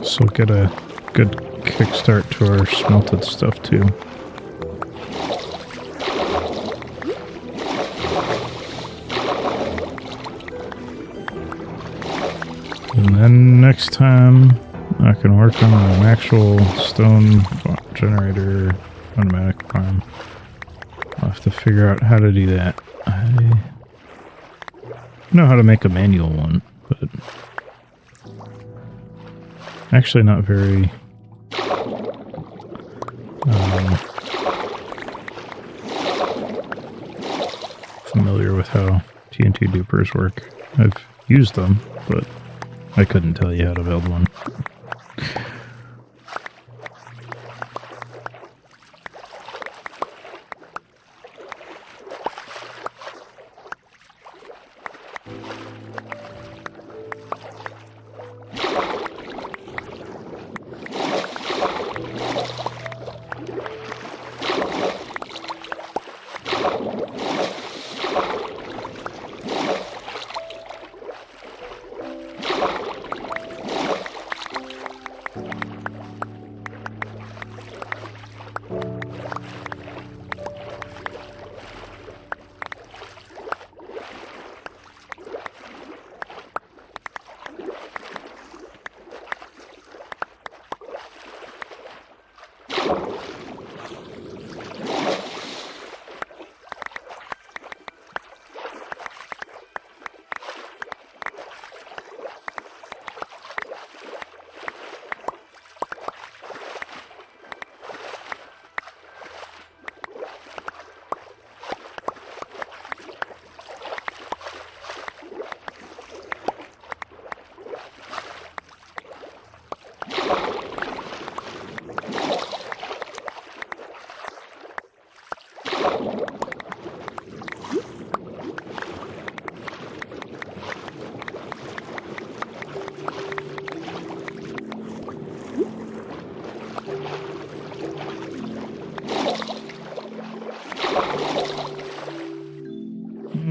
So get a good kickstart to our smelted stuff too. And then next time I can work on an actual stone generator automatic farm. I'll have to figure out how to do that. I know how to make a manual one, but actually not very familiar with how TNT dupers work. I've used them, but I couldn't tell you how to build one.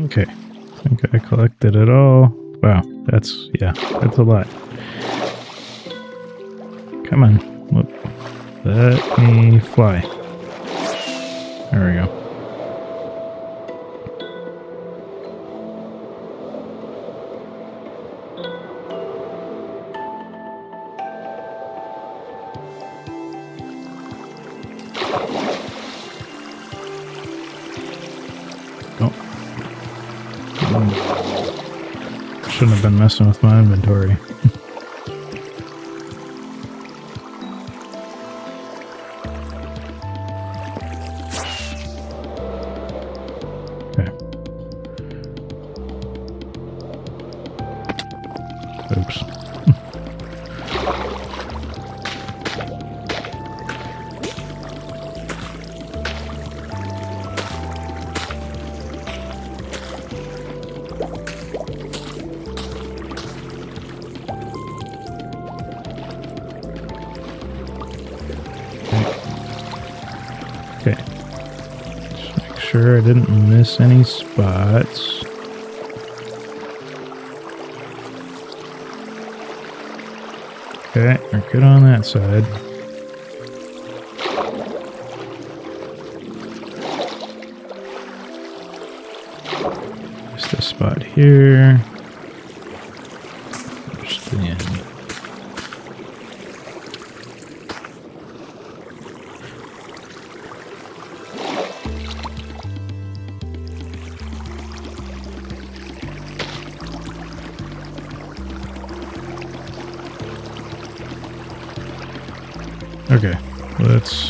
Okay, I think I collected it all. Wow, that's a lot. Come on, let me fly. There we go. Shouldn't have been messing with my inventory. Okay. Oops. Sure I didn't miss any spots. Okay, we're good on that side. Just a spot here. Just the end. Okay, let's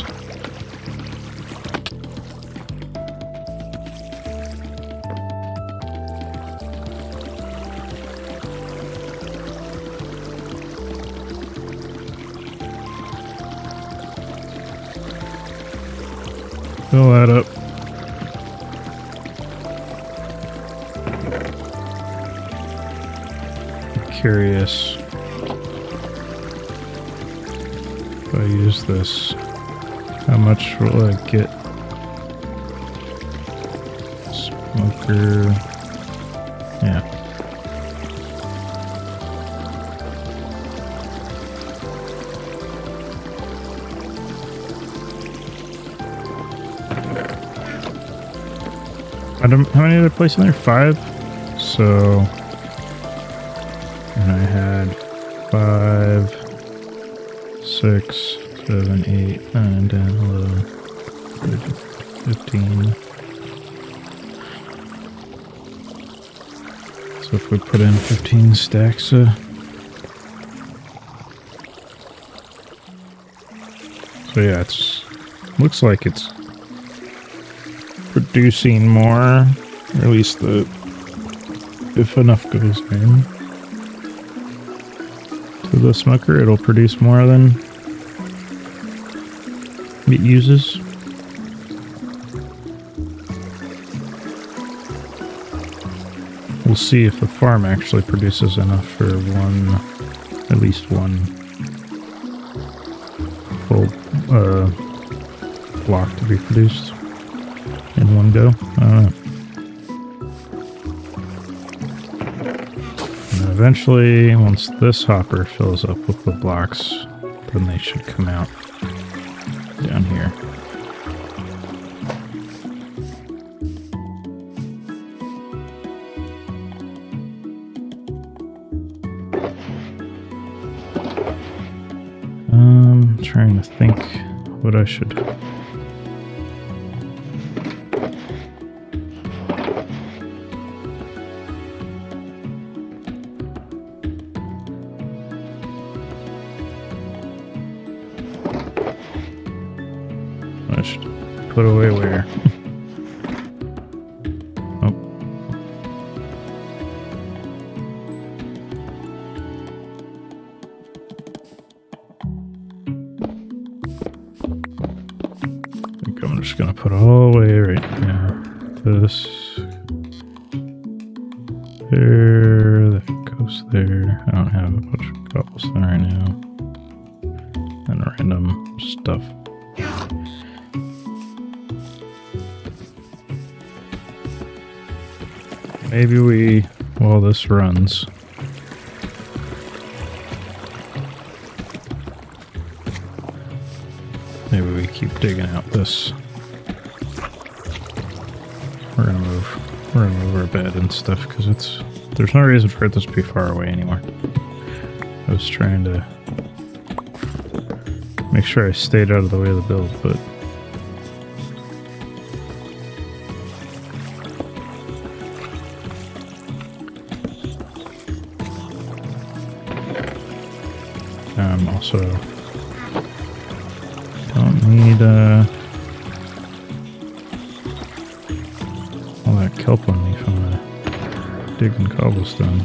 fill that up. I'm curious. If I use this, how much will I get? Smoker. Yeah. How many did I place in there? 5? So, And I had 5, 6, 7, 8, 9, 10, 11, 15. So if we put in 15 stacks, so yeah, looks like it's producing more, or at least if enough goes in to the smoker, it'll produce more than it uses. We'll see if the farm actually produces enough for at least one full block to be produced in one go. I don't know. And eventually, once this hopper fills up with the blocks, then they should come out down here. Trying to think what I should. I should put away where. Oh. I'm just gonna put all the way right now. This there, that goes there. I don't have a bunch of cobblestone right now. And random stuff. Maybe while this runs, maybe we keep digging out this. We're gonna move our bed and stuff because there's no reason for it to be far away anymore. I was trying to make sure I stayed out of the way of the build, but also don't need all that kelp on me from digging cobblestone.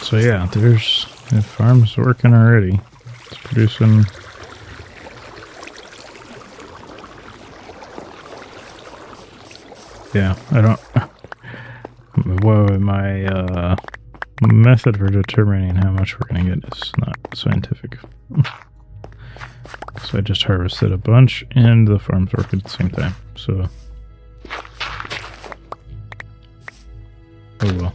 So yeah, the farm's working already. It's producing. Yeah, I don't. Well, my method for determining how much we're gonna get is not scientific. So I just harvested a bunch, and the farm's working at the same time. So, oh well.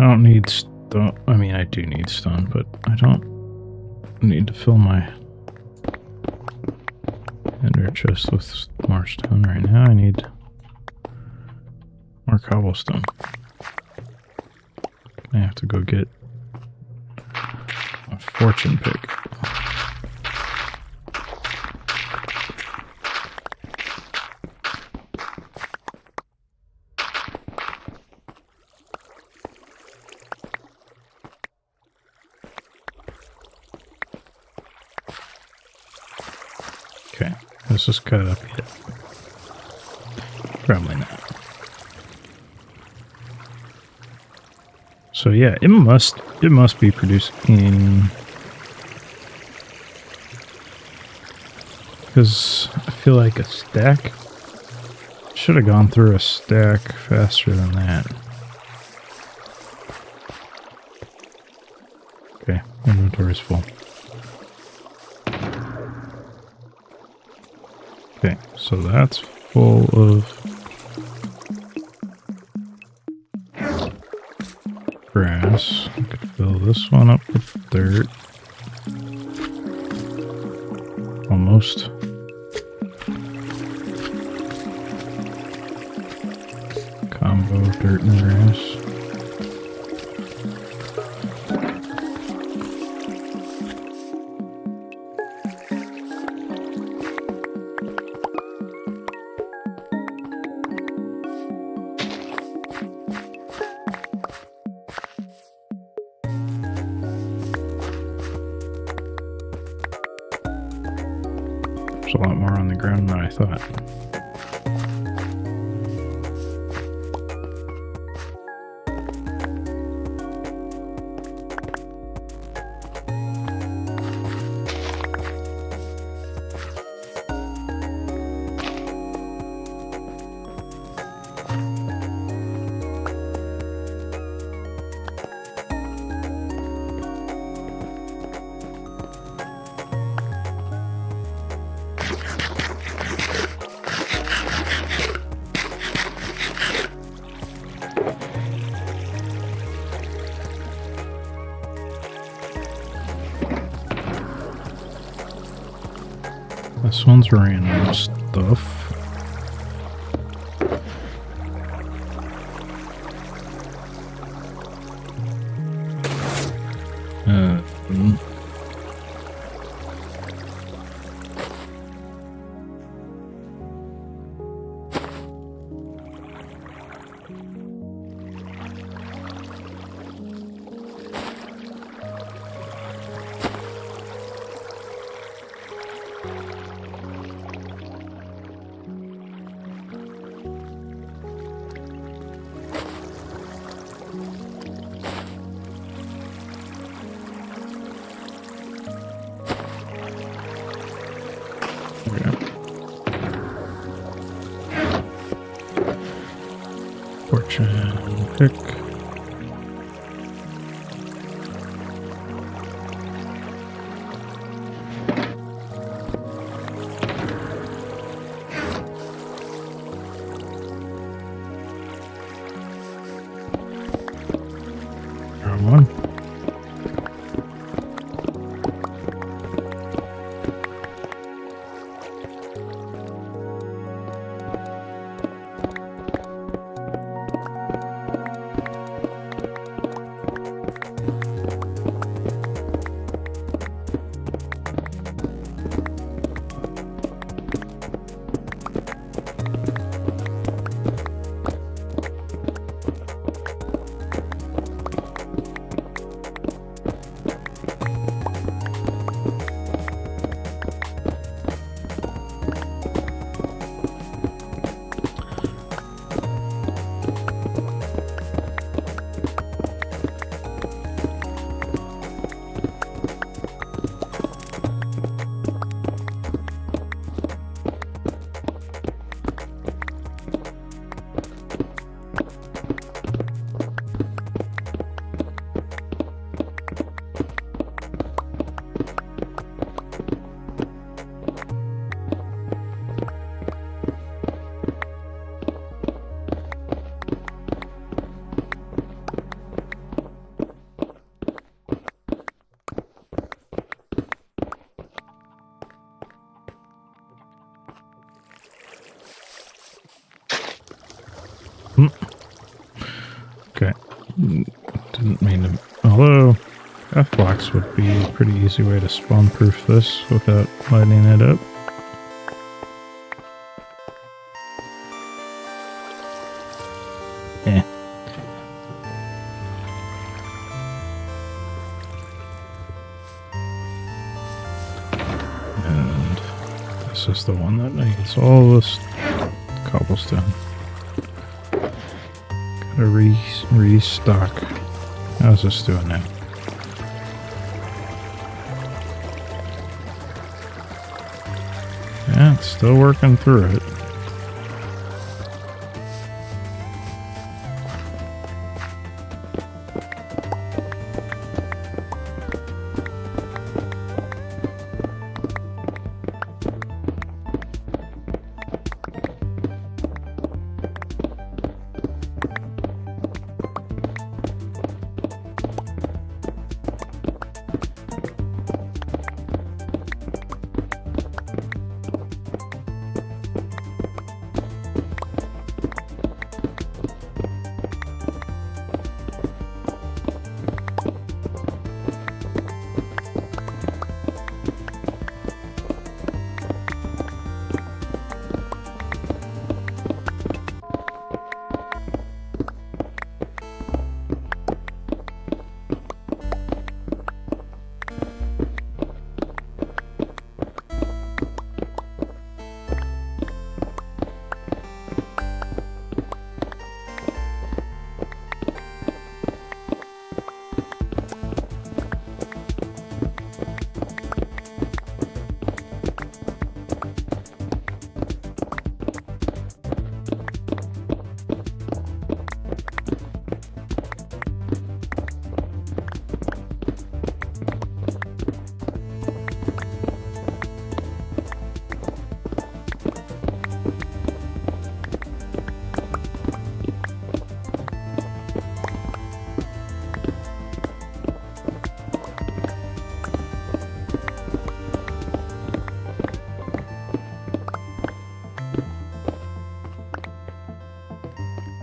don't need stone. I mean, I do need stone, but I don't need to fill my ender chest with more stone right now. I need more cobblestone. I have to go get a fortune pick. Okay, let's just cut it up yet. Probably not. So yeah, it must be producing, because I feel like a stack should have gone through a stack faster than that. Okay, inventory's full. Okay, so that's full of grass. I could fill this one up with dirt. Almost. Combo dirt and grass. A lot more on the ground than I thought. This one's random stuff. Fortune pick. Wrong one. Okay. Didn't mean to... Although, F-blocks would be a pretty easy way to spawn-proof this without lighting it up. Eh. And this is the one that needs all this cobblestone. Gotta restock. How's this doing now? Yeah, it's still working through it.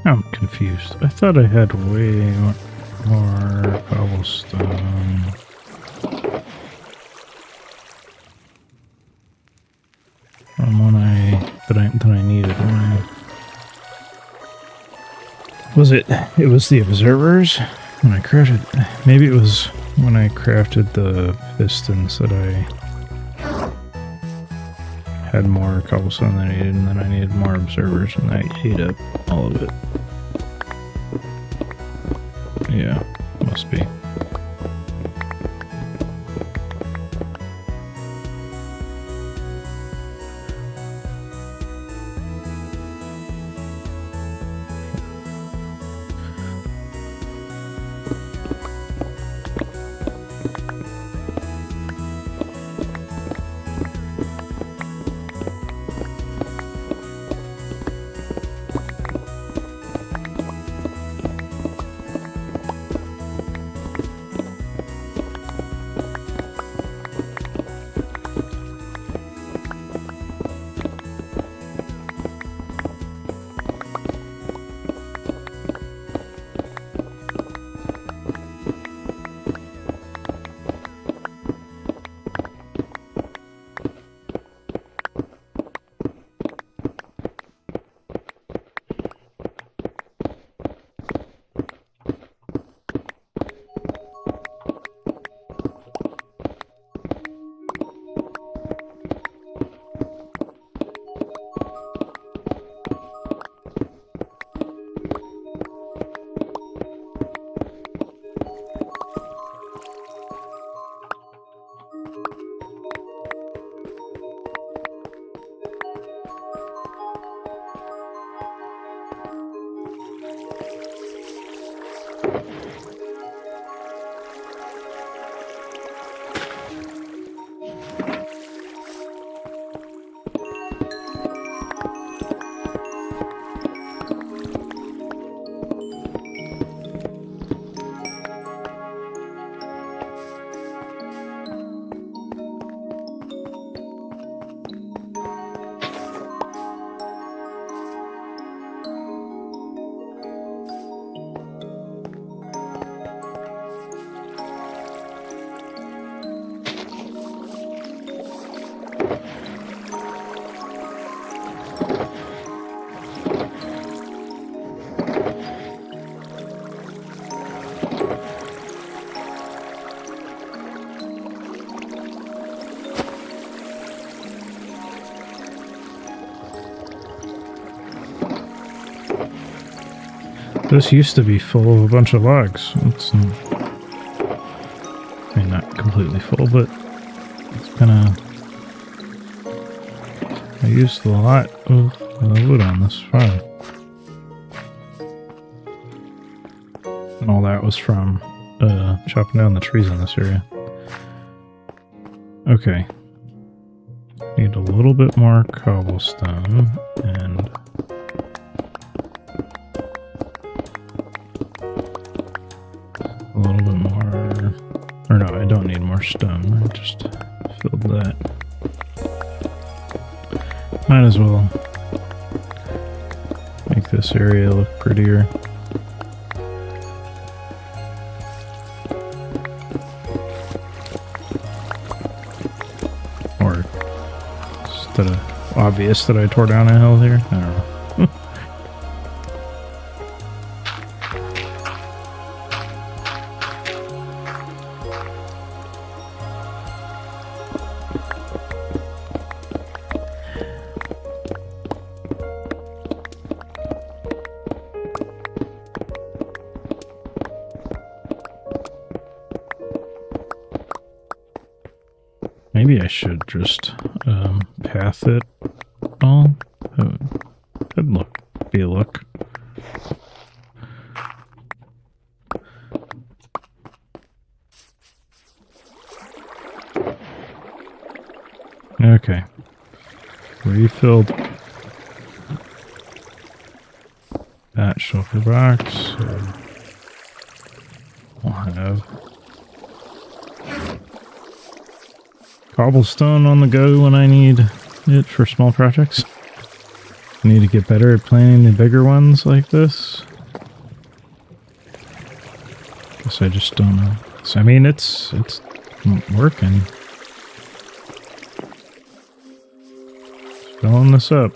I'm confused. I thought I had way more cobblestone. From when that I needed. Was it? It was the observers when I crafted. Maybe it was when I crafted the pistons that I had more cobblestone than I needed, and then I needed more observers, and I ate up all of it. Yeah, must be. This used to be full of a bunch of logs. It's, I mean, not completely full, but it's kinda... I used a lot of wood on this farm. And all that was from chopping down the trees in this area. Okay. Need a little bit more cobblestone and a little bit more, or no, I don't need more stone. I just filled that. Might as well make this area look prettier. Or instead of obvious that I tore down a hill here. I don't know. Maybe I should just path it all. That'd be a look. Okay. Refilled that shulker box. So we'll have cobblestone on the go when I need it for small projects. I need to get better at planning the bigger ones like this. Guess I just don't know. So, I mean, it's working. Filling this up.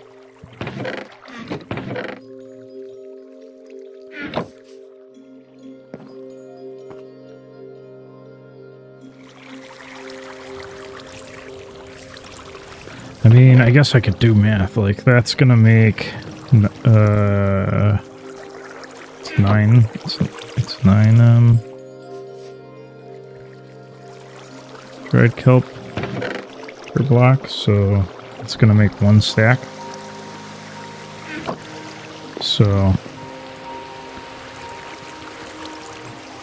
I mean, I guess I could do math. Like, that's gonna make, it's 9, it's 9, dried kelp per block, so it's gonna make 1 stack. So,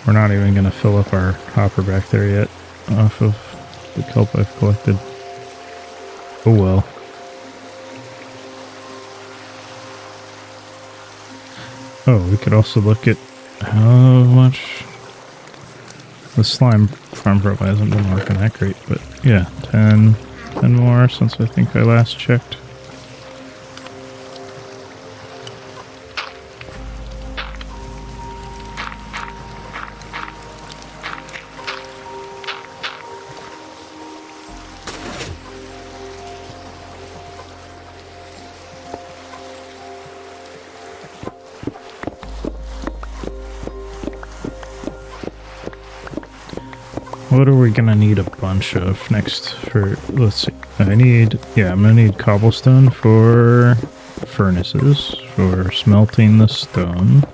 we're not even gonna fill up our hopper back there yet off of the kelp I've collected. Oh well. Oh, we could also look at how much the slime farm probably hasn't been working that great, but yeah, 10 more since I think I last checked. What are we gonna need a bunch of next for, let's see, I'm gonna need cobblestone for furnaces, for smelting the stone.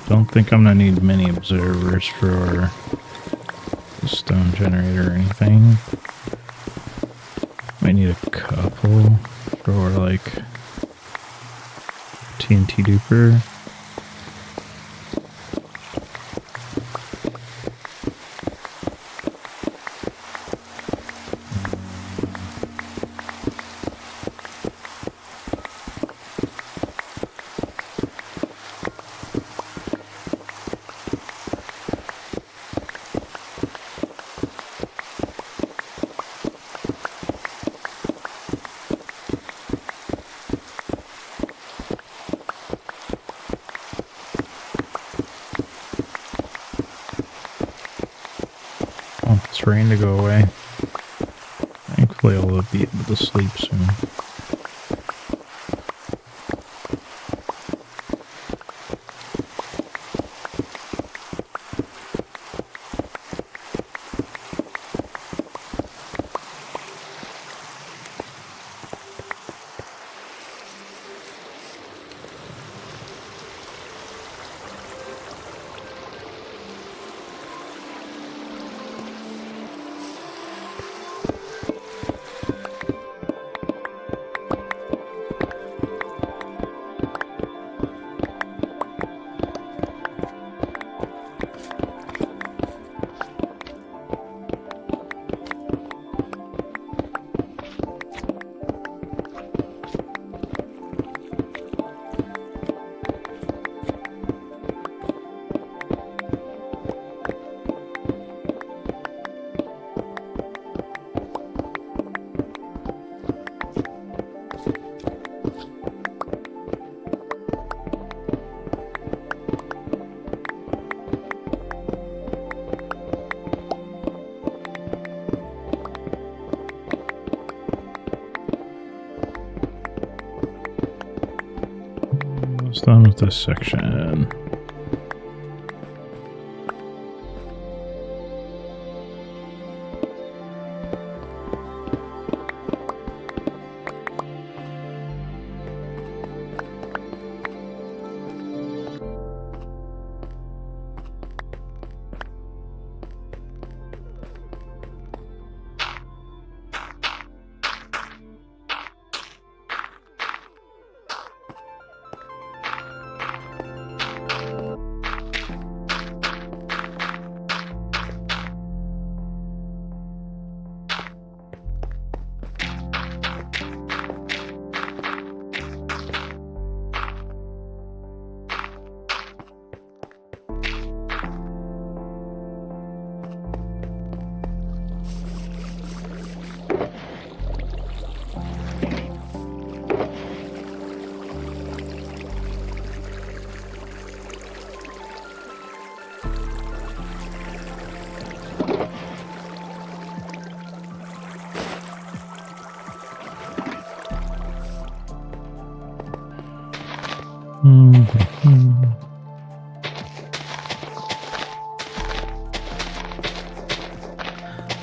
Don't think I'm gonna need many observers for the stone generator or anything. Might need a couple for like TNT duper. Raine to go away. Thankfully I'll be able to sleep soon. Almost done with this section.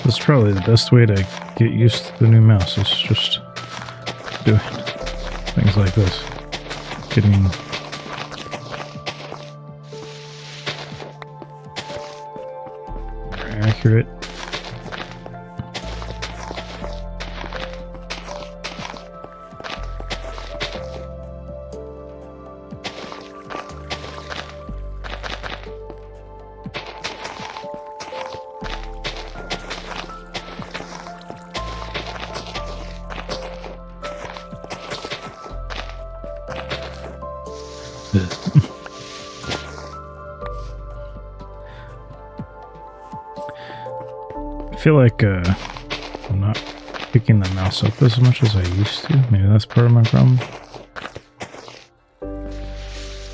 That's probably the best way to get used to the new mouse, is just doing things like this. Getting more accurate. I feel like I'm not picking the mouse up as much as I used to. Maybe that's part of my problem.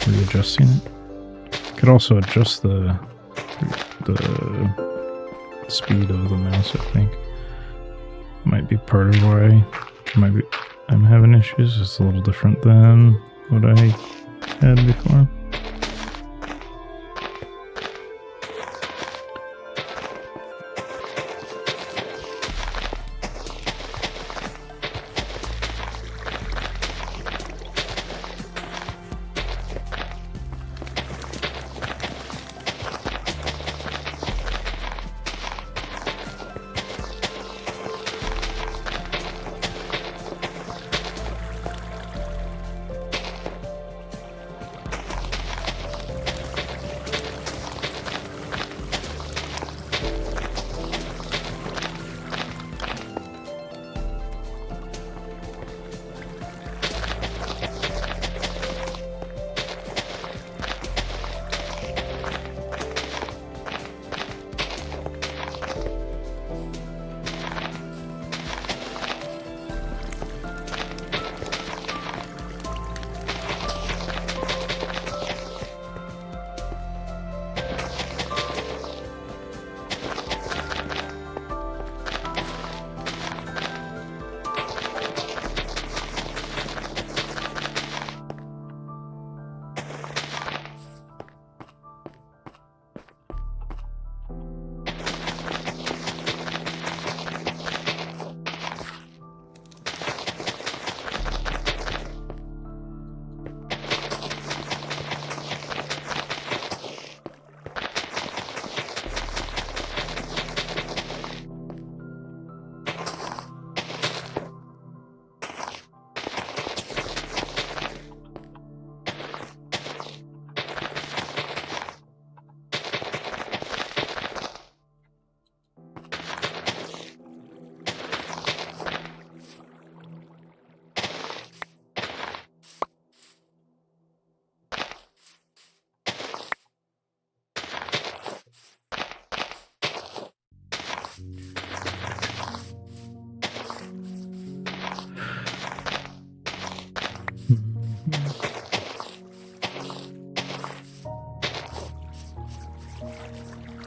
Readjusting it. Could also adjust the speed of the mouse, I think. Might be part of why I'm having issues. It's a little different than what I had before.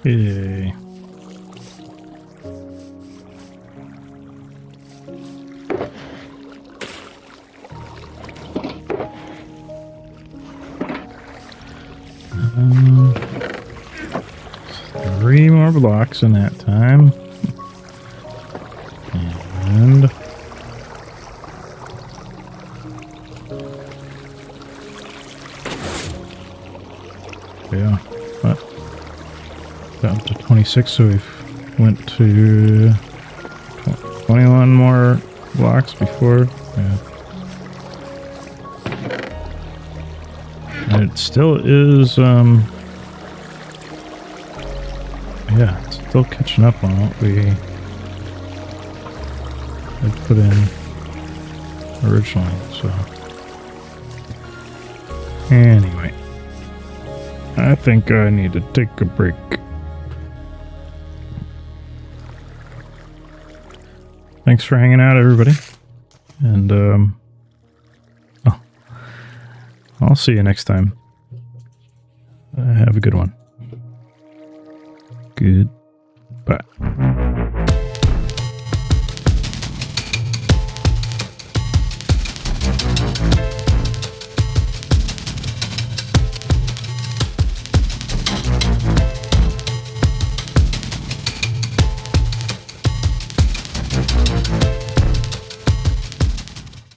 Yay. 3 more blocks in that time. And yeah, but got up to 26, so we've went to 21 more blocks before. Yeah. And it still is, yeah, it's still catching up on what we had put in originally, so. Anyway, I think I need to take a break. Thanks for hanging out, everybody. And, oh, I'll see you next time. Have a good one. Goodbye.